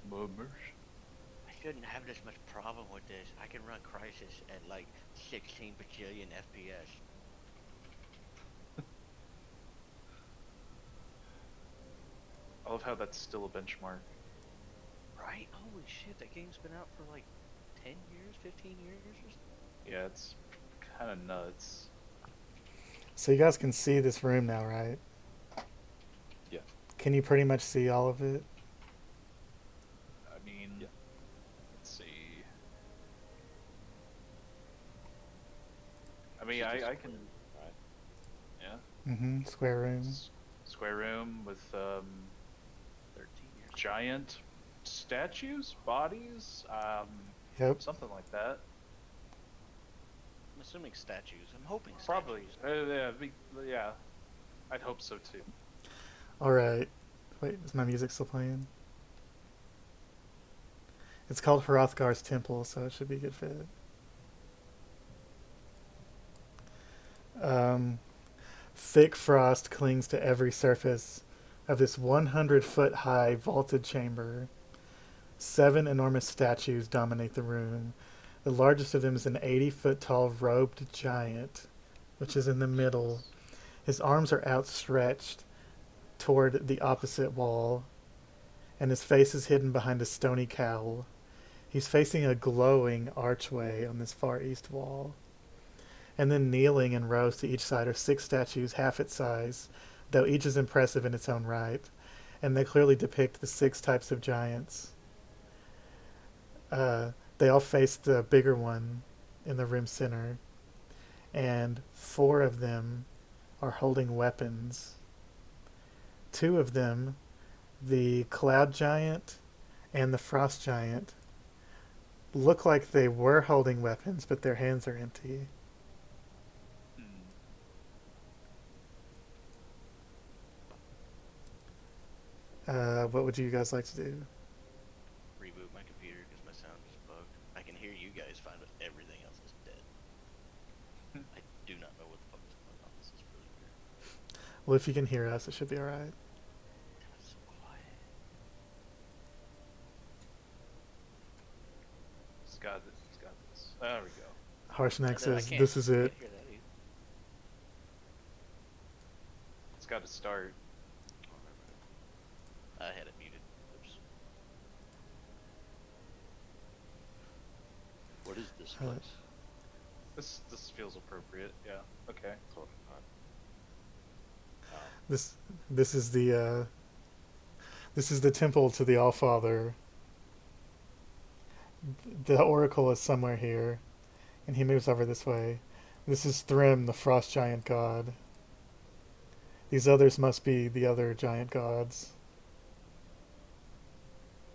Mummers. I shouldn't have this much problem with this. I can run Crisis at like 16 bajillion FPS. I love how that's still a benchmark. Right? Holy shit, that game's been out for like 10 years, 15 years or something. Yeah, it's kind of nuts. So you guys can see this room now, right? Yeah. Can you pretty much see all of it? I mean, Yeah. let's see. I mean, I can, Right. yeah. Mm-hmm. Square room. Square room with 13 years. giant statues, bodies, Yep. something like that. I'm assuming statues. I'm hoping Probably. statues. Yeah, I'd hope so too. Alright. Wait, is my music still playing? It's called Hrothgar's Temple, so it should be a good fit. Thick frost clings to every surface of this 100-foot high vaulted chamber. 7 enormous statues dominate the room. The largest of them is an 80-foot tall robed giant, which is in the middle. His arms are outstretched toward the opposite wall, and his face is hidden behind a stony cowl. He's facing a glowing archway on this far east wall. And then kneeling in rows to each side are 6 statues half its size, though each is impressive in its own right. And they clearly depict the 6 types of giants. They all face the bigger one in the room center, and 4 of them are holding weapons. 2 of them, the Cloud Giant and the Frost Giant, look like they were holding weapons, but their hands are empty. What would you guys like to do? Reboot my computer because my sound is bugged. I can hear you guys fine, but everything else is dead. I do not know what the fuck is going on. This is really weird. Well, if you can hear us, it should be alright. It's so quiet. It's got this. It's got this. There we go. Harshnag I says, can't- this is it. can't hear that either. It's got to start. I had it muted. Oops. What is this Uh, place? This feels appropriate. Yeah. Okay. Totally fine. This is the temple to the Allfather. The oracle is somewhere here, and he moves over this way. This is Thrym, the frost giant god. These others must be the other giant gods.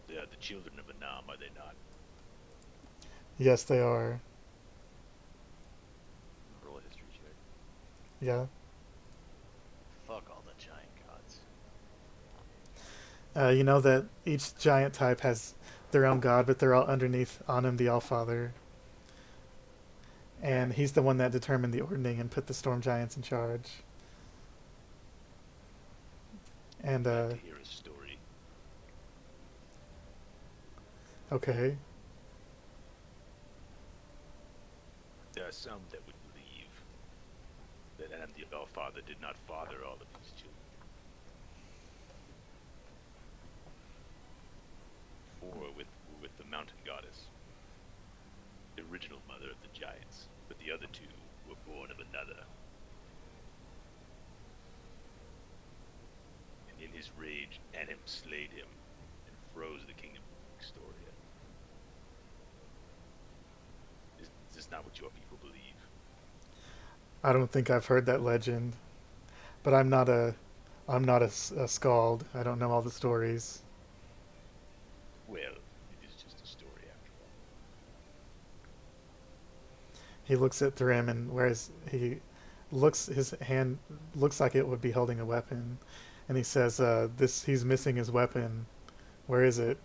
They are the children of Anam, are they not? Yes, they are. Roll a history check. Yeah. Fuck all the giant gods. You know that each giant type has their own god, but they're all underneath Anum the Allfather. And he's the one that determined the ordning and put the storm giants in charge. And, I'd like to hear a story. okay. There are some that would believe that Anam the Allfather did not father all of these children. 4 were with the mountain goddess, the original mother of the giants, but the other 2 were born of another. And in his rage, Anam slayed him and froze the kingdom of Victoria. Is this not what your people believe? I don't think I've heard that legend, but I'm not a skald. I don't know all the stories. Well, it is just a story after all. He looks at Thrym, and whereas his hand looks like it would be holding a weapon, and he says, he's missing his weapon. Where is it?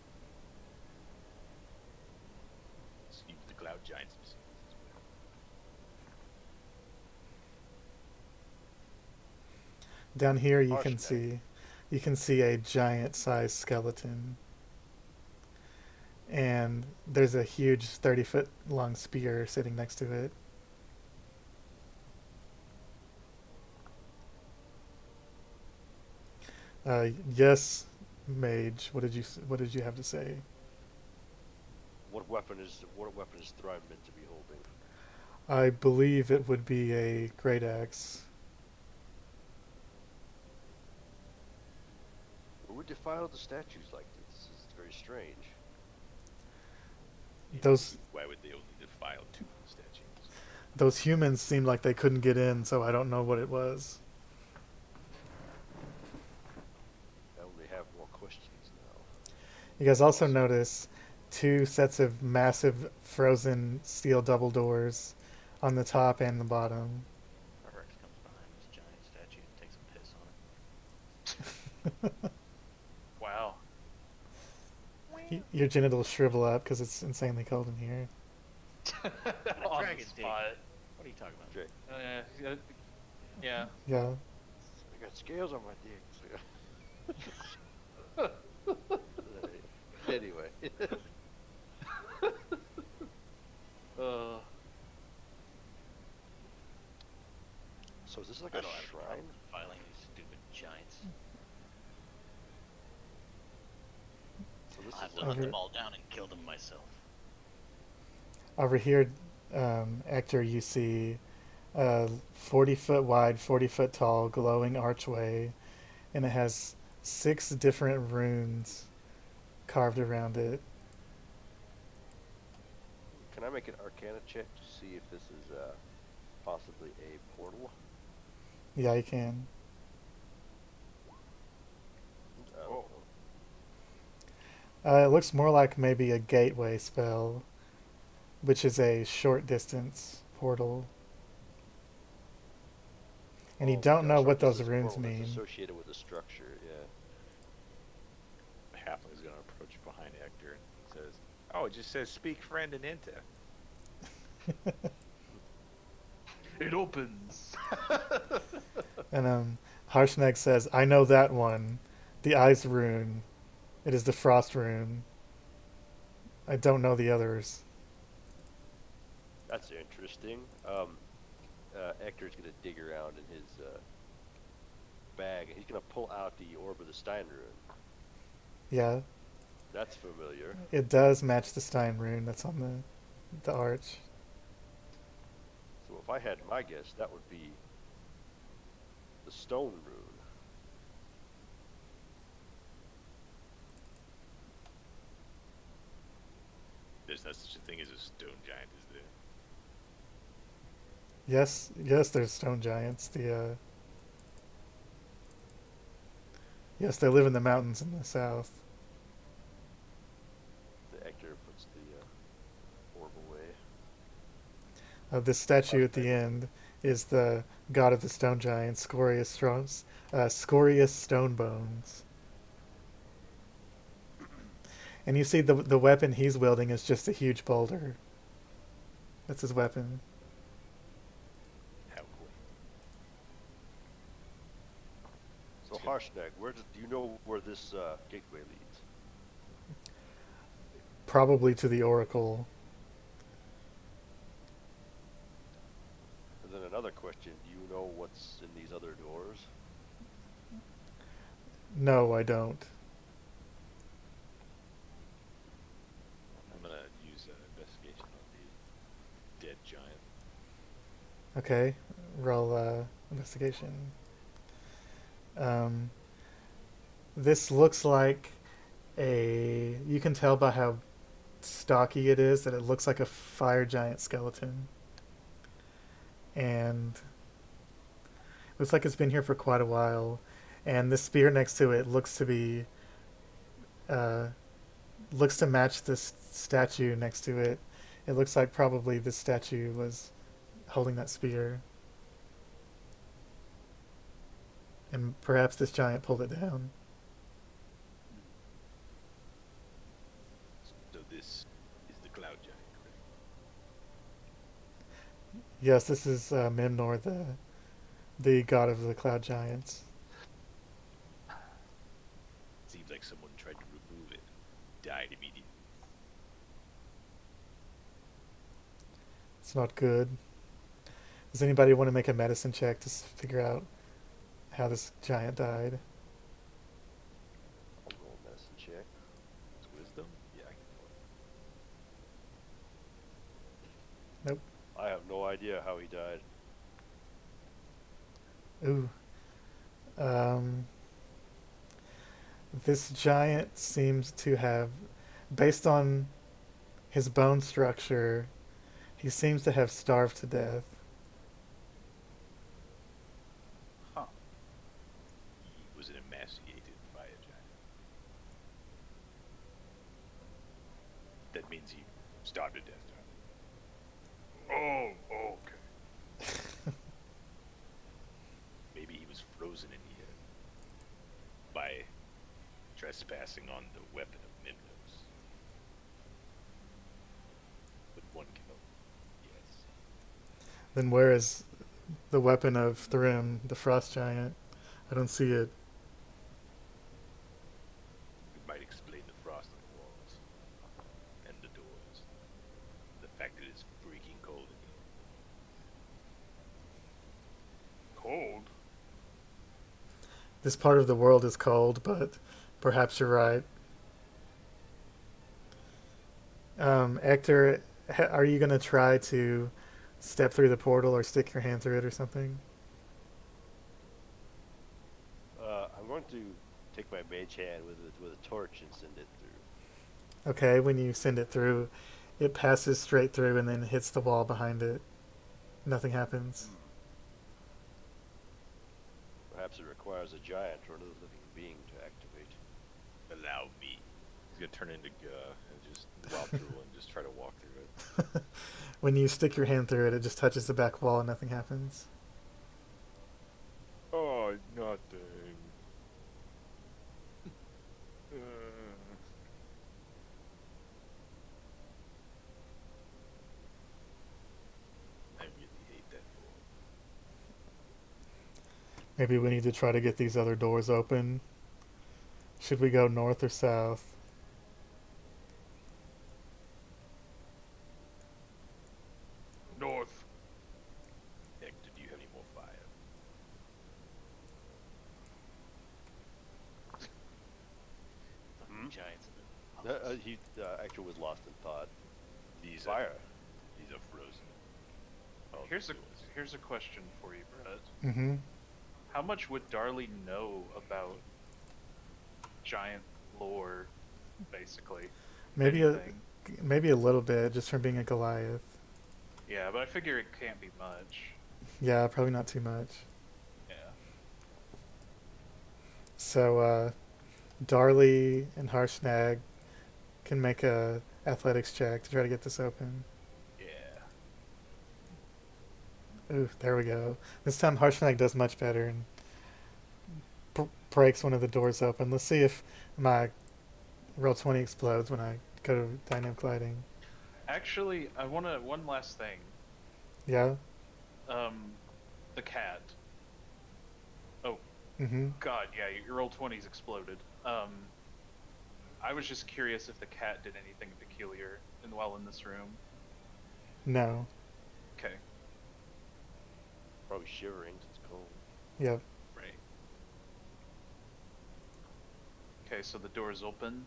Seems the cloud giants have seen this as well. Down here you Harshnag. can see a giant-sized skeleton, and there's a huge 30-foot long spear sitting next to it. Yes, mage. What did you have to say? What weapon is Thrym meant to be holding? I believe it would be a great axe. Who would defile the statues like this? This is very strange. Those Why would they only defile 2 statues? those humans seemed like they couldn't get in, so I don't know what it was. I only have more questions now. You guys also notice 2 sets of massive frozen steel double doors on the top and the bottom. Carvorax comes behind this giant statue and takes a piss on it. Wow. Your genitals shrivel up because it's insanely cold in here. On Dragon the dick. spot. What are you talking about? Jay, Yeah. Yeah. I got scales on my dick. Anyway. So is this like I a don't have a shrine? problem filing these stupid giants. So this I'll have is to like, hunt Okay. them all down and kill them myself. Over here, Ectur, you see a 40-foot wide, 40-foot tall, glowing archway, and it has 6 different runes carved around it. Can I make an Arcana check to see if this is possibly a portal? Yeah, you can. I don't Oh. know. It looks more like maybe a gateway spell, which is a short distance portal. And you Oh, don't know short what those distance runes portal that's mean. associated with a structure, yeah. Halfling's gonna approach behind Ectur and says, "Oh, it just says speak friend and enter." It opens. And Harshnag says, I know that one. The Ice rune. It is the Frost rune. I don't know the others. That's interesting. Ector's gonna dig around in his bag, and he's gonna pull out the Orb of the Stein rune. Yeah, That's familiar. it does match the Stein rune that's on the arch. So if I had my guess, that would be the Stone rune. There's not such a thing as a stone giant, is there? Yes, there's stone giants. Yes, they live in the mountains in the south. The Ector puts the orb away. This statue at the end is the god of the stone giants, Scorious Stonebones. And you see the weapon he's wielding is just a huge boulder. That's his weapon. How cool. So Harshnag, do you know where this gateway leads? Probably to the Oracle. And then another question, do you know what's in these other doors? No, I don't. I'm gonna use investigation on the dead giant. Okay, roll investigation. This looks like you can tell by how stocky it is that it looks like a fire giant skeleton. And looks like it's been here for quite a while. And the spear next to it looks to match this statue next to it. It looks like probably this statue was holding that spear. And perhaps this giant pulled it down. So this is the cloud giant, correct? Yes, this is Mimnor, the god of the cloud giants. Seems like someone tried to remove it, died immediately. It's not good. Does anybody want to make a medicine check to figure out how this giant died? I'll roll a medicine check. It's wisdom? Yeah, I can do it. Nope. I have no idea how he died. Ooh. This giant seems to have, based on his bone structure, he seems to have starved to death. Huh. He was emaciated by a giant. That means he starved to death. Oh, okay. Maybe he was frozen in here by trespassing on the weapon of Mimnos. With one kill. Yes. Then where is the weapon of Thrym, the frost giant? I don't see it. It might explain the frost on the walls and the doors. The fact that it's freaking cold in here. Cold? This part of the world is cold, but perhaps you're right. Ector, are you going to try to step through the portal or stick your hand through it or something? I'm going to take my mage hand with a torch and send it through. Okay, when you send it through, it passes straight through and then hits the wall behind it. Nothing happens. Perhaps it requires a giant or another living being to activate. Allow me. He's gonna turn into and just walk through and just try to walk through it. When you stick your hand through it, it just touches the back wall and nothing happens. Oh, nothing. I really hate that door. Maybe we need to try to get these other doors open. Should we go north or south? North. Ectur, do you have any more fire? Fucking giants in the He actually was lost in thought. These Fire. These are frozen. Oh, Here's a question for you, Brett. Mm-hmm. How much would Darli know about giant lore, basically? Maybe Anything? maybe a little bit, just from being a Goliath. Yeah, but I figure it can't be much. Yeah, probably not too much. Yeah. So, Darli and Harshnag can make a athletics check to try to get this open. Yeah. Ooh, there we go. This time Harshnag does much better and breaks one of the doors open. Let's see if my roll 20 explodes when I go to dynamic gliding. Actually, I wanna one last thing. Yeah? The cat. Oh Mm-hmm. God, yeah, your roll 20's exploded. I was just curious if the cat did anything peculiar while in this room. No. Okay. Probably shivering. It's cold. Yep. Right. Okay, so the door's open.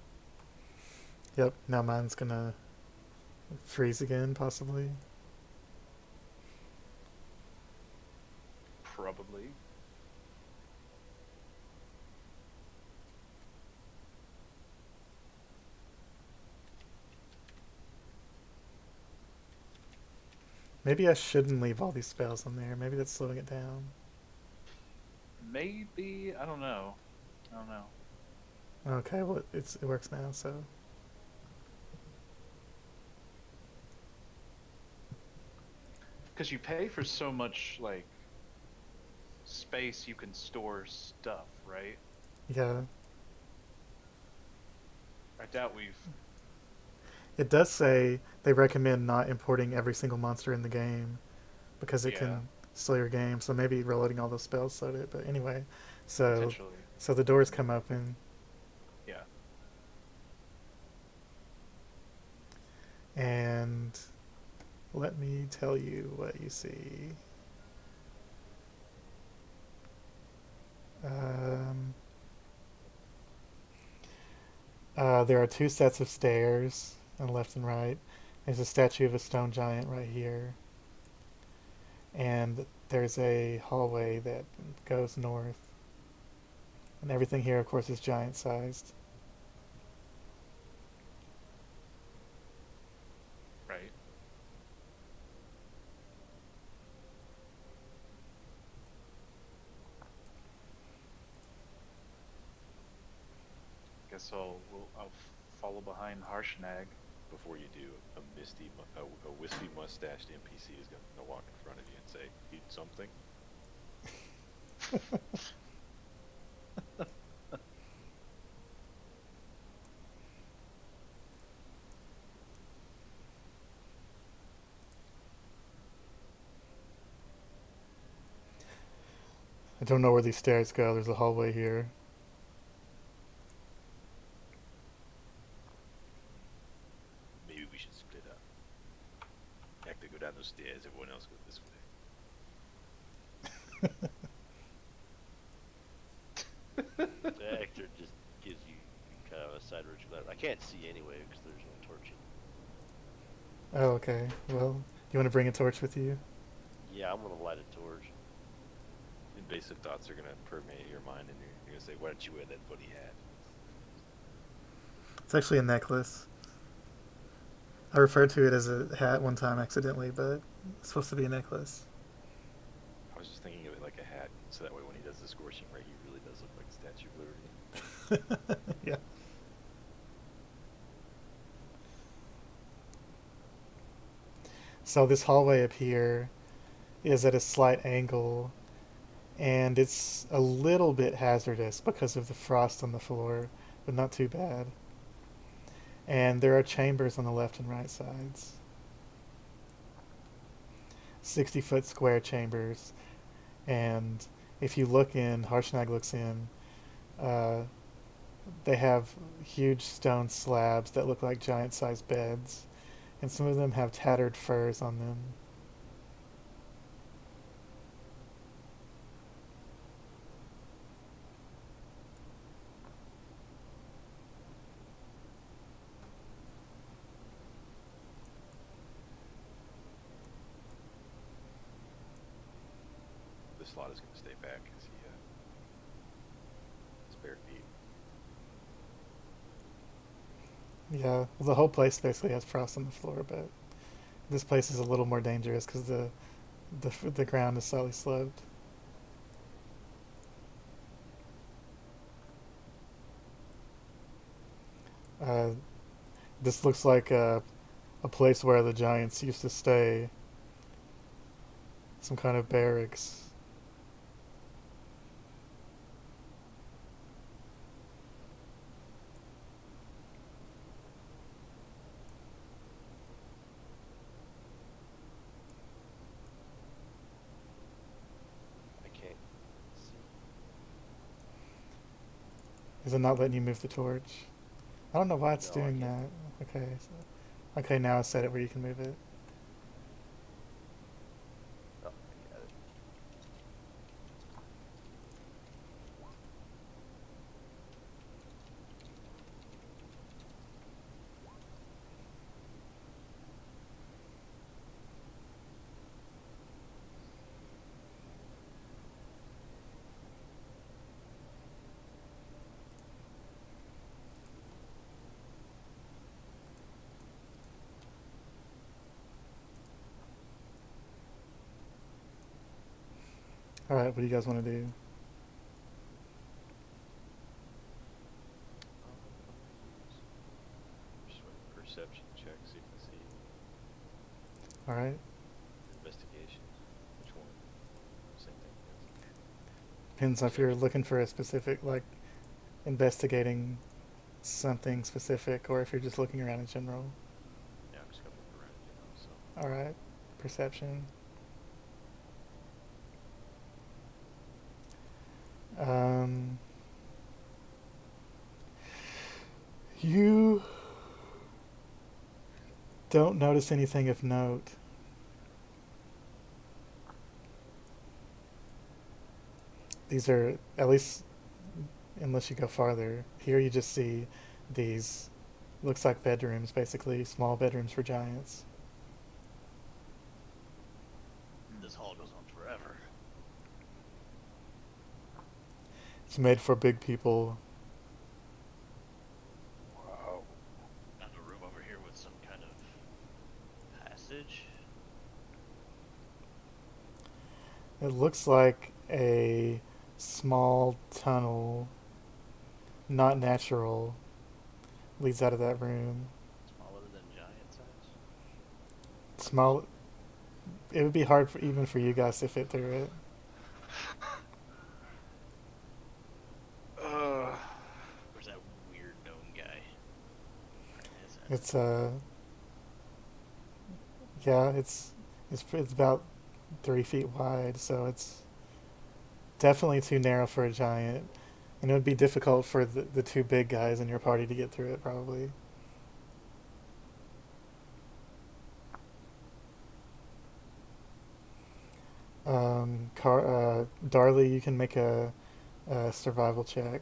Yep. Now mine's gonna freeze again, possibly. Probably. Maybe I shouldn't leave all these spells on there. Maybe that's slowing it down. Maybe, I don't know. I don't know. Okay, well it works now, so. Because you pay for so much, like, space you can store stuff, right? Yeah. I doubt we've... It does say they recommend not importing every single monster in the game because it Yeah. can slow your game. So maybe reloading all those spells slowed it. But anyway, Potentially. so the doors come open Yeah. and let me tell you what you see. There are two sets of stairs on left and right. There's a statue of a stone giant right here. And there's a hallway that goes north. And everything here, of course, is giant sized. Right. Guess I'll follow behind Harshnag. Before you do, a wispy mustached NPC is gonna walk in front of you and say, "Eat something." I don't know where these stairs go. There's a hallway here. Maybe we should split up. Ectur, go down those stairs. Everyone else goes this way. The Ectur just gives you kind of a side road glare. I can't see anyway because there's no torching. Oh, okay. Well, You want to bring a torch with you? Yeah, I'm gonna light a torch. Invasive thoughts are gonna permeate your mind, and you're gonna say, "Why don't you wear that funny hat?" It's actually a necklace. I referred to it as a hat one time accidentally, but it's supposed to be a necklace. I was just thinking of it like a hat, so that way when he does the scorching ray, he really does look like the Statue of Liberty. Yeah. So this hallway up here is at a slight angle, and it's a little bit hazardous because of the frost on the floor, but not too bad. And there are chambers on the left and right sides. 60-foot square chambers. And if you look in, Harshnag looks in, uh, they have huge stone slabs that look like giant-sized beds. And some of them have tattered furs on them. The Slaad is gonna stay back because he has bare feet. Yeah, well, the whole place basically has frost on the floor, but this place is a little more dangerous because the ground is slightly sloped. Uh, this looks like a place where the giants used to stay. Some kind of barracks. I can't see. Is it not letting you move the torch? I don't know why it's No, I doing can't. that. Okay. Okay, now I set it where you can move it. Oh, I got it. Alright, what do you guys want to do? Perception check, see if I see Alright. investigation. Which one? Same thing. Yes. Depends if you're looking for a specific, like, investigating something specific, or if you're just looking around in general. Yeah, I'm just gonna look around, so. Alright. Perception. Um, you don't notice anything of note. These are, at least unless you go farther, here you just see these, looks like bedrooms, basically, small bedrooms for giants. This hall goes on forever. It's made for big people. Wow. Found a room over here with some kind of passage. It looks like a small tunnel, not natural, leads out of that room. Smaller than giant size. Small. It would be hard for, even for you guys to fit through it. Where's that weird gnome guy? It's yeah, it's about 3 feet wide, so it's definitely too narrow for a giant, and it would be difficult for the two big guys in your party to get through it, probably. Darli, you can make a survival check.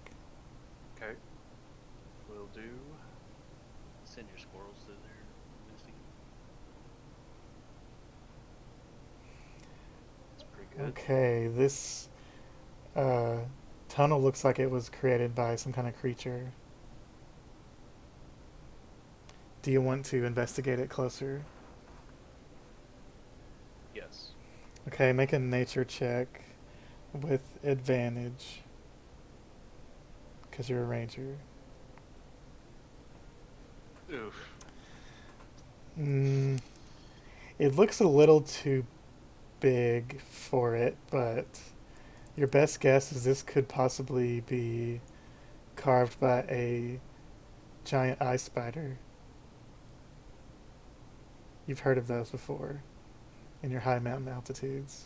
Okay. Will do. Send your squirrels through there. good. Okay, this uh, tunnel looks like it was created by some kind of creature. Do you want to investigate it closer? Yes. Okay, make a nature check with advantage. Because you're a ranger. Oof. Mm, it looks a little too big for it, but your best guess is this could possibly be carved by a giant ice spider. You've heard of those before in your high mountain altitudes.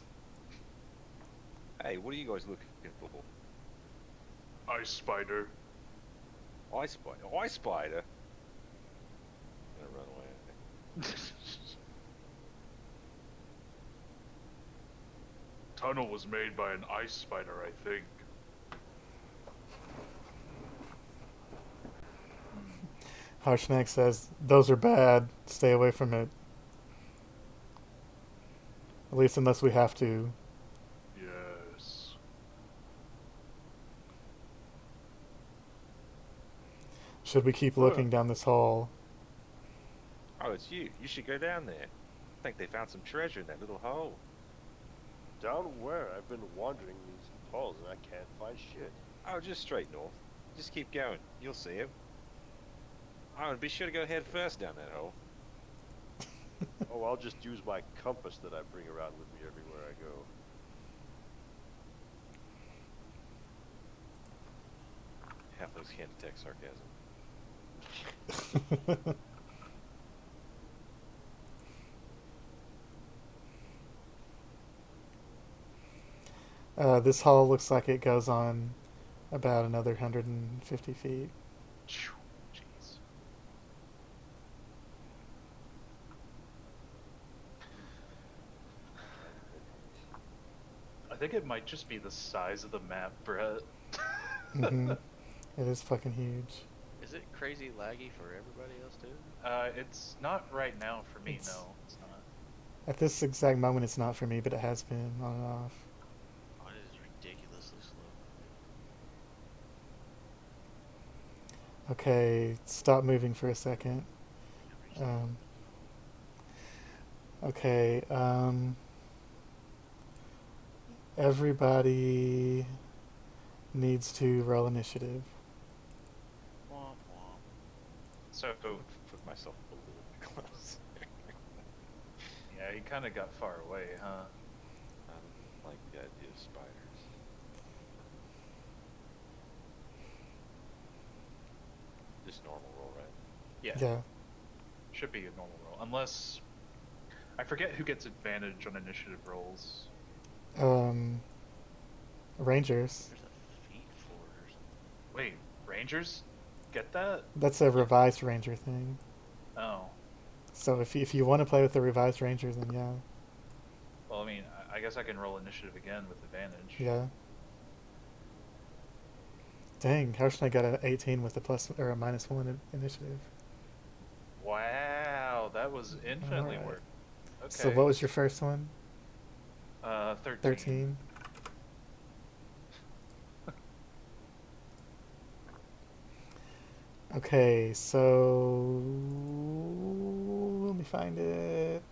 Hey, what are you guys looking for? Ice spider. Ice spider. Ice spider. I'm gonna run away. Tunnel was made by an ice spider, I think. Harshnag says, those are bad. Stay away from it. At least unless we have to. Yes. Should we keep looking down this hall? Oh, it's you. You should go down there. I think they found some treasure in that little hole. Down where? I've been wandering these halls and I can't find shit. Oh, just straight north. Just keep going. You'll see him. Oh, and be sure to go head first down that hole. Oh, I'll just use my compass that I bring around with me everywhere I go. Half those can't detect sarcasm. This hall looks like it goes on about another 150 feet. Jeez. I think it might just be the size of the map, Brett. Mm-hmm. It is fucking huge. Is it crazy laggy for everybody else too? It's not right now for me, It's- no. It's not. At this exact moment, it's not for me, but it has been on and off. Oh, it is ridiculously slow. Okay, stop moving for a second. Okay, everybody needs to roll initiative. Womp womp. So, Put myself a little bit close. yeah, he kind of got far away, huh? I don't like the idea of spiders. Just normal roll, right? Yeah, Yeah. should be a normal roll. Unless, I forget who gets advantage on initiative rolls. Rangers. There's a feat for it or something. Wait, Rangers? Get that? That's a revised ranger thing. Oh. So if you want to play with the revised ranger, then yeah. Well, I mean, I guess I can roll initiative again with advantage. Yeah. Dang, Harshnag got an 18 with a plus or a -1 initiative. Wow, that was infinitely Alright. worse. Okay. So what was your first one? 13. 13. Okay, so let me find it.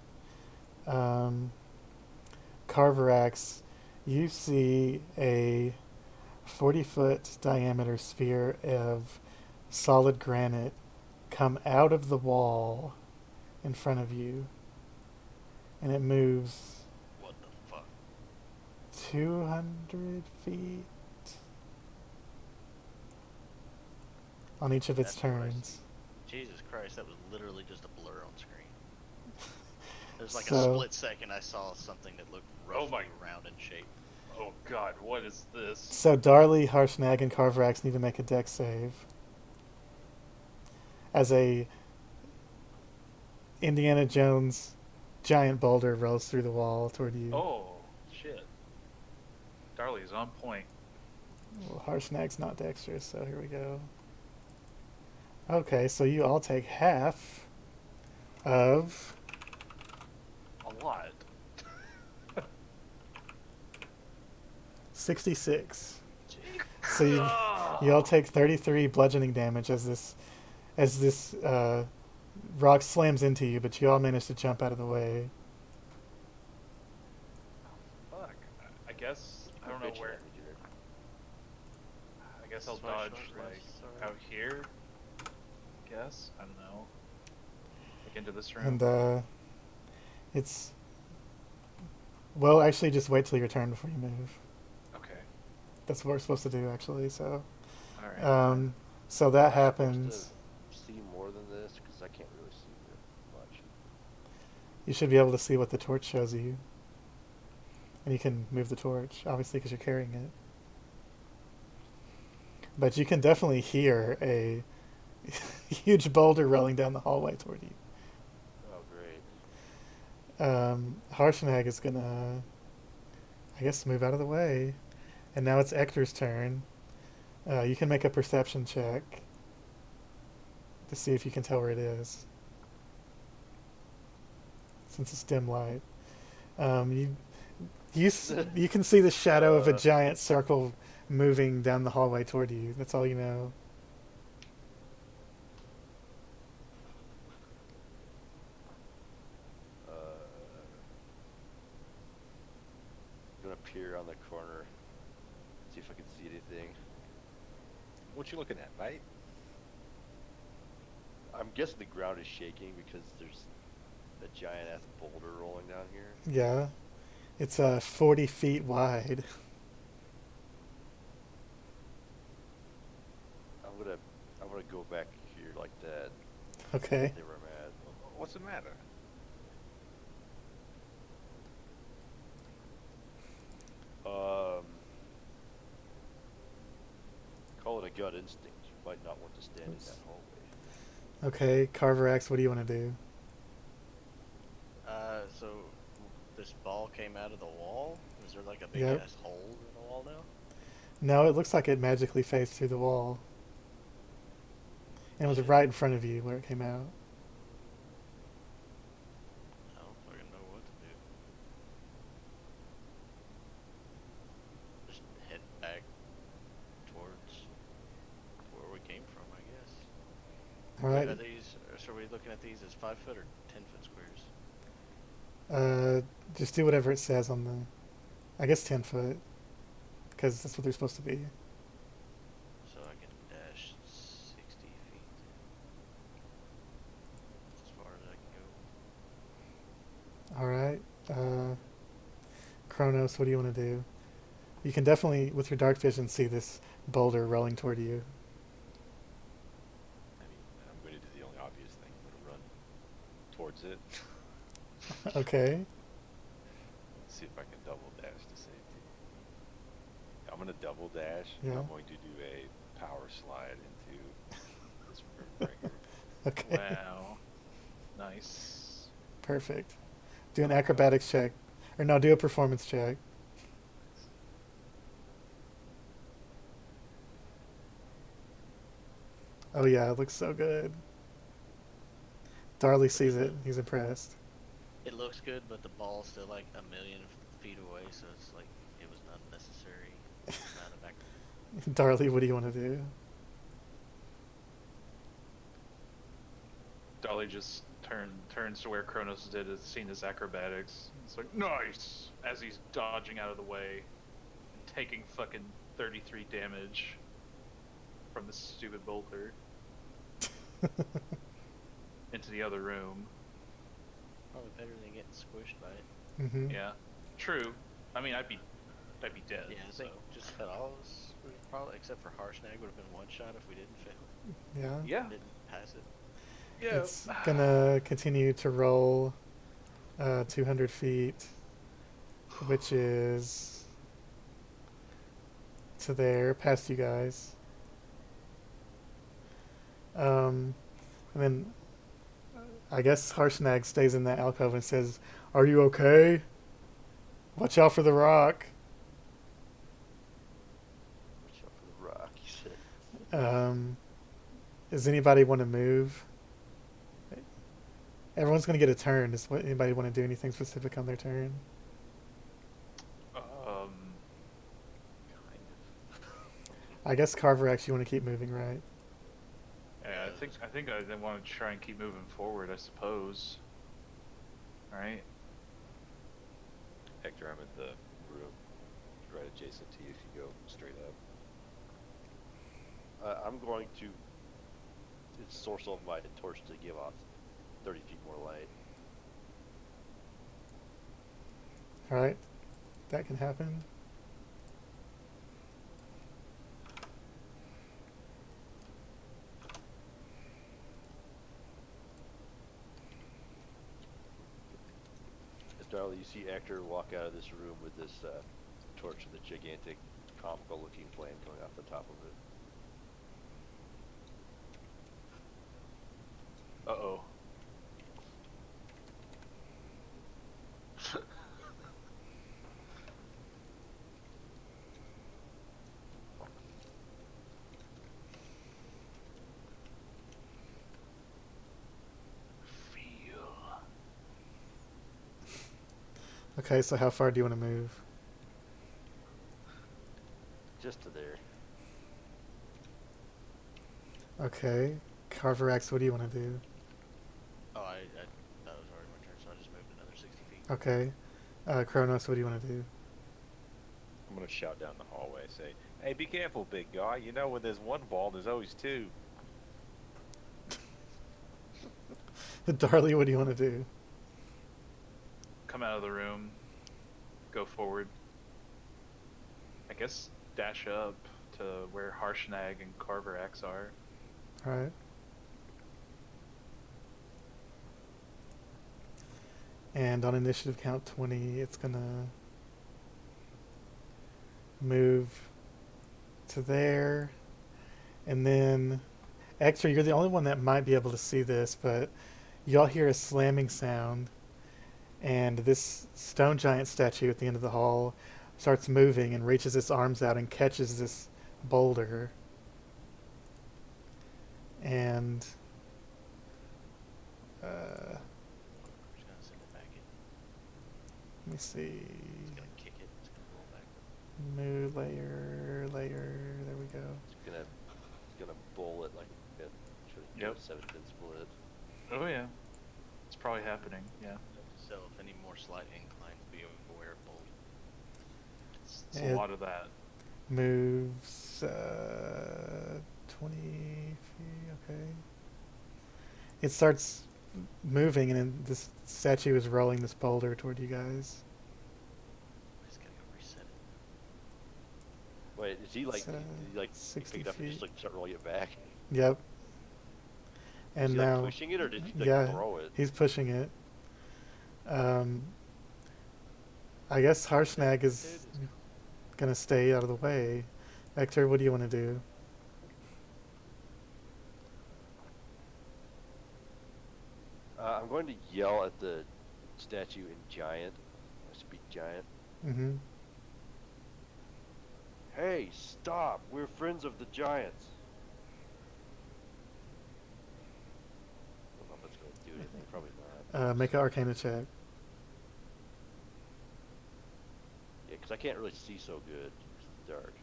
Carvorax, you see a 40-foot diameter sphere of solid granite come out of the wall in front of you, and it moves What the fuck? 200 feet on each of its That's turns. Jesus Christ, that was literally just a blur on screen. There's like a So- split second I saw something that looked Oh roughly my- round in shape. Oh god, what is this? So Darli, Harshnag, and Carvorax need to make a dex save. As a Indiana Jones giant boulder rolls through the wall toward you. Oh, shit. Darli's on point. Well, Harshnag's not dexterous, so here we go. Okay, so you all take half of A lot. 66. So you all take 33 bludgeoning damage as this rock slams into you, but you all manage to jump out of the way. Fuck. I guess I don't know Bitching where. at me, Jared. I guess I'll That's my dodge short like rest, sorry. out here. I guess I don't know. Like into this room. And it's well, actually, just wait till your turn before you move. Okay. That's what we're supposed to do, actually. So, All right. so that Am I supposed happens. to see more than this because I can't really see very much. You should be able to see what the torch shows you, and you can move the torch, obviously, because you're carrying it. But you can definitely hear a huge boulder rolling down the hallway toward you. Oh, great. Harshnag is gonna, I guess, move out of the way, and now it's Ectur's turn. You can make a perception check to see if you can tell where it is, since it's dim light. You can see the shadow of a giant circle moving down the hallway toward you. That's all you know. I'm gonna peer on the corner, see if I can see anything. What you looking at, mate? I'm guessing the ground is shaking because there's a giant ass boulder rolling down here. Yeah, it's 40 feet wide. I'm gonna go back here like that. Okay. Stay where I'm at. What's the matter? Call it a gut instinct. You might not want to stand in that hallway. Okay, Carvorax, what do you want to do? So this ball came out of the wall? Is there like a big Yep. ass hole in the wall now? No, it looks like it magically phased through the wall. And it was right in front of you where it came out. I don't fucking know what to do. Just head back towards where we came from, I guess. All right. Are these? So are we looking at these as 5 foot or 10-foot squares? Just do whatever it says on the, I guess 10 foot, because that's what they're supposed to be. So I can dash 60 feet. As far as I can go. All right. Kronos, what do you want to do? You can definitely, with your dark vision, see this boulder rolling toward you. I mean, I'm going to do the only obvious thing. I'm going to run towards it. Okay. See if I can double dash to safety. I'm going to double dash. Yeah. I'm going to do a power slide into this room right here. Okay. Wow. Nice. Perfect. Do an acrobatics check. Or no, do a performance check. Oh yeah, it looks so good. Darli sees it. He's impressed. It looks good, but the ball's still like a million feet away, so it's like it was an unnecessary amount of activity. Darli, what do you want to do? Darli just turns to where Kronos did, has seen his acrobatics. It's like, nice! As he's dodging out of the way, taking fucking 33 damage from this stupid boulder into the other room. Probably better than getting squished by it. Mm-hmm. Yeah, true. I mean, I'd be dead. Yeah, I so. think just about all of us, probably except for Harshnag, would have been one shot if we didn't fail. Yeah. Yeah. Didn't pass it. Yeah. It's gonna continue to roll 200 feet, which is to there, past you guys. And then I guess Harshnag stays in that alcove and says, "Are you okay? Watch out for the rock." Watch out for the rock, he said. Does anybody want to move? Everyone's going to get a turn. Does anybody want to do anything specific on their turn? I guess Carvorax, you want to keep moving, right? Yeah, I think I want to try and keep moving forward. I suppose. Right. Ectur, I'm at the room right adjacent to you if you go straight up. I'm going to source on my torch to give off 30 feet more light. All right, that can happen. Darli, you see Ectur walk out of this room with this torch with a gigantic, comical-looking flame coming off the top of it. Uh-oh. Feel. Okay, so how far do you want to move? Just to there. Okay, Carvorax, what do you want to do? Oh, I thought it was already my turn, so I just moved another 60 feet. Okay, Kronos, what do you want to do? I'm gonna shout down the hallway, say, "Hey, be careful, big guy. You know, when there's one wall, there's always two." Darli, what do you want to do? Come out of the room. Go forward. I guess dash up to where Harshnag and Carvorax are. All right. And on initiative count 20, it's going to move to there. And then, Ectur, you're the only one that might be able to see this, but y'all hear a slamming sound. And this stone giant statue at the end of the hall starts moving and reaches its arms out and catches this boulder. And I'm just gonna send it back in. let me see. It's gonna kick it. It's gonna roll back. Move layer. There we go. It's gonna bowl it like a Yep. 7-pin split. Oh yeah. It's probably happening, yeah. So if any more slightly inclined, be aware of bold. It's It a lot of that. moves 20 feet. Okay. It starts moving, and then this statue is rolling this boulder toward you guys. I just gotta go reset it. Wait, is he like, It's, did he like 60 pick it up and just feet. like start rolling it back? Yep. Was And he now like pushing it, or did he like yeah, throw it? he's pushing it. I guess Harshnag is gonna stay out of the way. Ectur, what do you want to do? I'm going to yell at the statue in giant. I speak giant. Mm-hmm. Hey, stop! We're friends of the giants. I don't know if that's going to do anything. Probably not. Make an Arcana check. Yeah, because I can't really see so good. It's dark.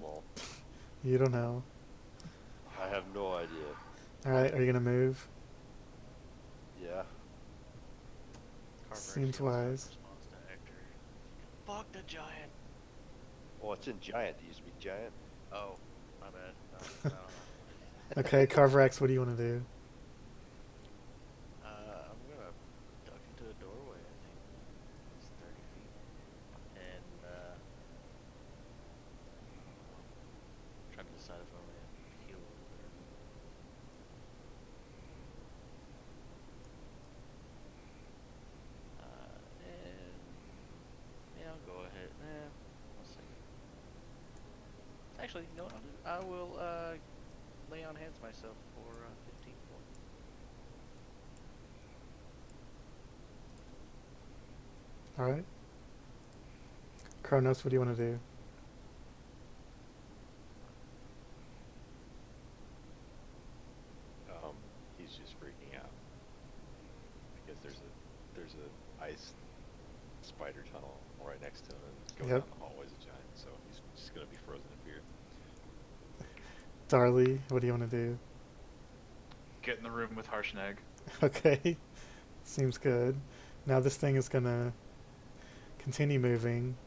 Well, You don't know. I have no idea. All right, are you gonna move? Yeah. Carver Seems actually also wise. responds to Ectur. Fuck the giant. Oh, it's in giant. Do you speak giant? Oh, my bad. No, I don't know. Okay, Carvorax, what do you want to do? I'm gonna duck into a doorway. I think it's 30 feet, and trying to decide if I want to heal or. And yeah, I'll go ahead. I'll see. Actually, you know what I'll do? I will lay on hands myself for 15 points. All right. Kronos, what do you want to do? He's just freaking out because there's a ice spider tunnel right next to him and go Yep. down the hallway as a giant. So he's just gonna be frozen in fear. Darli, what do you want to do? Get in the room with Harshnag. Okay, seems good. Now this thing is gonna continue moving.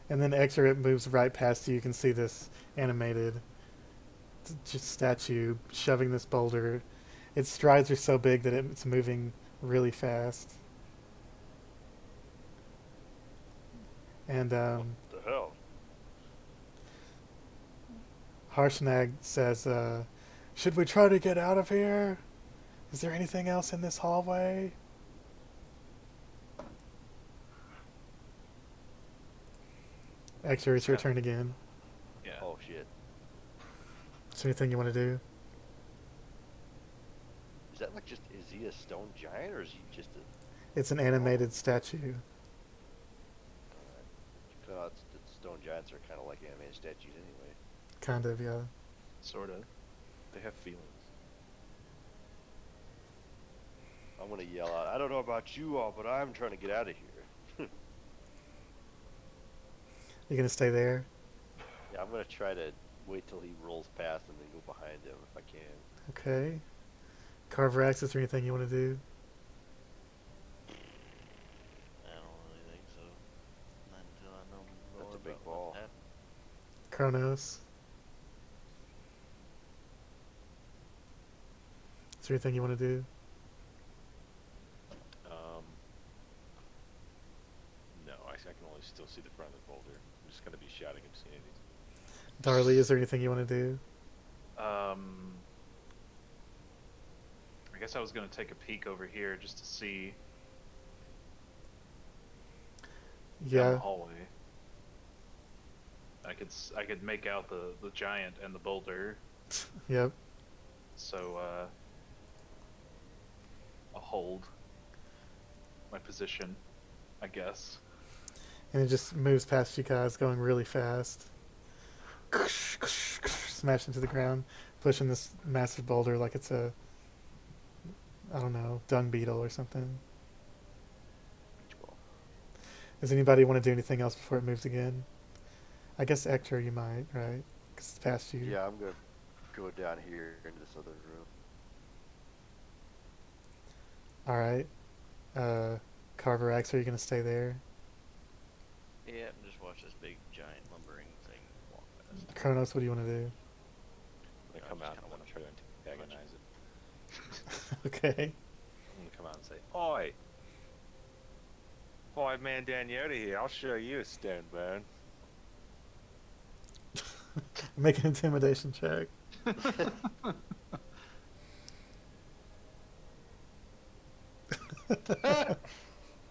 And then Ectur, it moves right past you. You can see this animated just statue shoving this boulder. Its strides are so big that it's moving really fast. And What the hell? Harshnag says, should we try to get out of here? Is there anything else in this hallway? Ectur, it's your turn again. Yeah. Oh shit! Is there anything you want to do? Is that like just? Is he a stone giant or is he just a? It's an animated statue. The stone giants are kind of like animated statues anyway. Kind of, yeah. Sort of. They have feelings. I'm gonna yell out. I don't know about you all, but I'm trying to get out of here. You gonna stay there? Yeah, I'm gonna try to wait till he rolls past and then go behind him if I can. Okay. Carvorax, is there anything you want to do? I don't really think so. Not until I know more That's a big about ball. what's happening. Kronos? Is there anything you want to do? No, I can only still see the front of the boulder. I'm just gonna be shouting obscenities. Darli, is there anything you want to do? I guess I was gonna take a peek over here just to see down the Yeah. hallway. I could make out the giant and the boulder, Yep. so I'll hold my position, I guess. And it just moves past you guys, going really fast. Smash into the ground, pushing this massive boulder like it's a, I don't know, dung beetle or something. Beach ball. Does anybody want to do anything else before it moves again? I guess Ectur, you might, right? Because it's past you. Yeah, I'm gonna go down here into this other room. All right. Carvorax, are you going to stay there? Yeah, and just watch this big giant lumbering thing walk past. Kronos, what do you want to do? I'm gonna come out and I'm gonna try to antagonize it. Okay. I'm gonna come out and say, "Oi, 5-man Daniota here. I'll show you a stone burn." Make an intimidation check.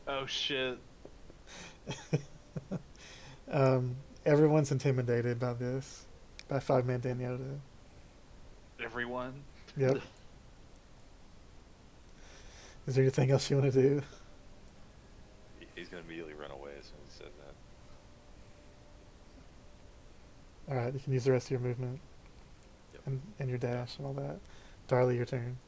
Oh shit. Everyone's intimidated by this. By 5-man Daniota. Everyone? Yep. Is there anything else you want to do? He's gonna immediately run away as soon as he says that. Alright, you can use the rest of your movement. Yep. And your dash and all that. Darli, your turn.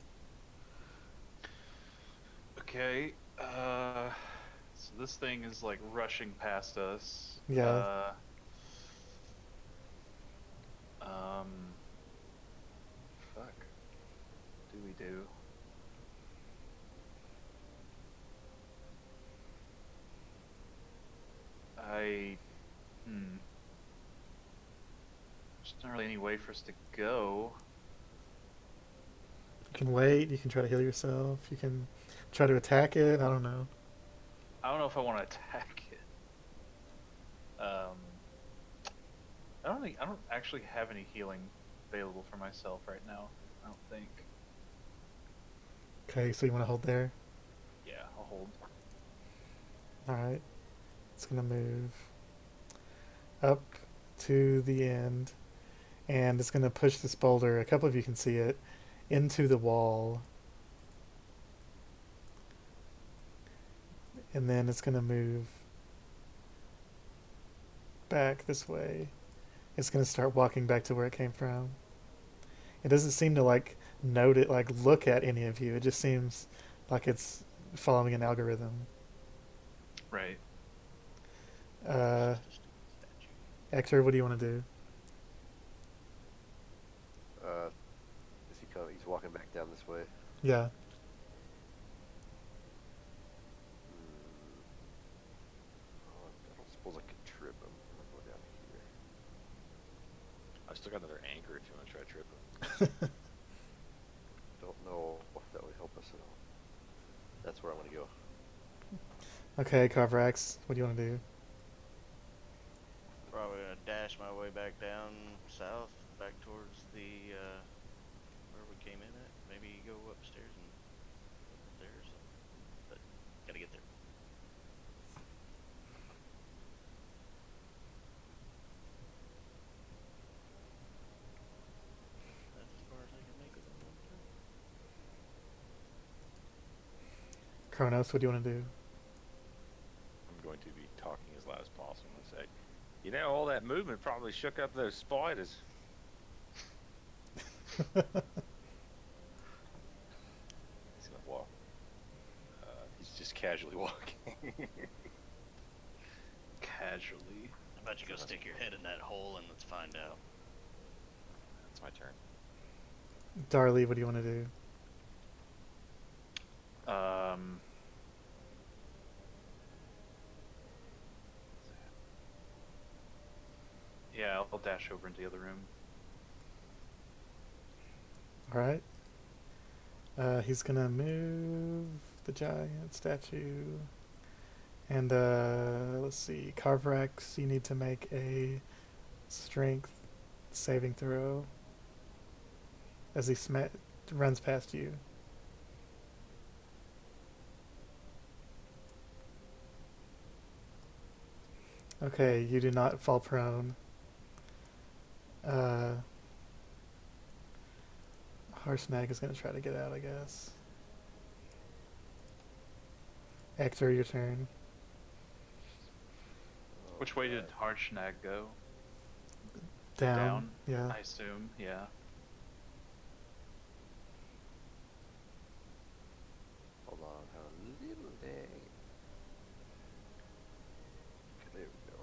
Okay. So this thing is like rushing past us. Yeah. Fuck. Do we do? There's not really any way for us to go. You can wait, you can try to heal yourself, you can try to attack it, I don't know. I don't know if I want to attack it. I don't actually have any healing available for myself right now. I don't think. Okay, so you want to hold there? Yeah, I'll hold. Alright. It's going to move up to the end. And it's going to push this boulder, a couple of you can see it, into the wall. And then it's going to move back this way. It's going to start walking back to where it came from. It doesn't seem to like note it, like look at any of you. It just seems like it's following an algorithm. Right. Uh, Just a stupid statue. Ectur, what do you want to do? Is he coming? He's walking back down this way. Yeah. I don't suppose I could trip him. I'm gonna go down here. I still got another anchor if you want to try tripping. Don't know if that would help us at all. That's where I want to go. Okay, Carvorax, what do you want to do? Probably gonna dash my way back down south, back towards the where we came in at. Maybe go upstairs and up there or something. But gotta get there. That's as far as I can make it. Kronos, what do you want to do? I'm going to be talking as loud as possible and say, you know, all that movement probably shook up those spiders. He's gonna walk. He's just casually walking. Casually. How about you go stick your head in that hole and let's find out. That's my turn. Darli, what do you want to do? Yeah, I'll dash over into the other room. Alright. He's gonna move the giant statue. And let's see, Carvorax, you need to make a strength saving throw as he runs past you. Okay, you do not fall prone. Harshnag is going to try to get out, I guess. Ectur, your turn. Which way did Harshnag go? Down. Yeah. I assume, yeah. Hold on, have a little lag. Okay, there we go.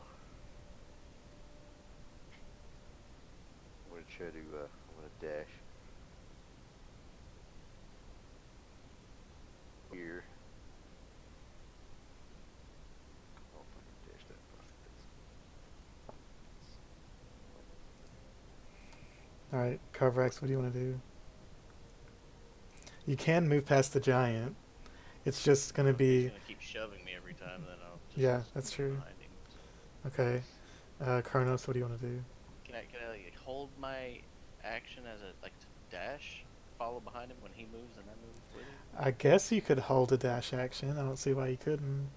I'm gonna try to, I'm gonna dash. Here. Oh, if I can dash that fast. Alright, Carvorax, what do you want to do? You can move past the giant. It's just going to He's be... gonna keep shoving me every time, then I'll just Yeah, that's true. behind him. So. Okay. Kronos, what do you want to do? Can I like hold my action as a like to dash, follow behind him when he moves and I move with him? I guess you could hold a dash action. I don't see why you couldn't.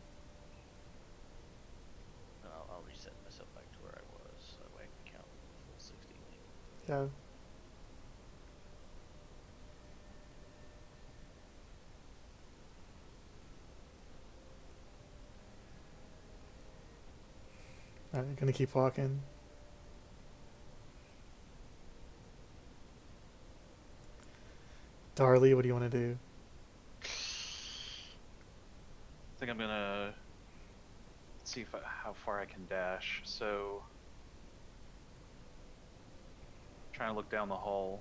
And I'll reset myself back to where I was, so that way I can count the full 60. Yeah. Alright, gonna keep walking. Darli, what do you want to do? I think I'm gonna see if how far I can dash. So, trying to look down the hall.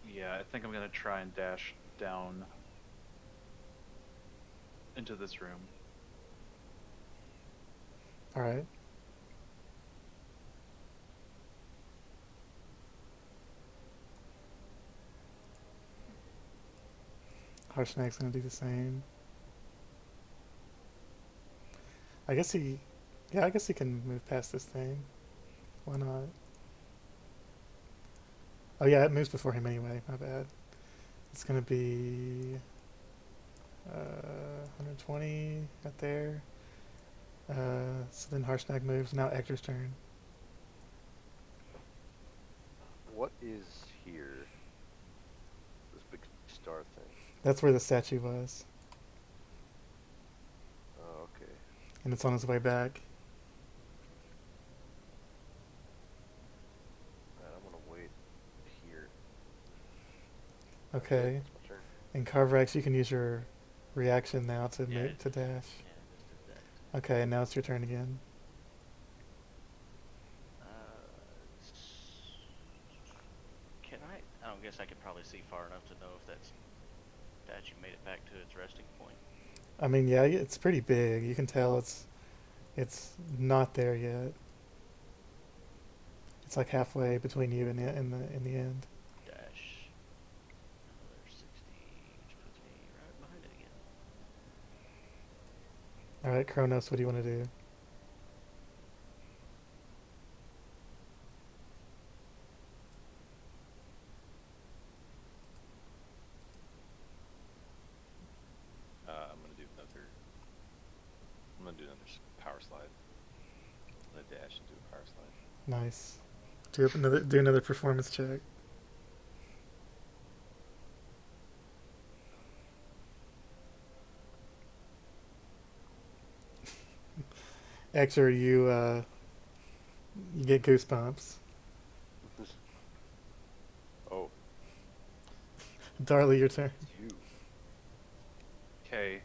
Yeah, I think I'm gonna try and dash down into this room. Alright. Harshnag's gonna do the same. I guess he can move past this thing. Why not? Oh yeah, it moves before him anyway, my bad. It's gonna be 120 right there. So then Harshnag moves. Now Ectur's turn. What is here? This big star thing. That's where the statue was. Oh, okay. And it's on its way back. Alright, I'm gonna wait Okay. It's my turn. And Carvorax, you can use your reaction now to Yeah, move, to dash. Yeah, just did that. Okay, and now it's your turn again. Can I? I don't guess I can probably see far enough to know if that statue made it back to its resting point. I mean, yeah, it's pretty big. You can tell it's not there yet. It's like halfway between you and the end. Dash. Another 60, which puts me right behind it again. All right, Kronos, what do you want to do? I'm gonna do another power slide. I'm gonna dash and do a power slide. Nice. Do another performance check. Ectur, you get goosebumps. Oh, Darli, your turn. it's you. Okay.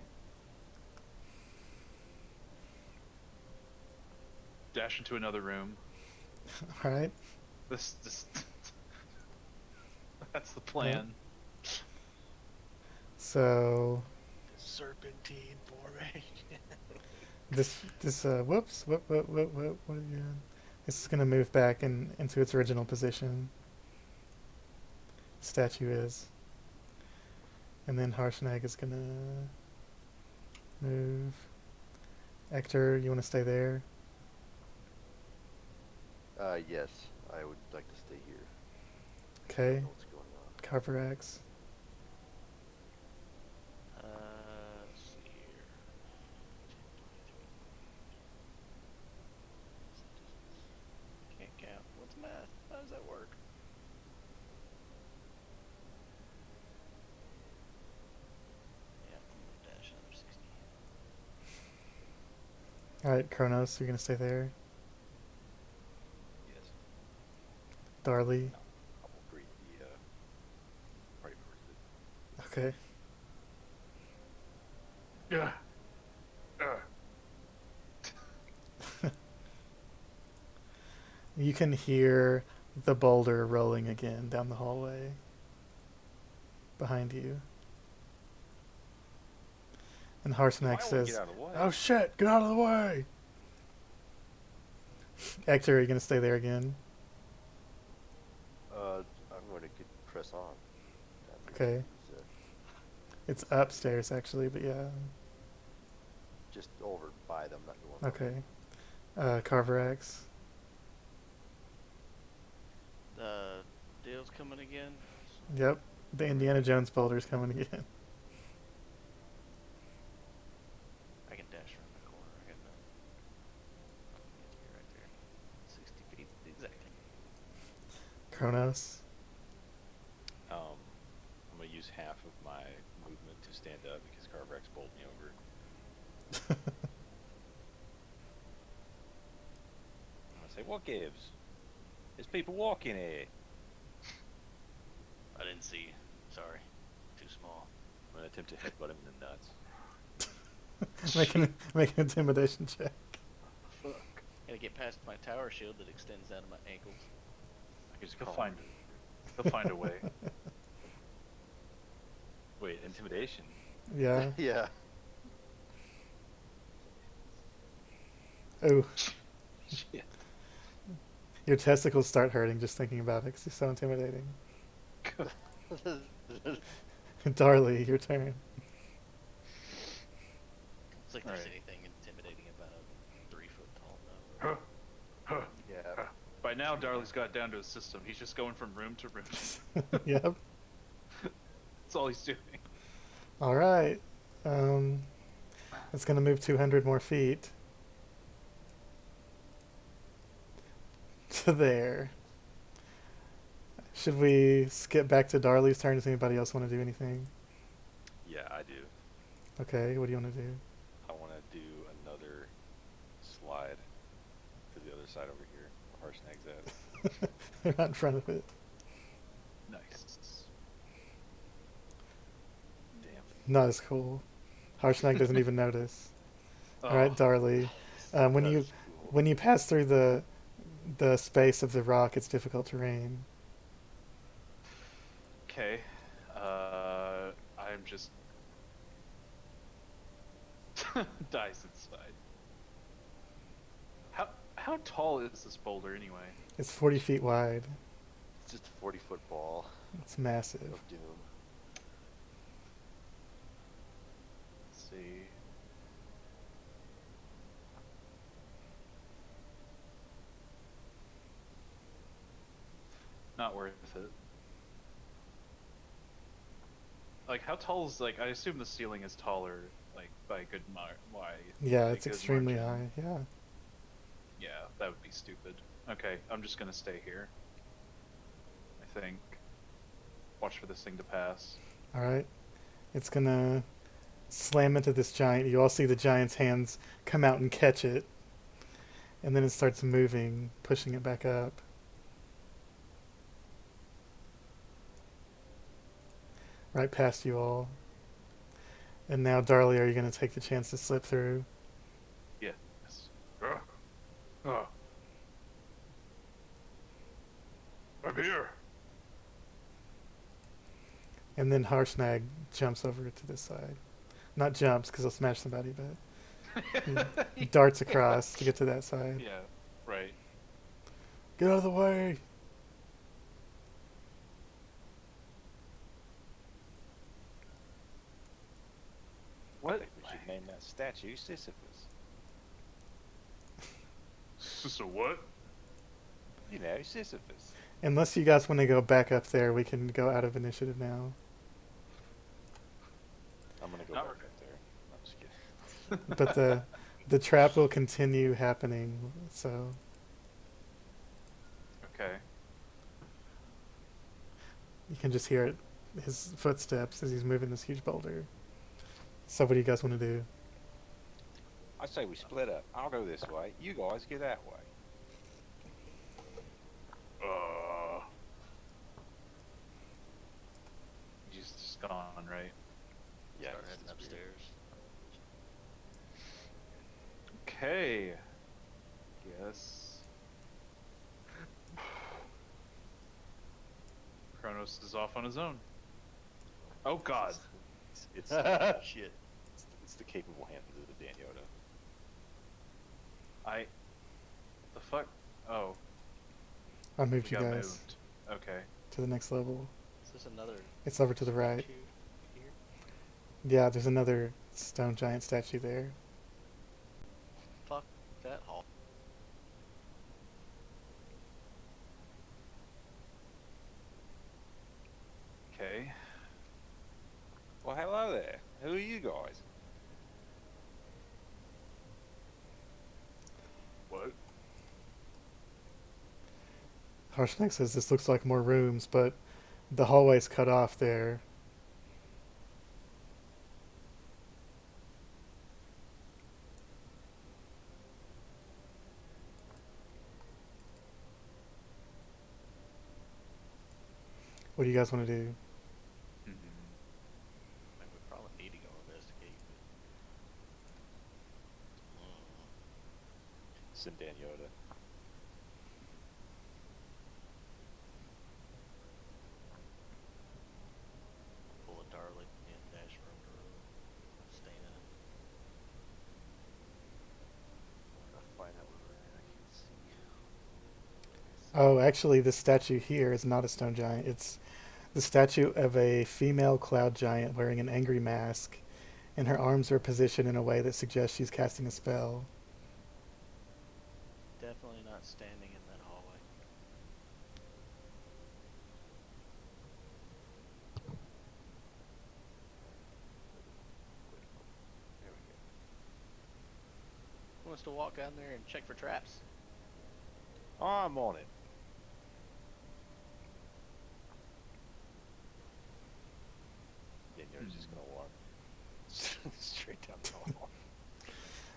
Dash into another room. All right. This that's the plan. So Serpentine formation. what are you doing? This is gonna move back into its original position. Statue is. And then Harshnag is gonna move. Ectur, you wanna stay there? Yes, I would like to stay here. I Okay. don't know what's going on. Carvorax. Let's see here. 10, 23. Can't count. What's math? How does that work? Yeah, I'm gonna dash another 60. Alright, Kronos, you're gonna stay there. Yes. Darli. I will greet the party members. Okay. Yeah. You can hear the boulder rolling again down the hallway behind you. And Harshnag says, Get out of the way. "Oh shit, get out of the way!" Ectur, are you gonna stay there again? I'm going to press on. Okay. It's upstairs actually, but yeah. Just over by them, not going. Okay. Carvorax. The deal's coming again. Yep. The Indiana Jones boulder's coming again. I can dash around the corner. I got no. It's me right there. 60 feet exactly. Kronos. I'm gonna use half of my movement to stand up because Carvorax bowled me over. I'm gonna say, what gives? There's people walking here. I didn't see you. Sorry. Too small. I'm gonna attempt to headbutt him in the nuts. make an intimidation check. Fuck. Gotta get past my tower shield that extends down to my ankles. I can just He'll call find him. He'll find a way. Wait, intimidation? Yeah. Yeah. Oh, Shit. your testicles start hurting just thinking about it 'cause you're so intimidating. Darli, your turn. It's like there's Alright. anything intimidating about a 3-foot tall gnome. Yeah. By now, Darley's got down to his system. He's just going from room to room. Yep. That's all he's doing. All right. It's gonna move 200 more feet to there. Should we skip back to Darli's turn? Does anybody else want to do anything? Yeah, I do. Okay, what do you want to do? I want to do another slide to the other side over here, where Harshnag's at. They're not in front of it. Nice. Not as cool. Harshnag doesn't even notice. All right, Oh, Darli. When you That's cool. when you pass through the space of the rock, it's difficult terrain. okay. I'm just dies inside. How tall is this boulder anyway? It's 40 feet wide. It's just a 40-foot ball It's massive. of doom. Let's see. Not worth it. Like, how tall is, like, I assume the ceiling is taller, like, by a good wide. Yeah, by a it's good extremely margin. high. Yeah. Yeah, that would be stupid. Okay, I'm just gonna stay here. I think. Watch for this thing to pass. All right. It's gonna slam into this giant. You all see the giant's hands come out and catch it, and then it starts moving, pushing it back up. Right past you all. And now, Darli, are you going to take the chance to slip through? Yes. Oh. I'm here. And then Harshnag jumps over to this side. Not jumps, because he'll smash somebody, but he darts across to get to that side. Yeah, right. Get out of the way! I What? think we should name that statue Sisyphus. So what? You know, Sisyphus. Unless you guys want to go back up there, we can go out of initiative now. I'm gonna go Not back really. up there. I'm just kidding. But the trap will continue happening, so Okay. you can just hear it, his footsteps as he's moving this huge boulder. So what do you guys want to do? I say we split up. I'll go this way. You guys get that way. He's just gone, right? Yeah. Start it's heading just weird. upstairs. Okay. Guess. Kronos is off on his own. Oh god. It's Shit. it's the capable hands of the Dan Yoda. The fuck? Oh, I we moved you got guys moved. Okay. to the next level. Is this another It's over to the right. statue here? Yeah, there's another stone giant statue there. Fuck that hall. Okay. Well, hello there. Who are you guys? What? Harshnag says this looks like more rooms, but the hallway's cut off there. What do you guys want to do? Mhm. I mean, we probably need to go investigate. Send Dan Yoda. Pull a Darli and dash from her. Stay in it. I'll find out where we're at. I can't see. Oh, actually, this statue here is not a stone giant. It's the statue of a female cloud giant wearing an angry mask, and her arms are positioned in a way that suggests she's casting a spell. Definitely not standing in that hallway. There we go. Who wants to walk down there and check for traps? I'm on it. Dan Yoda's just gonna walk straight down the hall.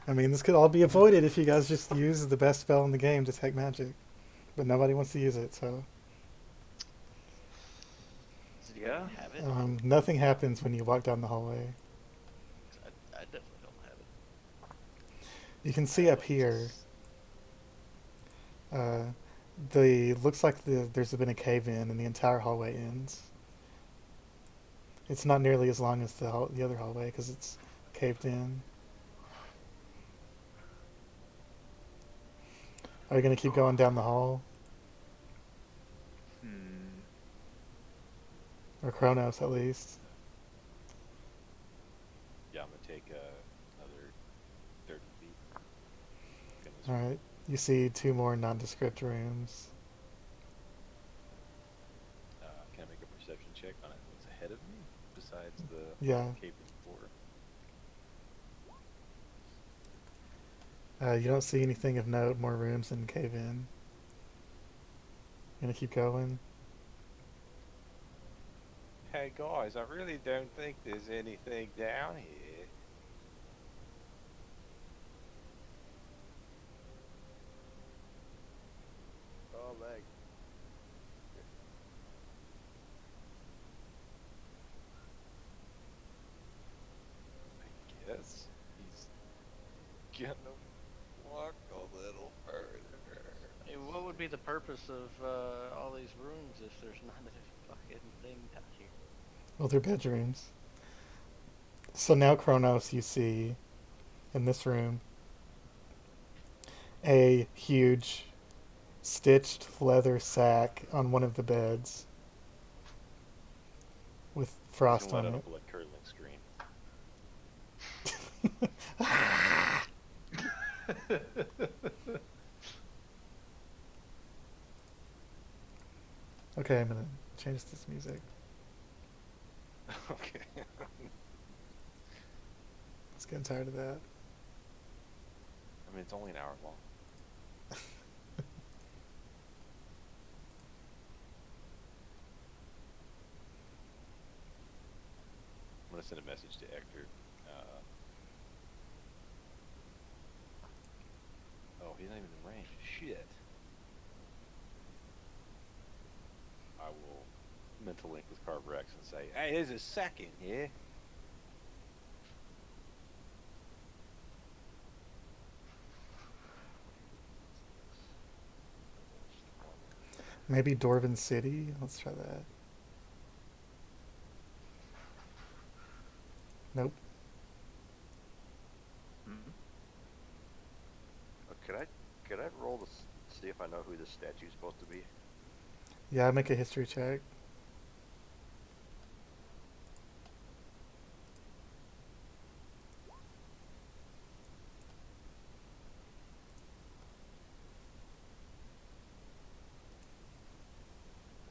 I mean, this could all be avoided if you guys just use the best spell in the game, Detect Magic. But nobody wants to use it, so Does Yeah. anybody have it? nothing happens when you walk down the hallway. You can see up here. Uh, the looks like there's been a cave in, and the entire hallway ends. It's not nearly as long as the other hallway because it's caved in. Are you gonna keep going down the hall, Hmm. or Kronos at least? Yeah, I'm gonna take another 30 feet. Down this All room. right. You see two more nondescript rooms. Can I make a perception check on it? What's ahead of me besides the Yeah. cave floor? You don't see anything of note. More rooms in cave in. Gonna keep going. Hey guys, I really don't think there's anything down here. Oh, lag. I guess he's gonna walk a little further. Hey, what would be the purpose of all these rooms if there's not a fucking thing down here? Well, they're bedrooms. So now, Kronos, you see in this room a huge stitched leather sack on one of the beds with He's frost gonna on let out it. a blood curdling scream. Okay, I'm gonna change this music. Okay. Let's get tired of that. I mean, it's only an hour long. I'm gonna send a message to Ectur. Oh, he's not even in range. Shit. I will mental link with Carvorax and say, "Hey, there's a sack in here." Maybe Dwarven City? Let's try that. Nope. Hmm. Could I roll to see if I know who this statue is supposed to be? Yeah, make a history check.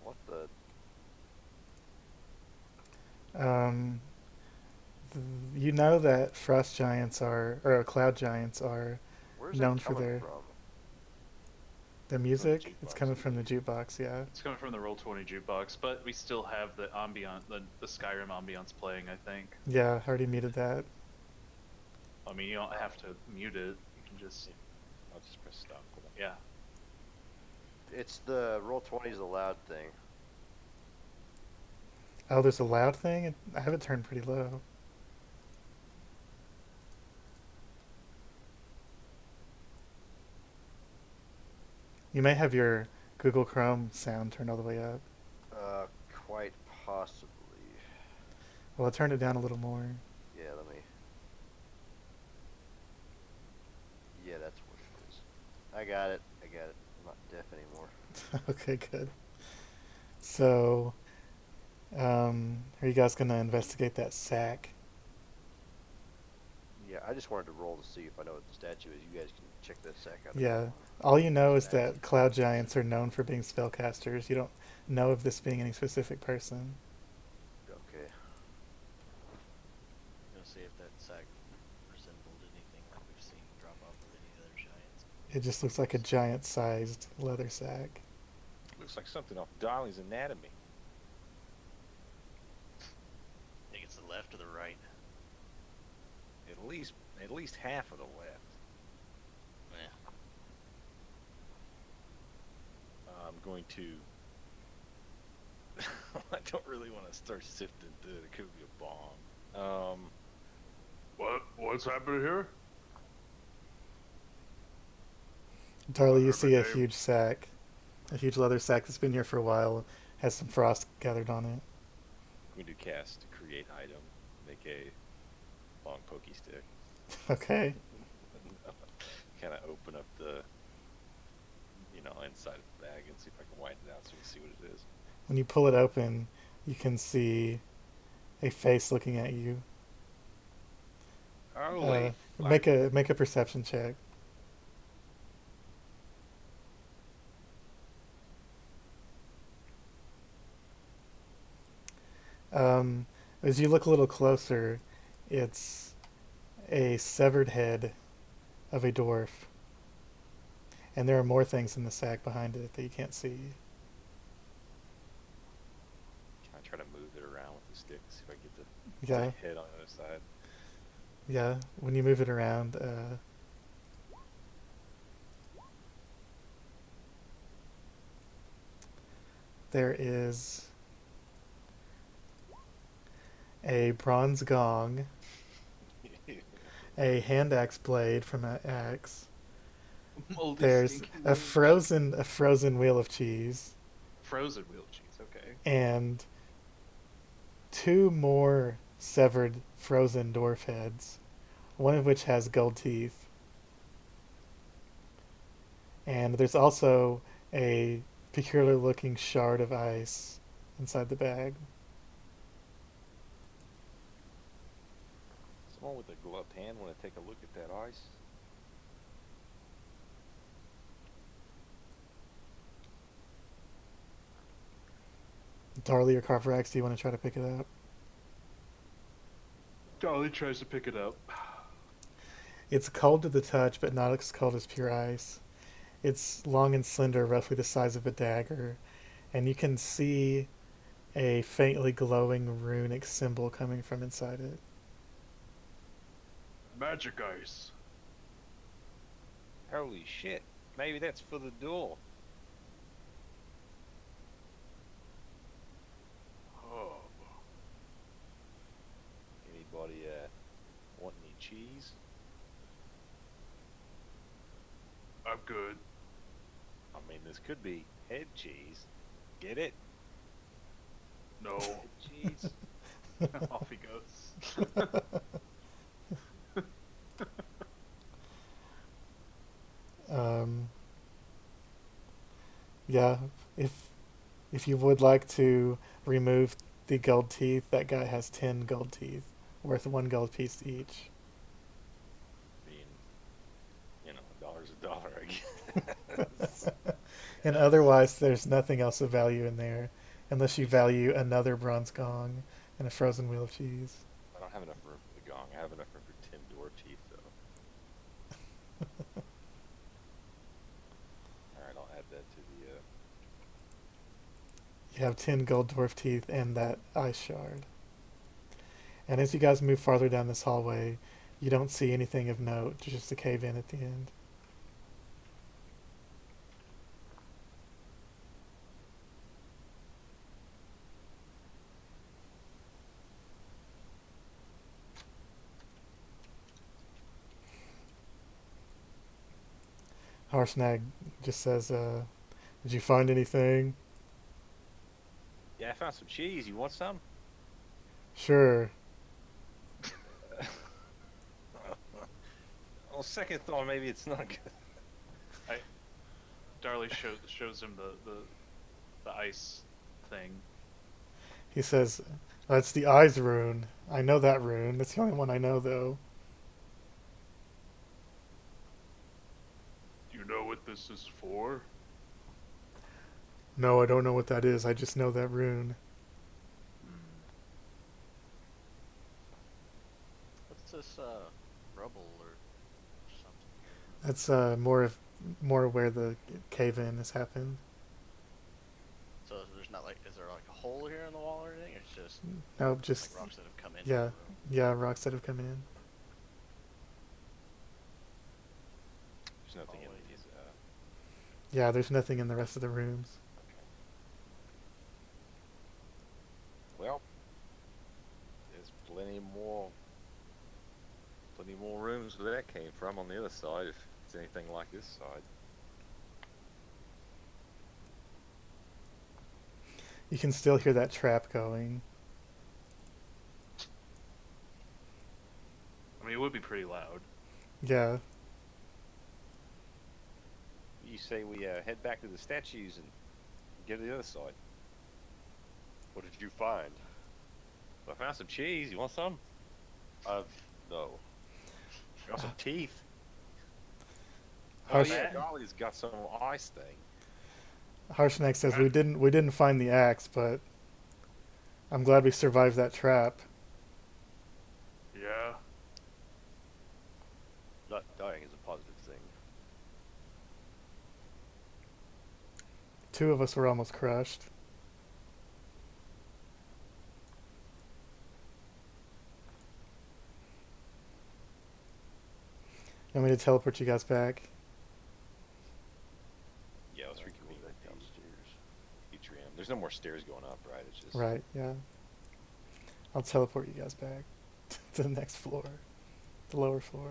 What the? Um, you know that frost giants are, or cloud giants are Where's known that for coming their from? music. It's jukebox, coming from the yeah. jukebox, yeah. It's coming from the Roll20 jukebox, but we still have the ambient, the Skyrim ambiance playing. I think. Yeah, I already muted that. I mean, you don't have to mute it. You can just, I'll just press stop. Hold on. yeah. It's the Roll20 is the loud thing. Oh, there's a loud thing? I have it turned pretty low. You may have your Google Chrome sound turned all the way up. Quite possibly. Well, I turned it down a little more. Yeah, let me. Yeah, that's what it is. I got it. I'm not deaf anymore. Okay, good. So, are you guys gonna investigate that sack? Yeah, I just wanted to roll to see if I know what the statue is. You guys can check that sack out. Yeah. All you know is Snacks. that cloud giants are known for being spellcasters. You don't know of this being any specific person. Okay. Gonna see if that sack resembled anything that we've seen drop off of any other giants. It just looks like a giant-sized leather sack. Looks like something off Darli's anatomy. Think it's the left or the right? At least half of the left. Yeah. I'm going to. I don't really want to start sifting through it. It could be a bomb. What's happening here? Darli, you see a huge sack, a huge leather sack that's been here for a while, has some frost gathered on it. I'm going to cast create item, make a long pokey stick. Okay. Kind of open up the, inside of the bag and see if I can widen it out so we can see what it is. When you pull it open, you can see a face looking at you. Holy Make a perception check. As you look a little closer, it's a severed head of a dwarf. And there are more things in the sack behind it that you can't see. Can I try to move it around with the stick, see if I can get Yeah, the head on the other side? yeah. When you move it around, there is a bronze gong, a hand axe blade from an axe. Moldy There's stinky a frozen wheel of cheese, frozen wheel cheese. Okay. and two more severed frozen dwarf heads, one of which has gold teeth. And there's also a peculiar looking shard of ice inside the bag. Someone with a gloved hand want to take a look at that ice? Darli or Carvorax, do you want to try to pick it up? Darli tries to pick it up. It's cold to the touch, but not as cold as pure ice. It's long and slender, roughly the size of a dagger, and you can see a faintly glowing runic symbol coming from inside it. Magic ice. Holy shit. Maybe that's for the door. Oh. Anybody want any cheese? I'm good. I mean, this could be head cheese. Get it? No. Head cheese. Off he goes. Yeah, if you would like to remove the gold teeth, that guy has 10 gold teeth, worth 1 gold piece each. I mean, a dollar's a dollar, I guess. And otherwise, there's nothing else of value in there, unless you value another bronze gong and a frozen wheel of cheese. I don't have enough room for the gong. I have enough room for 10 door teeth, though. Alright, I'll add that to the, You have 10 gold dwarf teeth and that ice shard. And as you guys move farther down this hallway, you don't see anything of note, just a cave in at the end. Harshnag just says, did you find anything? Yeah, I found some cheese. You want some? Sure. On second thought, maybe it's not good. Darli shows him the ice thing. He says, that's the eyes rune. I know that rune. That's the only one I know, though. Do you know what this is for? No, I don't know what that is. I just know that rune. What's this rubble or something? That's more where the cave-in has happened. So there's not like, is there like a hole here in the wall or anything? It's just No, just like rocks that have come in. yeah, rocks that have come in. There's nothing in these, Yeah, there's nothing in the rest of the rooms. well, there's plenty more rooms where that came from on the other side, if it's anything like this side. You can still hear that trap going. I mean, it would be pretty loud. Yeah. You say we head back to the statues and get to the other side. What did you find? Well, I found some cheese. You want some? No. Got some teeth. Harsh, Oh yeah, Darli's got some ice thing. Harshnag says we didn't find the axe, but I'm glad we survived that trap. Yeah. Not dying is a positive thing. Two of us were almost crushed. You want me to teleport you guys back? Yeah, let's reconvene right downstairs. Atrium. There's no more stairs going up, right? It's just Right, yeah. I'll teleport you guys back to the next floor. The lower floor.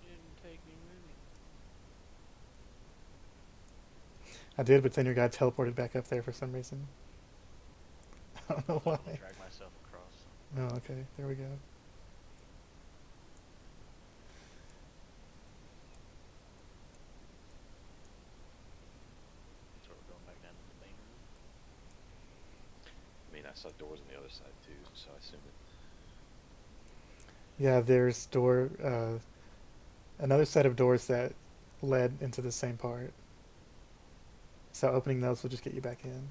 You didn't take me with you. I did, but then your guy teleported back up there for some reason. I don't know I'll why. drag myself across. Oh, okay. There we go. So we're going back down to the main room. I mean, I saw doors on the other side too, so I assume that. Yeah, there's another set of doors that led into the same part. So opening those will just get you back in.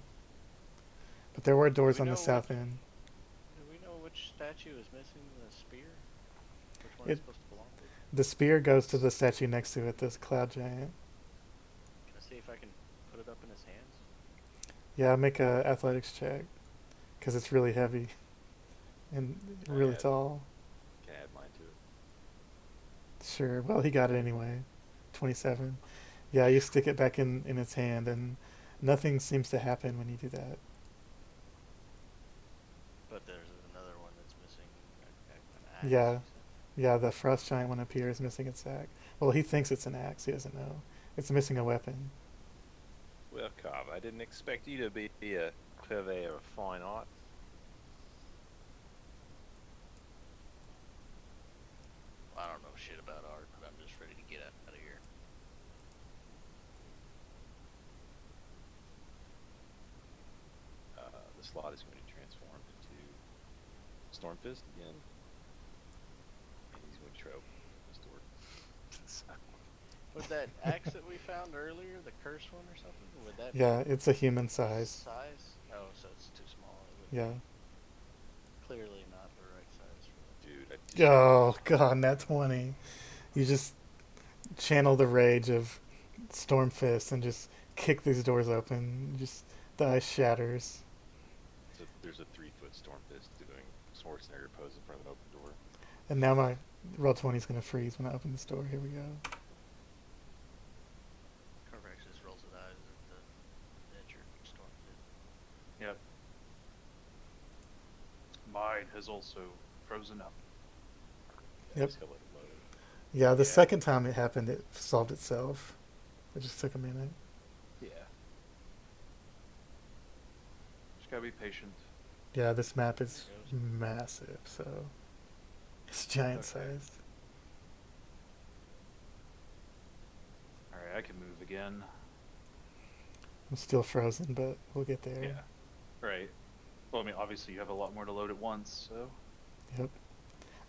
But there were doors we on the know south end. Do we know which statue is missing the spear? Which one It- is supposed to belong to? The spear goes to the statue next to it, this cloud giant. Can I see if I can put it up in his hands? Yeah, make a athletics check, because it's really heavy and really Yeah. tall. Can I add mine to it? Sure. Well, he got it anyway. 27. Yeah, you stick it back in its hand, and nothing seems to happen when you do that. But there's another one that's missing an axe. Yeah. you said? Yeah, the frost giant one up here is missing its sack. Well, he thinks it's an axe. He doesn't know. It's missing a weapon. Well, Carv, I didn't expect you to be a purveyor of fine art. I don't know shit about art, but I'm just ready to get out of here. The Slaad is going to transform into Stormfist again. And he's going to try to open this door. So, Would that axe that we found earlier, the cursed one or something, would that Yeah, be it's a human size. size? Oh, so it's too small. It would Yeah. clearly not the right size for that. dude, I just, Oh, God, nat 20. You just channel the rage of Stormfist and just kick these doors open. Just the ice shatters. there's a 3-foot Stormfist doing Schwarzenegger pose in front of an open door. And now my roll 20 is going to freeze when I open this door. Here we go. Carvorax just rolls his eyes at the Ectur storm pit. Yep. Mine has also frozen up. Yep. Just gotta let it load. Yeah, the Yeah. second time it happened, it solved itself. It just took a minute. Yeah. Just gotta be patient. Yeah, this map is massive, so it's giant sized. Alright, I can move again. I'm still frozen, but we'll get there. Yeah. Right. Well, I mean, obviously you have a lot more to load at once, so. Yep.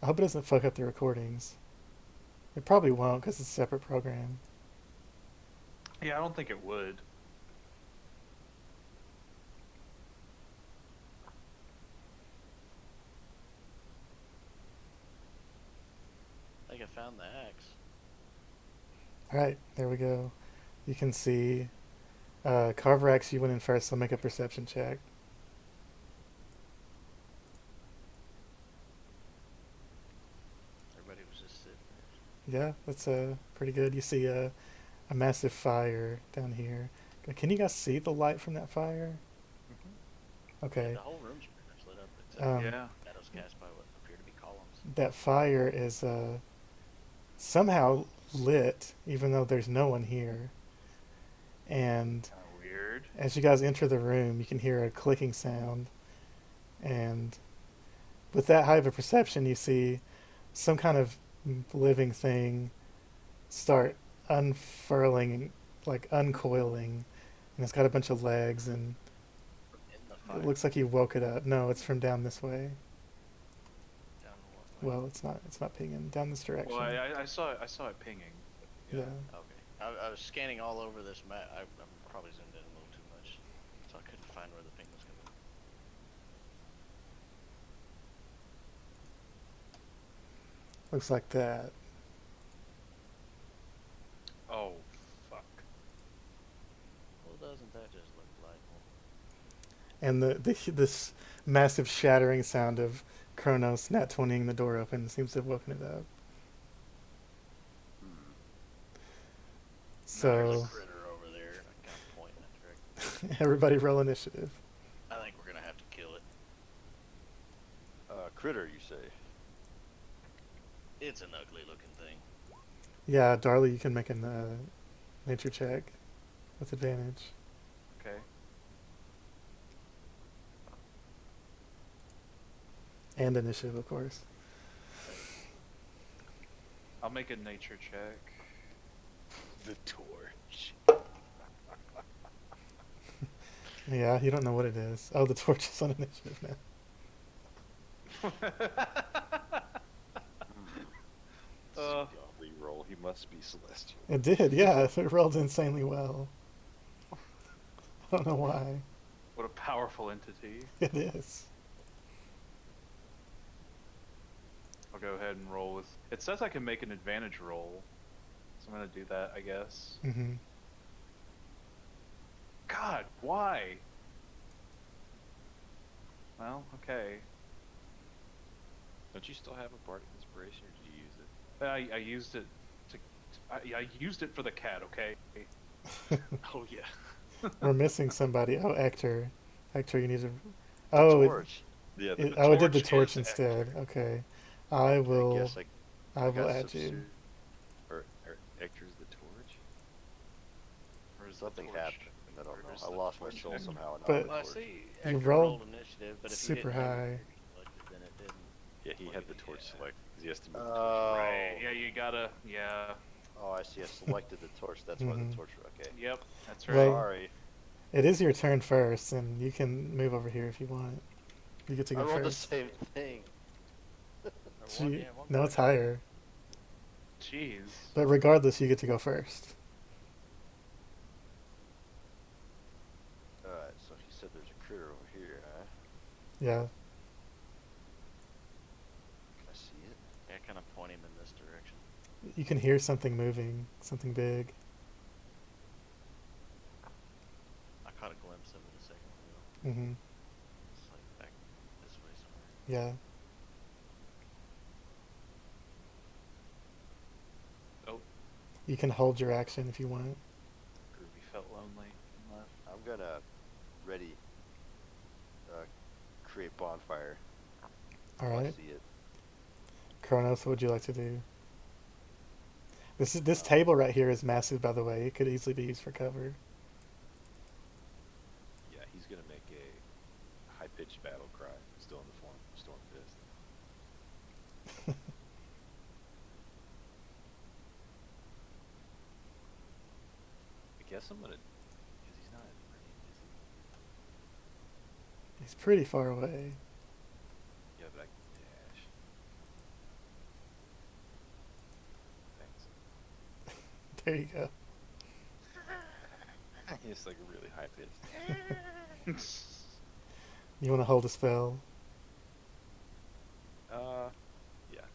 I hope it doesn't fuck up the recordings. It probably won't because it's a separate program. Yeah, I don't think it would. I think I found the axe. Alright, there we go. You can see Carvorax, you went in first, so make a perception check. Everybody was just sitting there. Yeah, that's pretty good. You see a massive fire down here. Can you guys see the light from that fire? Okay. The whole room's pretty much lit up except Yeah. shadows cast by what appear to be columns. That fire is somehow lit, even though there's no one here. And Kind of weird. as you guys enter the room, you can hear a clicking sound. And with that high of a perception, you see some kind of living thing start unfurling, like uncoiling. And it's got a bunch of legs, and In the fire. it looks like you woke it up. No, it's from down this way. Down what way? Well, it's not. It's not pinging down this direction. Well, I saw it pinging. yeah. Okay. I was scanning all over this map. I'm probably zoomed in a little too much, so I couldn't find where the ping was coming. Looks like that. Oh, fuck. Well, doesn't that just look delightful? And this massive shattering sound of Kronos nat 20ing the door open seems to have woken it up. There's So a critter over there. I kind of point in that direction. everybody roll initiative. I think we're gonna have to kill it. Critter, you say? It's an ugly looking thing. Yeah, Darli, you can make a nature check with advantage. Okay. And initiative, of course. I'll make a nature check. The torch. Yeah, you don't know what it is. Oh, the torch is on initiative now. Godly roll. He must be celestial. It did, yeah. It rolled insanely well. I don't know why. What a powerful entity. It is. I'll go ahead and roll with. It says I can make an advantage roll, so I'm gonna do that, I guess. Mm-hmm. God, why? Well, okay. Don't you still have a bardic inspiration, or did you use it? I used it to. I used it for the cat. Okay. Oh yeah. We're missing somebody. Oh, Ectur. Ectur, you need to. Oh, Torch. Yeah. it did the torch torch is instead. Ectur. Okay. I will. I guess I will got add you. Or Ector's the torch. Or is the Something torch- happened. I don't or know. is I the lost my torch soul Ectur? somehow. And But- Well, I torch. see. You Ectur rolled initiative, but if super you didn't have high. it selected, then it didn't. Yeah, he had the torch Yeah. selected because he has to move the torch. Oh. Right. Yeah, you gotta. Yeah. Oh, I see. I selected the torch. That's why Mhm. the torch. Okay. Yep. That's Well- right. Sorry. It is your turn first, and you can move over here if you want. You get to I go rolled the first. same thing. Gee, no, it's higher. Jeez. But regardless, you get to go first. Alright, so he said there's a critter over here, huh? Yeah. Can I see it? Yeah, kind of point him in this direction. You can hear something moving, something big. I caught a glimpse of it a second ago. Mm-hmm. It's like back this way somewhere. Yeah. Oh, You can hold your action if you want. Groovy felt lonely and left. I'm gonna ready create bonfire. All I right. see it. Kronos, what would you like to do? This table right here is massive, by the way. It could easily be used for cover. Yeah, he's gonna make a high-pitched battle cry, still in the form of Stormfist. I guess I'm gonna, because he's not in range, is he? He's pretty far away. Yeah, but I can dash. Thanks. There you go. It's like a really high-pitched. You want to hold a spell? Yeah, I'll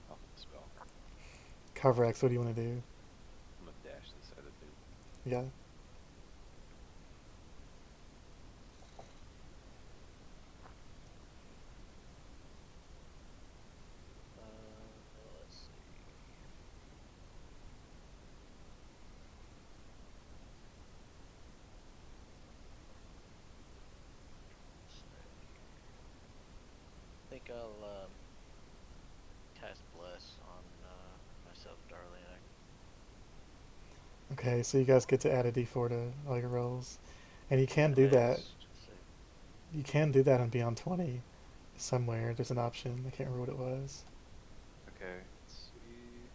hold the spell. Carvorax, what do you want to do? I'm gonna dash this side of the table. Yeah. Let's see. I think I'll cast Bless on myself, Darli. Okay, so you guys get to add a d4 to all your rolls. And you can do that. You can do that on Beyond 20 somewhere. There's an option. I can't remember what it was. Okay, let's see.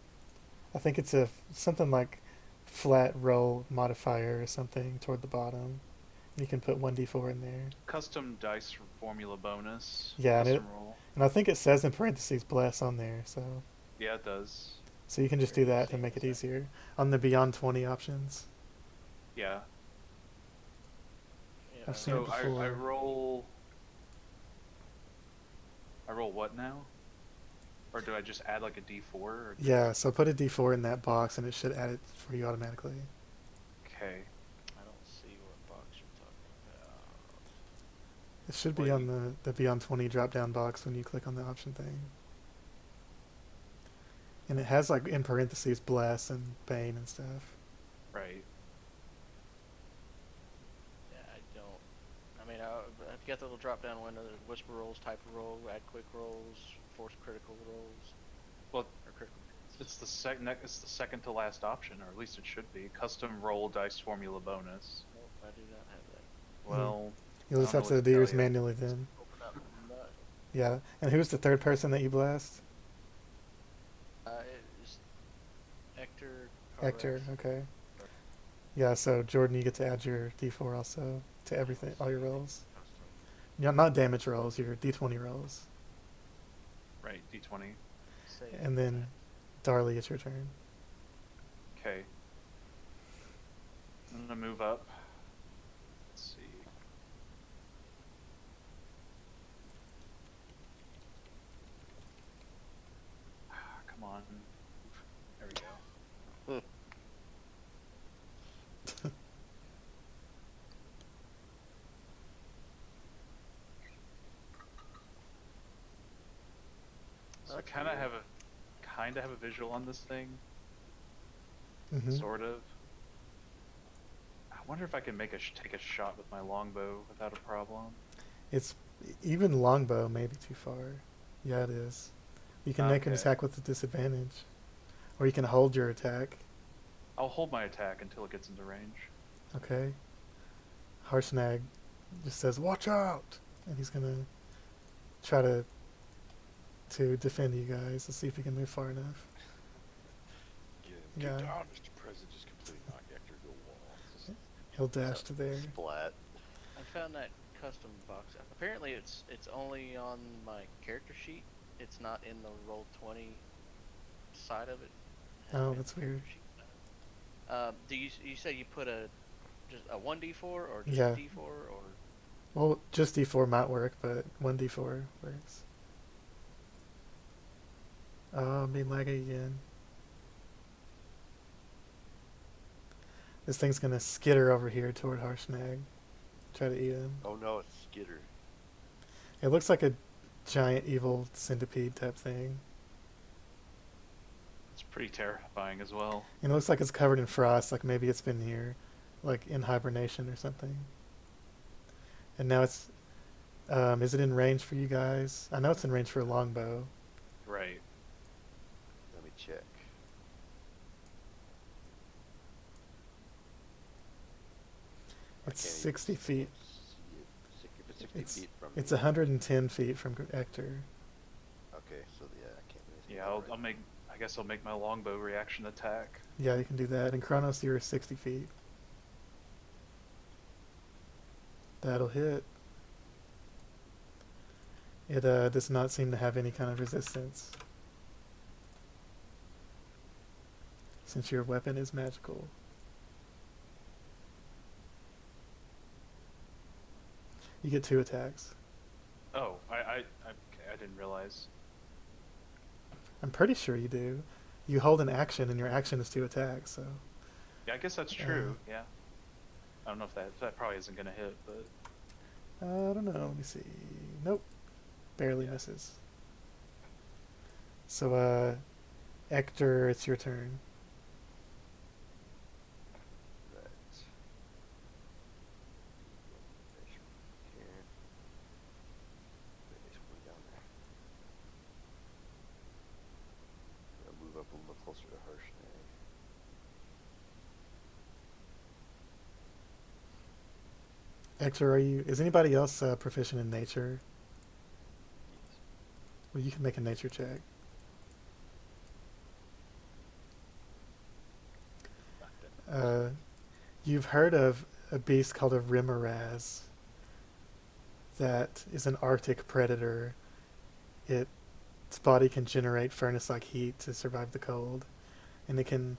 I think it's something like flat roll modifier or something toward the bottom. You can put 1d4 in there. Custom dice formula bonus. Yeah, and Custom roll. I think it says in parentheses bless on there, so Yeah, it does. you can just do that to make it easier on the Beyond 20 options. Yeah. Yeah, I've seen So it before. I roll. I roll what now? Or do I just add like a D4? Or Yeah, so put a d4 in that box and it should add it for you automatically. Okay. I don't see what box you're talking about. It should be Wait. on the Beyond 20 drop down box when you click on the option thing. And it has like in parentheses bless and bane and stuff. Right. Yeah, I don't. I mean, I've got the little drop down window. There's whisper rolls, type of roll, add quick rolls, force critical rolls. Well, Or critical. it's the second to last option, or at least it should be. Custom roll dice formula bonus. Nope, I do not have that. Well, You'll just I have don't know to what do to yours tell ya. manually then. Open up. No. Yeah. And who's the third person that you blessed? It's Ectur. Ectur, Carvorax. okay. Yeah, so Jordan, you get to add your d4 also to everything, all your rolls. Yeah, not damage rolls, your d20 rolls. right, D20. Save And then, Darli, it's your turn. Okay. I'm gonna move up. Let's see. Come on. There we go. So I That's kind of weird. have a visual on this thing, Hmm. sort of. I wonder if I can take a shot with my longbow without a problem. It's even longbow may be too far. Yeah, it is. You can make an Okay. attack with a disadvantage, or you can hold your attack. I'll hold my attack until it gets into range. Okay. Harshnag just says, "Watch out!" and he's gonna try to defend you guys. Let's see if he can move far enough. Get Yeah. down, Mr. President. Just completely knock Ector to a wall. He'll dash to there. Splat. I found that custom box. Apparently, it's only on my character sheet. It's not in the Roll20 side of it. Oh, that's weird. Do you say you put just a 1d4 or just Yeah. a d4 or? Well, just d4 might work, but 1d4 works. Oh, I'm being laggy again. This thing's gonna skitter over here toward Harshnag. Try to eat him. Oh no, it's Skitter. It looks like a giant evil centipede type thing. It's pretty terrifying as well. And it looks like it's covered in frost, like maybe it's been here, like in hibernation or something. And now it's, is it in range for you guys? I know it's in range for a longbow. Right. Let me check. It's I can't 60 even feet. see it. If it's 60 It's feet from it's me. 110 feet from Ector. Okay, so yeah, I can't do anything. Yeah, about it I'll make. I guess I'll make my longbow reaction attack. Yeah, you can do that. And Kronos, you're 60 feet. That'll hit. It does not seem to have any kind of resistance, since your weapon is magical. You get 2 attacks. Oh, I didn't realize. I'm pretty sure you do. You hold an action, and your action is 2 attacks. So Yeah, I guess that's true. Yeah. I don't know if that probably isn't gonna hit, but I don't know. Let me see. Nope, barely misses. So Ector, it's your turn. Right. Here. Wait, it's way down there. I'm gonna move up a little closer to Harshnag. Ectur, is anybody else proficient in nature? Yes. Well, you can make a nature check. Not that much. You've heard of a beast called a Rimaraz that is an Arctic predator. Its body can generate furnace-like heat to survive the cold, and it can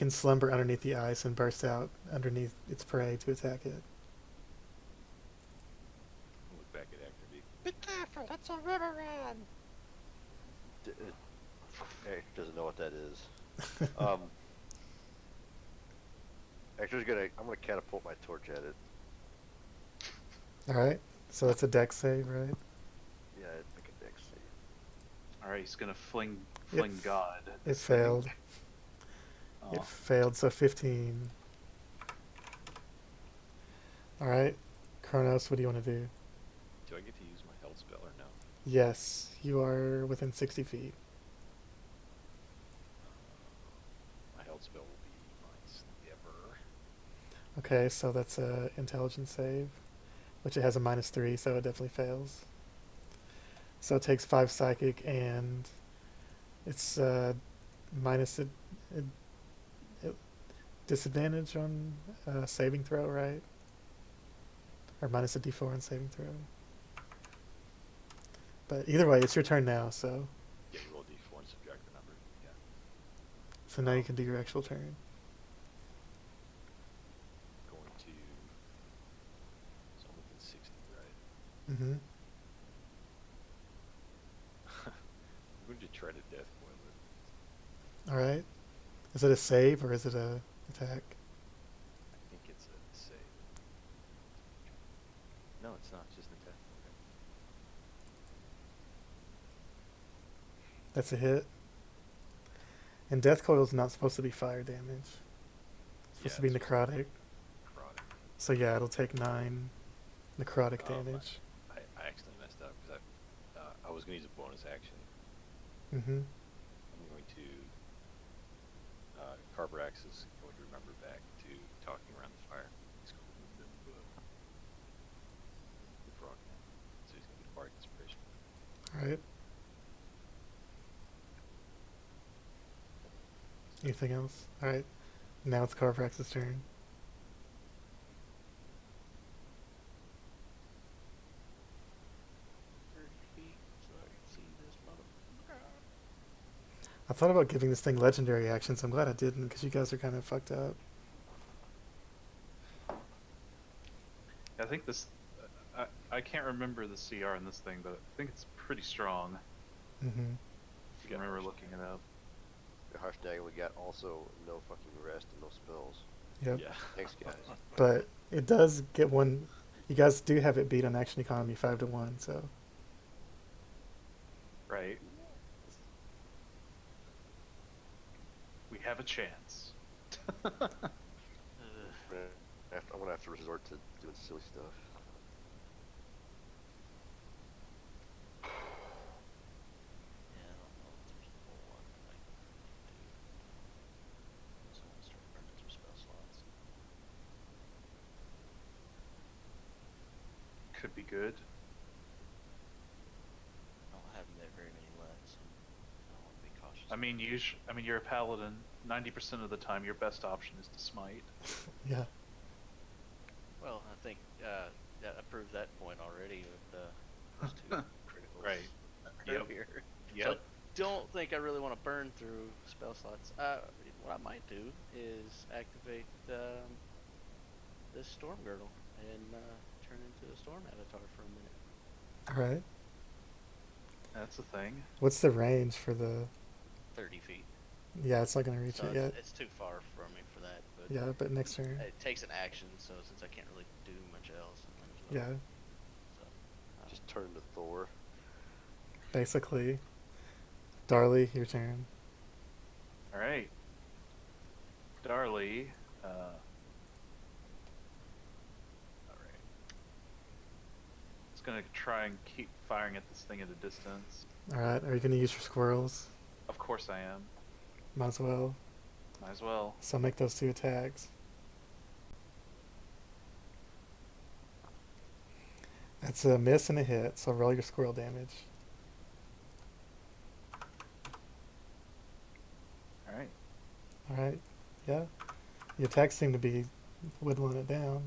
slumber underneath the ice and burst out underneath its prey to attack it. Look back at Actor B. Be careful, that's a river rat. Eric doesn't know what that is. I'm gonna catapult my torch at it. All right, so that's a dex save, right? Yeah, I'd make a dex save. All right, he's gonna fling It- God. It failed. Oh, It failed, so 15. All right, Kronos, what do you want to do? Do I get to use my health spell or no? Yes, you are within 60 feet. My health spell will be my Sliver. Okay, so that's a intelligence save, which it has a -3, so it definitely fails. So it takes 5 psychic, and it's minus a disadvantage on saving throw, right? Or minus a d4 on saving throw. But either way, it's your turn now, so Yeah, you roll d4 and subtract the number. Yeah. now you can do your actual turn. Going to. So I'm within 60, right? Mm-hmm. I'm going to try to death coil it. All right. Is it a save or is it a attack? I think it's a save. No, it's not. It's just an attack. Okay. That's a hit. And death coil is not supposed to be fire damage. It's supposed to be it's necrotic. necrotic. So yeah, it'll take 9 necrotic Oh, damage. I accidentally messed up because I was going to use a bonus action. Mm-hmm. I'm going to. Carvorax is going to remember back to talking around the fire. He's going to move the frog now. So he's going to get bardic inspiration. All right. Anything else? All right. Now it's Carvorax's turn. So I can see this motherfucker. I thought about giving this thing legendary actions. I'm glad I didn't, because you guys are kind of fucked up. I think this. I can't remember the CR in this thing, but I think it's pretty strong. Mm-hmm. I remember looking it up. The harsh dagger we got also no fucking rest and no spells. Yep. Yeah. Thanks, guys. But it does get one. You guys do have it beat on action economy 5-1, so. Right. We have a chance. I'm gonna have to resort to doing silly stuff. Yeah, I don't know if there's a whole lot that I can do. So I'm gonna start burning some spell slots. Could be good. I don't have very many left, so I don't want to be cautious. I mean, you're a paladin. 90% of the time, your best option is to smite. Yeah. Well, I think I proved that point already with those two criticals. Right. Yep. Earlier. Yep. So I don't think I really want to burn through spell slots. What I might do is activate this storm girdle and turn into a storm avatar for a minute. All right. That's a thing. What's the range for the... 30 feet. Yeah, it's not going to reach So it yet. it's too far from me for that. But Yeah, but next turn. it takes an action, so since I can't really do much else, I might as well. Yeah, So, Just turn to Thor. basically. Darli, your turn. All right. Darli. All right. It's gonna try and keep firing at this thing at a distance. All right, are you going to use your squirrels? Of course I am. Might as well. Might as well. So make those 2 attacks. That's a miss and a hit, so roll your squirrel damage. All right. Alright, yeah. Your attacks seem to be whittling it down.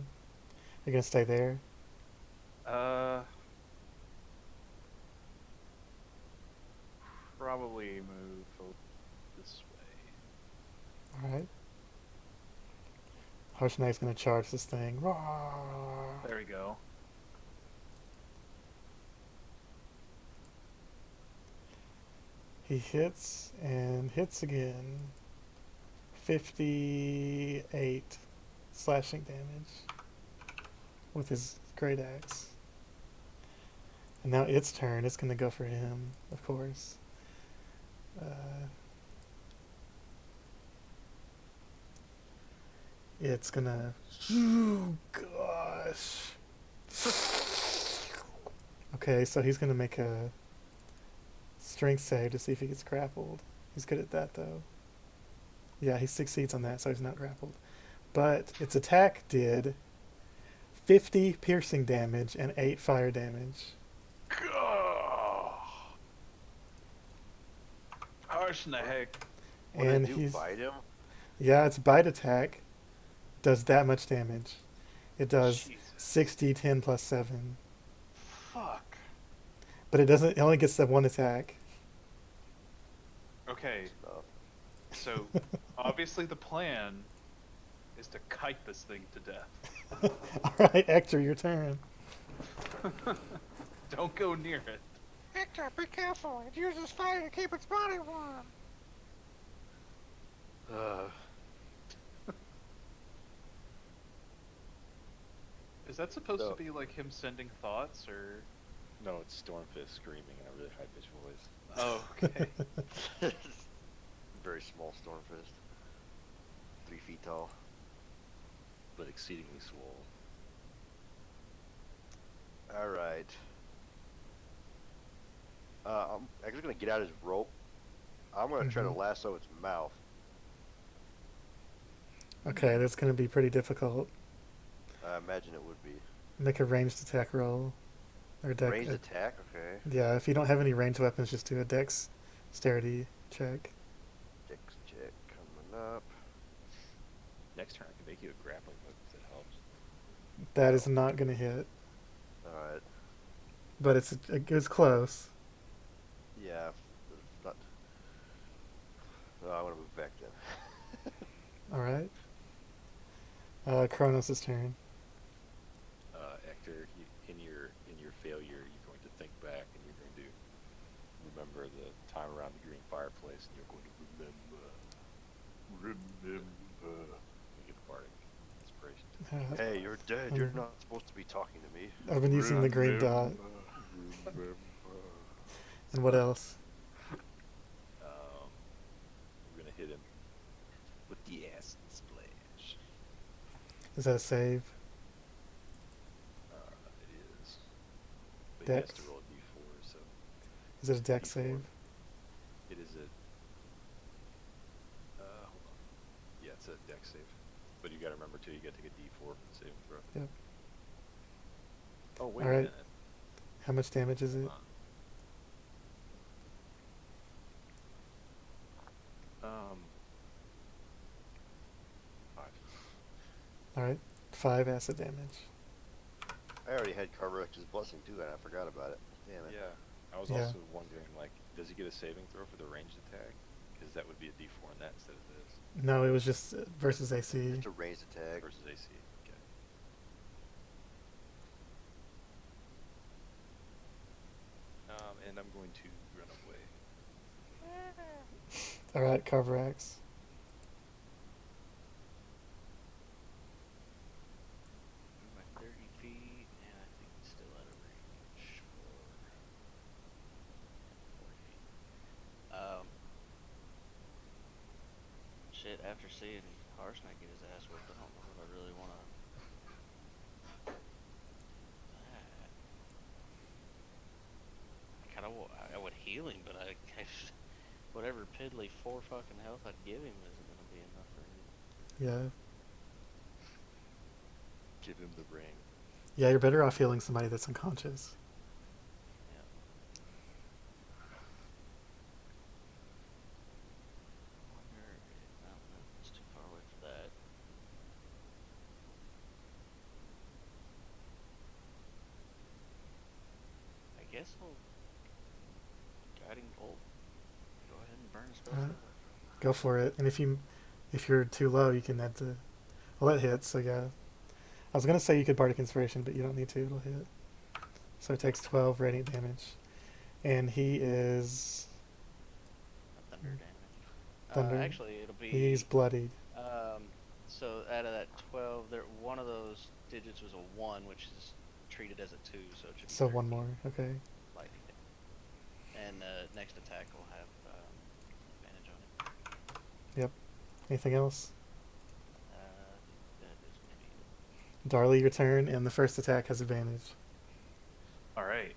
You're gonna stay there? Probably move this way. Alright. Harshnag's gonna charge this thing. Roar! There we go. He hits and hits again. 58 slashing damage with his great axe. And now its turn. It's gonna go for him, of course. It's gonna. Oh, gosh. Okay, so he's gonna make a strength save to see if he gets grappled. He's good at that, though. Yeah, he succeeds on that, so he's not grappled. But its attack did 50 piercing damage and 8 fire damage. Harshnag. What And did you he's bite him? yeah, its bite attack does that much damage. It does Jesus. 60, 10 plus 7. Fuck. But it doesn't. It only gets that one attack. Okay, Stuff. so obviously the plan is to kite this thing to death. All right, Ectur, your turn. Don't go near it. Ectur, be careful. It uses fire to keep its body warm. Is that supposed No. to be like him sending thoughts, or? No, it's Stormfist screaming in a really high pitched voice. Oh, okay. Very small Stormfist. 3 feet tall. But exceedingly swole. Alright. I'm actually gonna get out his rope. I'm gonna try to Mhm. lasso its mouth. Okay, that's going to be pretty difficult. I imagine it would be. Make a ranged attack roll. Or dex. Ranged attack? Okay. Yeah, if you don't have any ranged weapons, just do a dexterity check. Dex check coming up. Next turn, I can make you a grappling hook if that helps. That is not going to hit, Alright. but it's close. Yeah. Not. Oh, I want to move back then. All right. Kronos' turn. Ectur, in your failure, you're going to think back and you're going to remember the time around the green fireplace, and you're going to remember. You get the bardic inspiration. Hey, you're dead. You're not supposed to be talking to me. I've been using the green dot. Remember. And what else? We're gonna hit him with the acid splash. Is that a save? It is. But he has Dex? to roll a d4, so Is it a dex D4. save? it is a. Hold on. Yeah, it's a dex save. But you gotta remember too, you gotta take a d4 for the saving throw. Yep. Oh wait All a right. minute. How much damage is it? Um. 5. All right. 5 acid damage. I already had Carvorax's blessing too, and I forgot about it. Damn it. Yeah. I was Yeah. also wondering, like, does he get a saving throw for the ranged attack? Because that would be a d4 in that instead of this. No, it was just versus AC. It's a ranged attack. Versus AC. Okay. And I'm going to run away. All right, Carvorax. Move back 30 feet, and I think it's still out of range for 40. Shit, after seeing Harshnag get his ass whipped, I don't know if I really want to. I would heal him, but whatever piddly 4 fucking health I'd give him isn't gonna be enough for him. Yeah. Give him the ring. Yeah, you're better off healing somebody that's unconscious. Yeah. No, it's too far away for that. I guess I'll guiding bolt. Go ahead and burn a spell Alright. slot. Go for it. And if you're too low, you can add to. Well, that hits. So yeah, I was gonna say you could bardic inspiration, but you don't need to. It'll hit. So it takes 12 radiant damage, and he is Thunder damage. thunder. Actually, it'll be. He's bloodied. So out of that 12, one of those digits was a 1, which is treated as a 2, so it should be So 13 one more. Okay. lightning damage. And next attack will have advantage on it. Yep. Anything else? That is gonna be it. Darli, your turn, and the first attack has advantage. All right.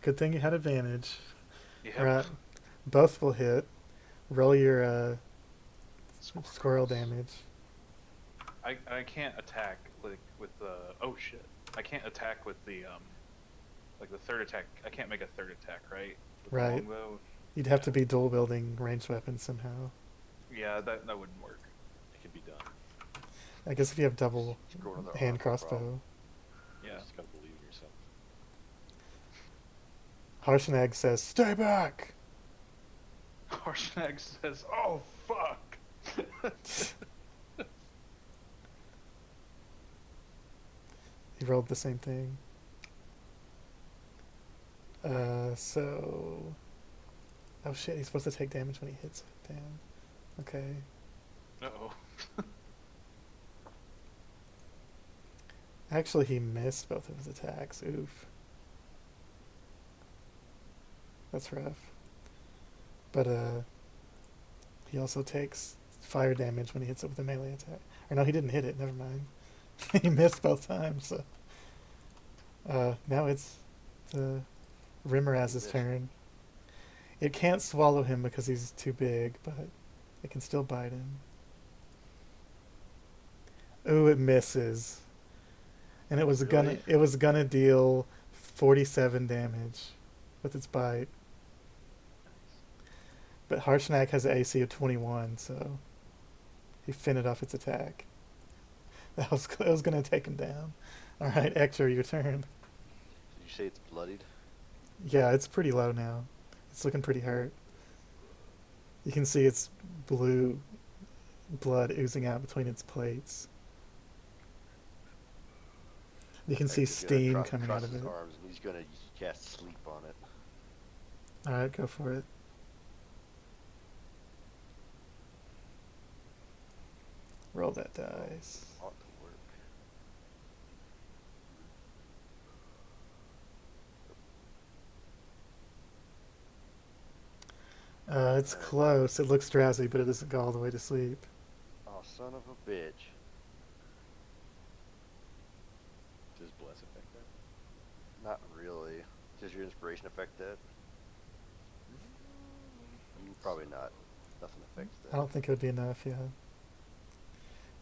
Good thing you had advantage. Yep. Alright. Both will hit. Roll your squirrel damage. I can't attack like with the oh shit. I can't attack with the like the third attack. I can't make a third attack, right? With the Right. longbow? You'd have to be dual wielding ranged weapons somehow. Yeah, that wouldn't work. It can be done. I guess if you have double Just go to the hand armor, crossbow. bro. Yeah. You just gotta believe in yourself. Harshnag says, "Stay back!" Harshnag says, "Oh fuck." He rolled the same thing. So... Oh shit, he's supposed to take damage when he hits it. Damn. Okay. Uh-oh. Actually, he missed both of his attacks. Oof. That's rough. But, he also takes fire damage when he hits it with a melee attack. Or no, he didn't hit it. Never mind. He missed both times, so... now it's the Rimmeraz's turn. It can't swallow him because he's too big, but it can still bite him. Ooh, it misses. And it was gonna deal 47 damage with its bite. But Harshnag has an AC of 21, so he fended off its attack. That was gonna take him down. All right, Ectur, your turn. Did you say it's bloodied? Yeah, it's pretty low now. It's looking pretty hurt. You can see its blue blood oozing out between its plates. You can see Hector's gonna steam coming out cross of his it. arms and he's gonna cast sleep on it. Alright, go for it. Roll that dice. Ought to work. It's close. It looks drowsy, but it doesn't go all the way to sleep. Oh, son of a bitch. Does bless affect that? Not really. Does your inspiration affect that? Probably not. Nothing affects I that. don't think it would be enough, yeah.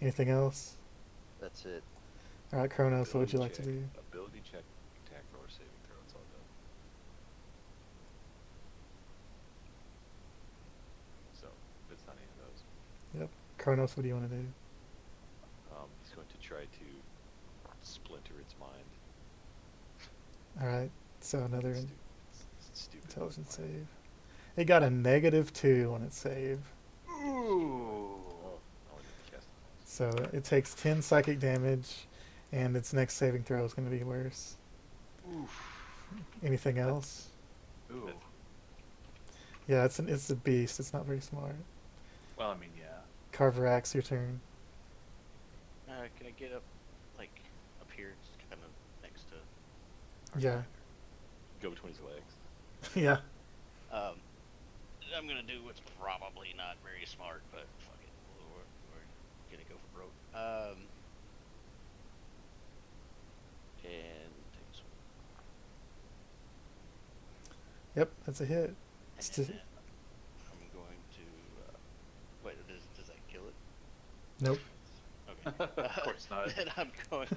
Anything else? That's it. Alright, Kronos, what would you like to Ability do? check, Ability check, attack roll, or saving throw. It's all done. So, if it's not any of those, Yep. Kronos, what do you want to do? he's going to try to splinter its mind. Alright, so another Stupid intelligence mind. save. It got a -2 on its save. Ooh. Oh, I didn't cast it. So it takes 10 psychic damage, and its next saving throw is going to be worse. Oof. Anything else? Ooh. Yeah, it's a beast. It's not very smart. Well, I mean, yeah. Carvorax, your turn. Can I get up, like, up here, just kind of next to... Yeah. Go between his legs. Yeah. I'm gonna do what's probably not very smart, but fuck it, we're gonna go for broke. And take this one. Yep, that's a hit. And St- then I'm going to. Wait, Nope. Okay. Of course not. Then I'm going to.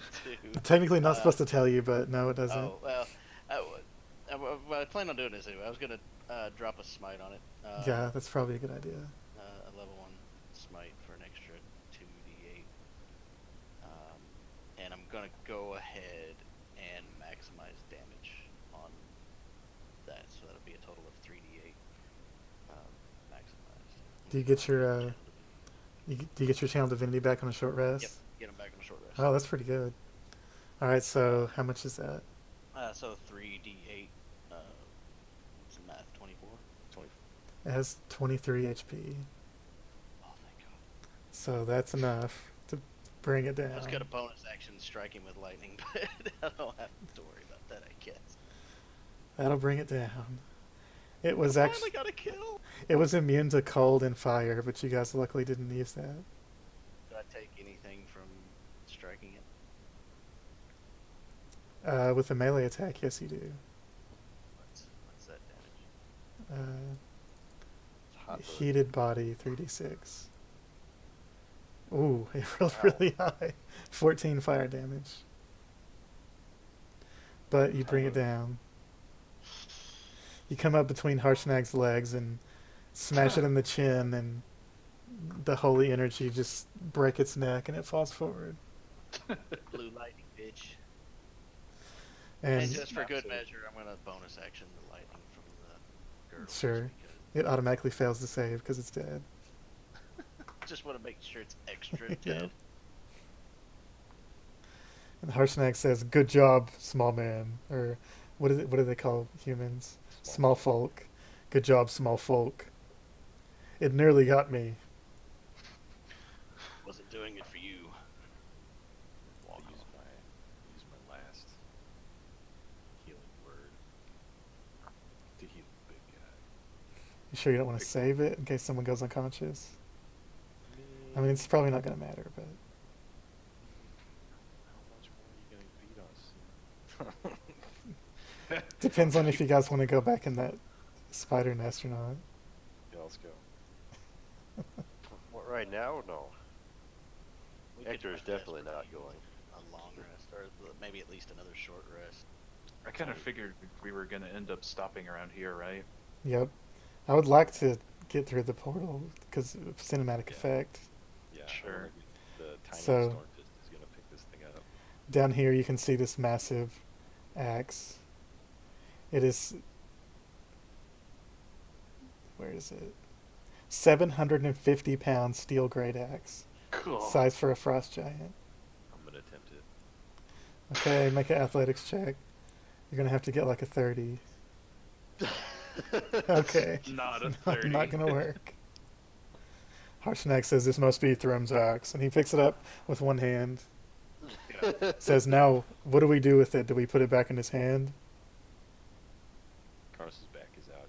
I'm technically not Uh, supposed to tell you, but no, it doesn't. Oh well, I plan on doing this anyway. I was gonna drop a smite on it. Yeah, that's probably a good idea. A level 1 smite for an extra 2d8. And I'm gonna go ahead and maximize damage on that, so that'll be a total of 3d8 maximized. Do you get your do you get your channel divinity back on a short rest? Yep, get them back on a short rest. Oh, that's pretty good. All right, so how much is that? So 3d8. What's the math? 24. 24. It has 23 HP, Oh, thank God. so that's enough to bring it down. I was gonna bonus action striking with lightning, but I don't have to worry about that, I guess. That'll bring it down. It was I actually finally got a kill. it was immune to cold and fire, but you guys luckily didn't use that. Do I take anything from striking it? With a melee attack, yes, you do. What's that damage? It's hot burn. Heated body, 3d6. Ooh, it rolled Wow. really high. 14 fire damage. But you bring it down. You come up between Harshnag's legs and smash it in the chin, and the holy energy just break its neck, and it falls forward. Blue lightning, bitch. And And just for good Absolutely. measure, I'm gonna bonus action the lightning from the girdle. Sure. It automatically fails to save because it's dead. Just want to make sure it's extra Yeah. dead. And Harshnag says, "Good job, small man," or what is it? What do they call humans? Small folk. Good job, small folk. It nearly got me. Wasn't doing it for you. I'll use my last healing word to heal the big guy. You sure you don't want to save it in case someone goes unconscious? I mean, it's probably not going to matter, but How much more are you gonna beat us? depends on if you guys want to go back in that spider nest or not. Yeah, let's go. What, right now? No. We could Ector is try definitely not desperately going. a long rest, or maybe at least another short rest. I kind of figured we were gonna end up stopping around here, right? Yep. I would like to get through the portal because of cinematic Yeah. effect. Yeah, Sure. The tiny So- Stormfist is gonna pick this thing up. Down here, you can see this massive axe. It is. Where is it? 750-pound steel great axe. Cool. Size for a frost giant. I'm gonna attempt it. Okay, make an athletics check. You're gonna have to get like a 30. Okay. Not a No, 30. not gonna work. Harshnag says this must be Thrum's axe, and he picks it up with one hand. Yeah. Says, "Now, what do we do with it? Do we put it back in his hand?" Kronos' back is out.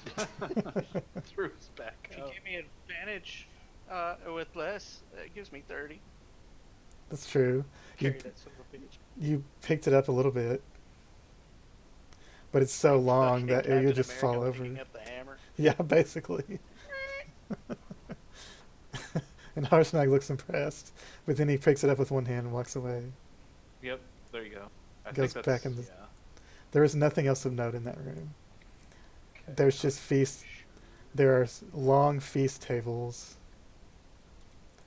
He's not. Threw his back If you out. give me advantage with less, it gives me 30. That's true. You, Carry that son of a bitch. you picked it up a little bit, but it's so long that Fucking you'll Captain just fall America over. picking up the hammer. Yeah, basically. And Harshnag looks impressed, but then he picks it up with one hand and walks away. Yep. There you go. I Goes think back that's, in the- yeah. There is nothing else of note in that room. Okay. There's just feast. There are long feast tables.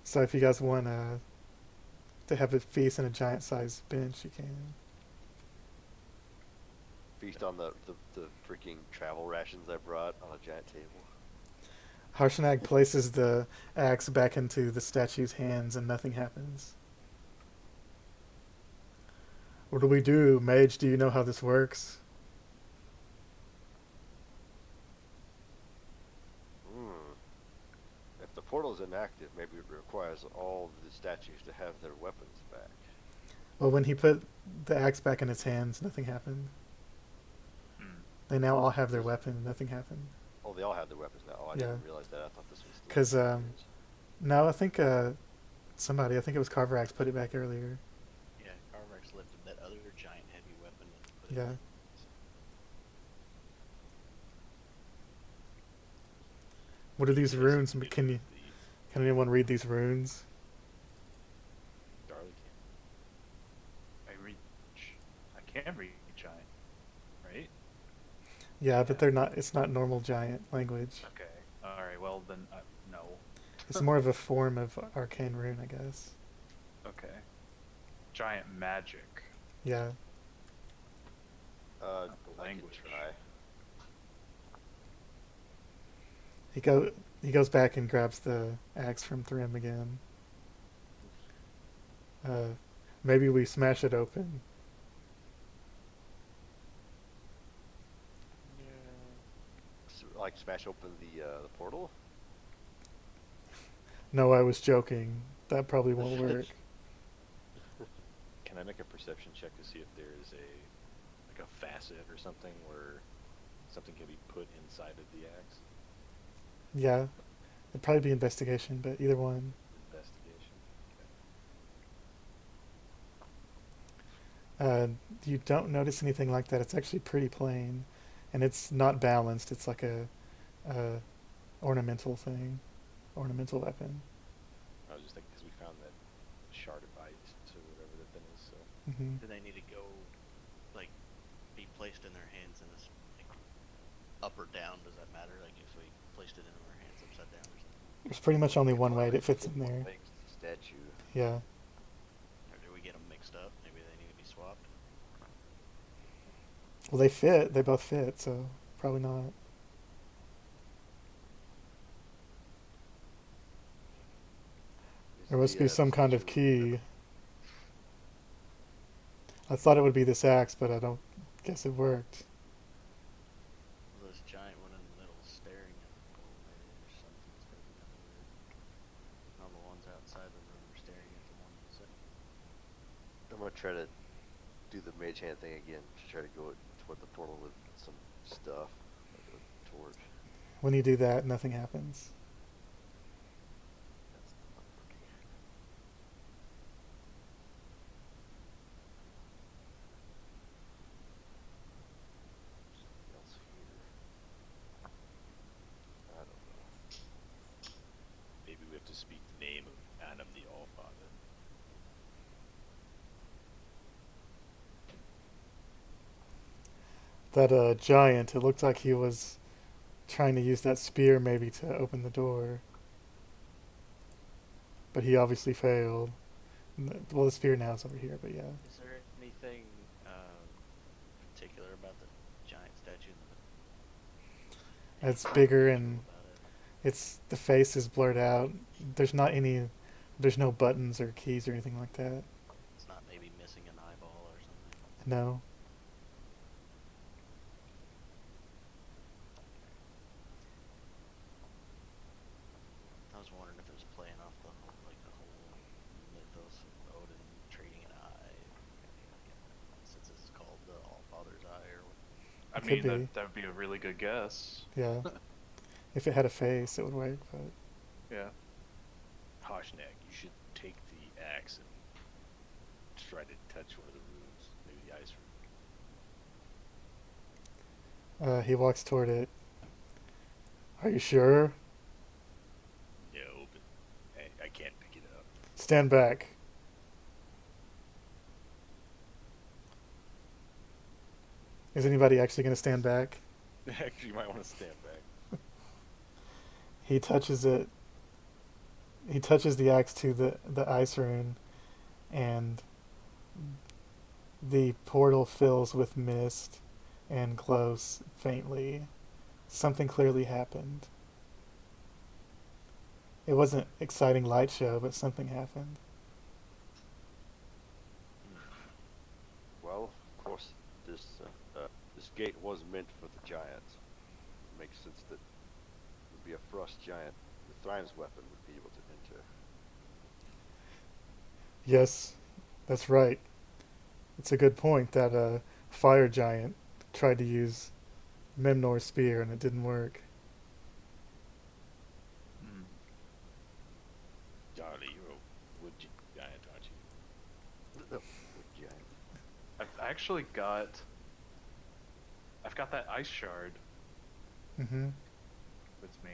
So if you guys want to have a feast and a giant-sized bench, you can. Feast on the freaking travel rations I brought on a giant table. Harshnag places the axe back into the statue's hands and nothing happens. What do we do? Mage, do you know how this works? If the portal is inactive, maybe it requires all of the statues to have their weapons back. Well, when he put the axe back in his hands, nothing happened. Hmm. They now all have their weapon and nothing happened. Oh, they all have their weapons now. Oh, I Yeah. didn't realize that. I thought this was still 'Cause, statues. No, I think I think it was Carvorax put it back earlier. Yeah, Carvorax lifted that other giant heavy weapon and put it Yeah. in. What are these Yes, runes? we Can did you Can anyone read these runes? Darli can. I read. I can read giant, right? Yeah, but they're not. It's not normal giant language. Okay. All right. Well then, no. It's more of a form of arcane rune, I guess. Okay. Giant magic. Yeah. I can Language. try. He goes back and grabs the axe from Thrym again. Maybe we smash it open. Like smash open the portal. No, I was joking. That probably won't work. Can I make a perception check to see if there is a facet or something where something can be put inside of the axe? Yeah. It'd probably be investigation, but either one. Investigation. You don't notice anything like that. It's actually pretty plain. And it's not balanced. It's like a ornamental thing. Ornamental weapon. I was just thinking because we found that shard of ice or whatever that thing is. So Hmm. Do they need to go, like, be placed in their hands in this, like, up or down? Does that matter? Like, if we placed it in our hands upside down or something? There's pretty much only one way that fits in there. Makes the statue. Yeah. Or do we get them mixed up? Maybe they need to be swapped. Well, they fit. They both fit, so probably not. There must be some kind of key. I thought it would be this axe, but I don't guess it worked. Well, this giant one in the middle staring at the pole, maybe there's something that's gonna be done weird. All the ones outside the room are staring at the one inside. I'm gonna try to do the mage hand thing again to try to go toward the portal with some stuff, like a torch. When you do that, nothing happens. That's not working. Something else here. I don't know. maybe we have to speak the name of Adam the Allfather. That giant, it looked like he was trying to use that spear maybe to open the door. But he obviously failed. Well, the spear now is over here, but yeah. Is there anything particular about the giant statue? It's bigger Special and about it? it's the face is blurred out. There's not any, there's no buttons or keys or anything like that. It's not maybe missing an eyeball or something. No. I was wondering if it was playing off the whole, like the whole mythos of Odin trading an eye, since it's called the Allfather's Eye, or what. I It could mean, be. that would be a really good guess. Yeah. If it had a face, it would work, but Yeah. Hoshnak, you should take the axe and try to touch one of the runes, maybe the ice rune. he walks toward it. Are you sure? Yeah, open. Hey, I can't pick it up. Stand back. Is anybody actually going to stand back? Actually, you might want to stand back. He touches it. He touches the axe to the ice rune, and the portal fills with mist and glows faintly. Something clearly happened. It wasn't exciting light show, but something happened. Well, of course, this gate was meant for the giants. It makes sense that it would be a frost giant with Thryne's weapon would be able to enter. Yes, that's right. It's a good point that fire giant tried to use Memnor's spear and it didn't work. Mm. Darli, you're a wood giant, aren't you? The wood giant. I've actually I've got that ice shard Mm-hmm. with me.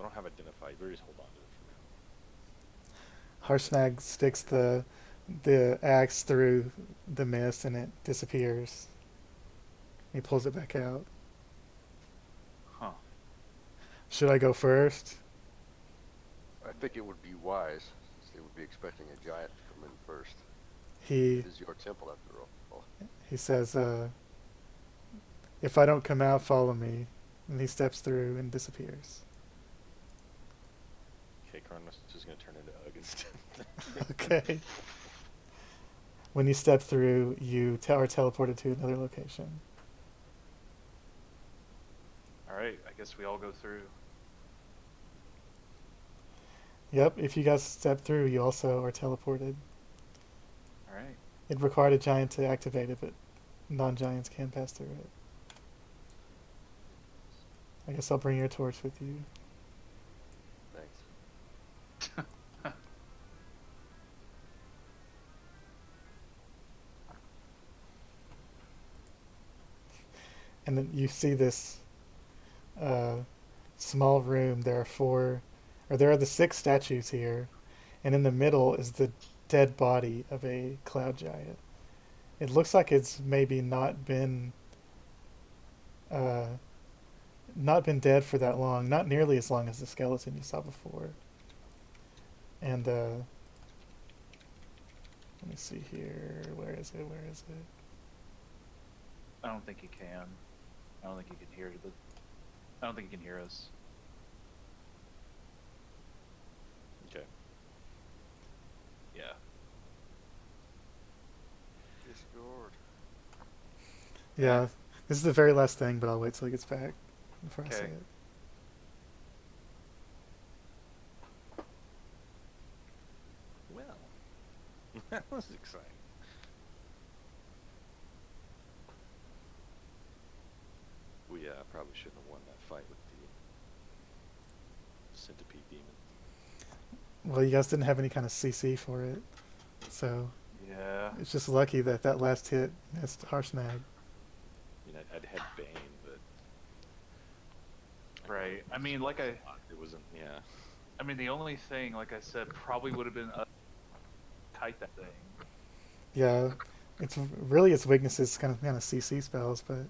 We don't have identified. We just hold on to it Harshnag sticks the axe through the mist and it disappears. He pulls it back out. Huh. Should I go first? I think it would be wise, since they would be expecting a giant to come in first. He It is your temple after all. he says, "If I don't come out, follow me." And he steps through and disappears. for now. Okay, Kronos is just gonna turn into Ugg instead. Okay. When you step through, you are teleported to another location. All right, I guess we all go through. Yep, if you guys step through, you also are teleported. All right. It required a giant to activate it, but non-giants can pass through it. I guess I'll bring your torch with you. Thanks. And then you see this small room. There are the 6 statues here, and in the middle is the dead body of a cloud giant. It looks like it's maybe not been dead for that long, not nearly as long as the skeleton you saw before. And let me see here. Where is it? I don't think he can. I don't think he can hear the. I don't think he can hear us. Okay. Yeah. Discord. Yeah, this is the very last thing, but I'll wait till he gets back before I say Okay. it. Well, that was exciting. We probably shouldn't have won that fight with the centipede demon. Well, you guys didn't have any kind of CC for it, so Yeah. it's just lucky that that last hit missed Harshnag. I mean, I'd had Bane, but Right. I mean, like I. it wasn't. Yeah. I mean, the only thing, like I said, probably would have been kite that thing. Yeah, it's really its weakness is kind of CC spells, but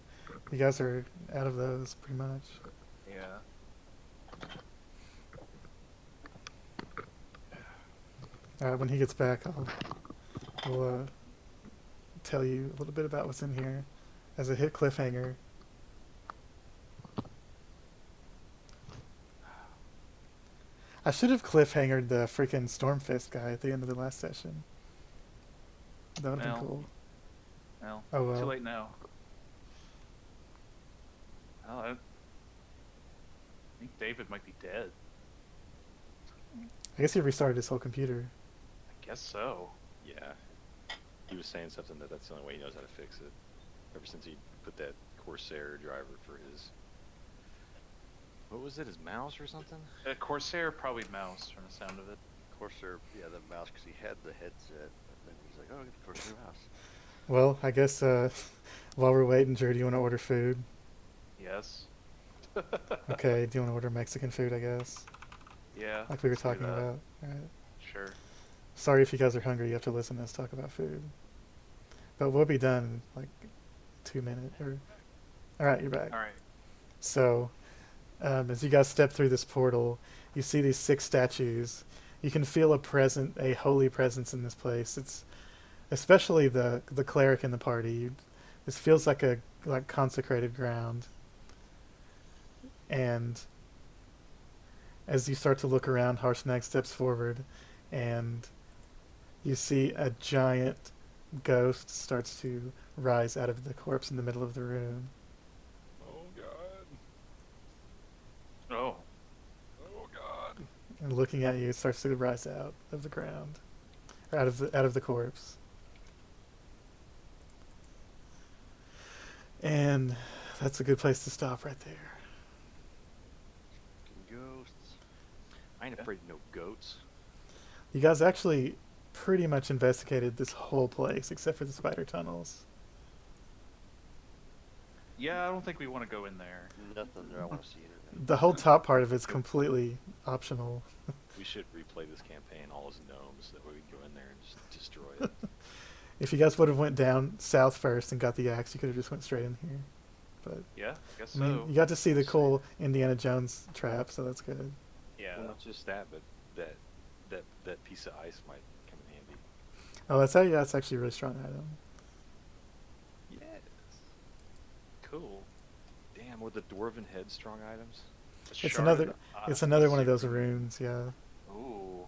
you guys are out of those pretty much. Yeah. All right, when he gets back, we'll tell you a little bit about what's in here as a hit cliffhanger. I should have cliffhangered the freaking Stormfist guy at the end of the last session. That would have Well. been cool. Well. Oh well. Too late now. Oh, I think David might be dead. I guess he restarted his whole computer. I guess so. Yeah. He was saying something that's the only way he knows how to fix it. Ever since he put that Corsair driver for his. What was it? His mouse or something? Corsair probably mouse from the sound of it. Corsair, yeah, the mouse, because he had the headset. And then he's like, oh, get the Corsair mouse. Well, I guess while we're waiting, Drew, do you want to order food? Yes. Okay, do you want to order Mexican food, I guess? Yeah. Like we were let's do talking that. about. All right. Sure. Sorry if you guys are hungry, you have to listen to us talk about food. But we'll be done in like 2 minutes. All right, you're back. All right. So, as you guys step through this portal, you see these 6 statues. You can feel a holy presence in this place. It's especially the cleric in the party. This feels like consecrated ground. And as you start to look around, Harshnag steps forward, and you see a giant ghost starts to rise out of the corpse in the middle of the room. Oh god. Oh. Oh god. And looking at you, it starts to rise out of the ground, or out of the corpse. And that's a good place to stop right there. Ghosts. I ain't afraid of no goats. You guys actually pretty much investigated this whole place except for the spider tunnels. Yeah, I don't think we want to go in there. Nothing there I want to see in it. The whole top part of it's completely optional. We should replay this campaign all as gnomes, so that way we can go in there and just destroy it. If you guys would have went down south first and got the axe, you could have just went straight in here. But Yeah, I guess I mean, so. you got to see the cool Indiana Jones trap, so that's good. Yeah. Well, not just that, but that piece of ice might come in handy. Oh, that's actually a really strong item. Yes. Cool. Damn, with the dwarven head strong items. A It's shard another of it's the another one of those super- runes, yeah. Ooh.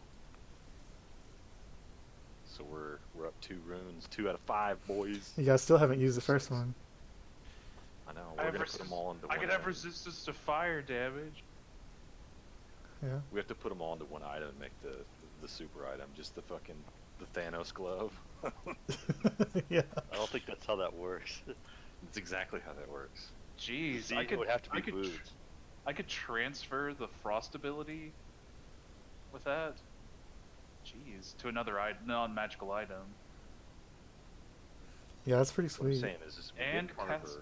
So we're up 2 runes, 2 out of 5, boys. You guys still haven't used the first one. I know. I We're have gonna put them all into I one. could have item. resistance to fire damage. Yeah. We have to put them all into one item and make the super item, just the Thanos glove. Yeah. I don't think that's how that works. That's exactly how that works. Jeez, See, I it could would have to be I could boots. I could transfer the frost ability with that. Jeez, to another non-magical item. Yeah, that's pretty What I'm sweet. saying is we And get Carver. cast-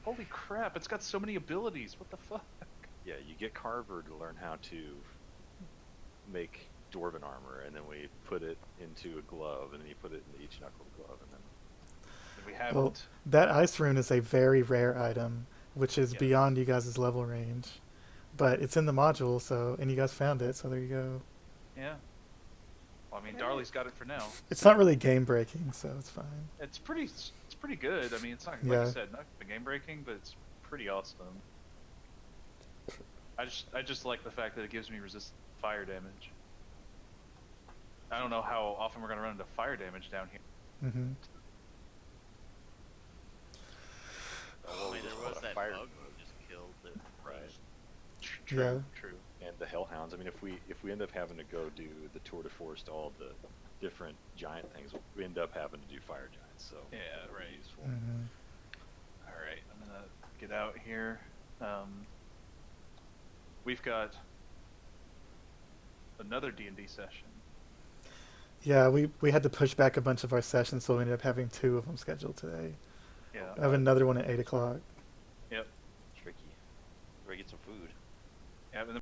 Holy crap! It's got so many abilities. What the fuck? Yeah, you get Carver to learn how to make dwarven armor, and then we put it into a glove, and then you put it into each knuckled glove, and then We haven't. Well, that ice rune is a very rare item, which is Yes. beyond you guys' level range. But it's in the module, so and you guys found it, so there you go. Yeah. Well, I mean, Darli's got it for now. It's not really game breaking, so it's fine. It's pretty good. I mean, it's not like Yeah. you said, not game breaking, but it's pretty awesome. I just like the fact that it gives me resist fire damage. I don't know how often we're gonna run into fire damage down here. Hmm. I mean, there was that fire. bug we just killed that Right. True. Yeah. True. and the hellhounds. I mean, if we end up having to go do the tour de force to all the different giant things, we end up having to do fire giants. So Yeah, that'll be right. useful. Hmm. All right, I'm gonna get out here. We've got another D&D session. Yeah, we had to push back a bunch of our sessions, so we ended up having 2 of them scheduled today. Yeah. I have another one at 8 o'clock. Yep. Tricky. Better get some food. Yeah, and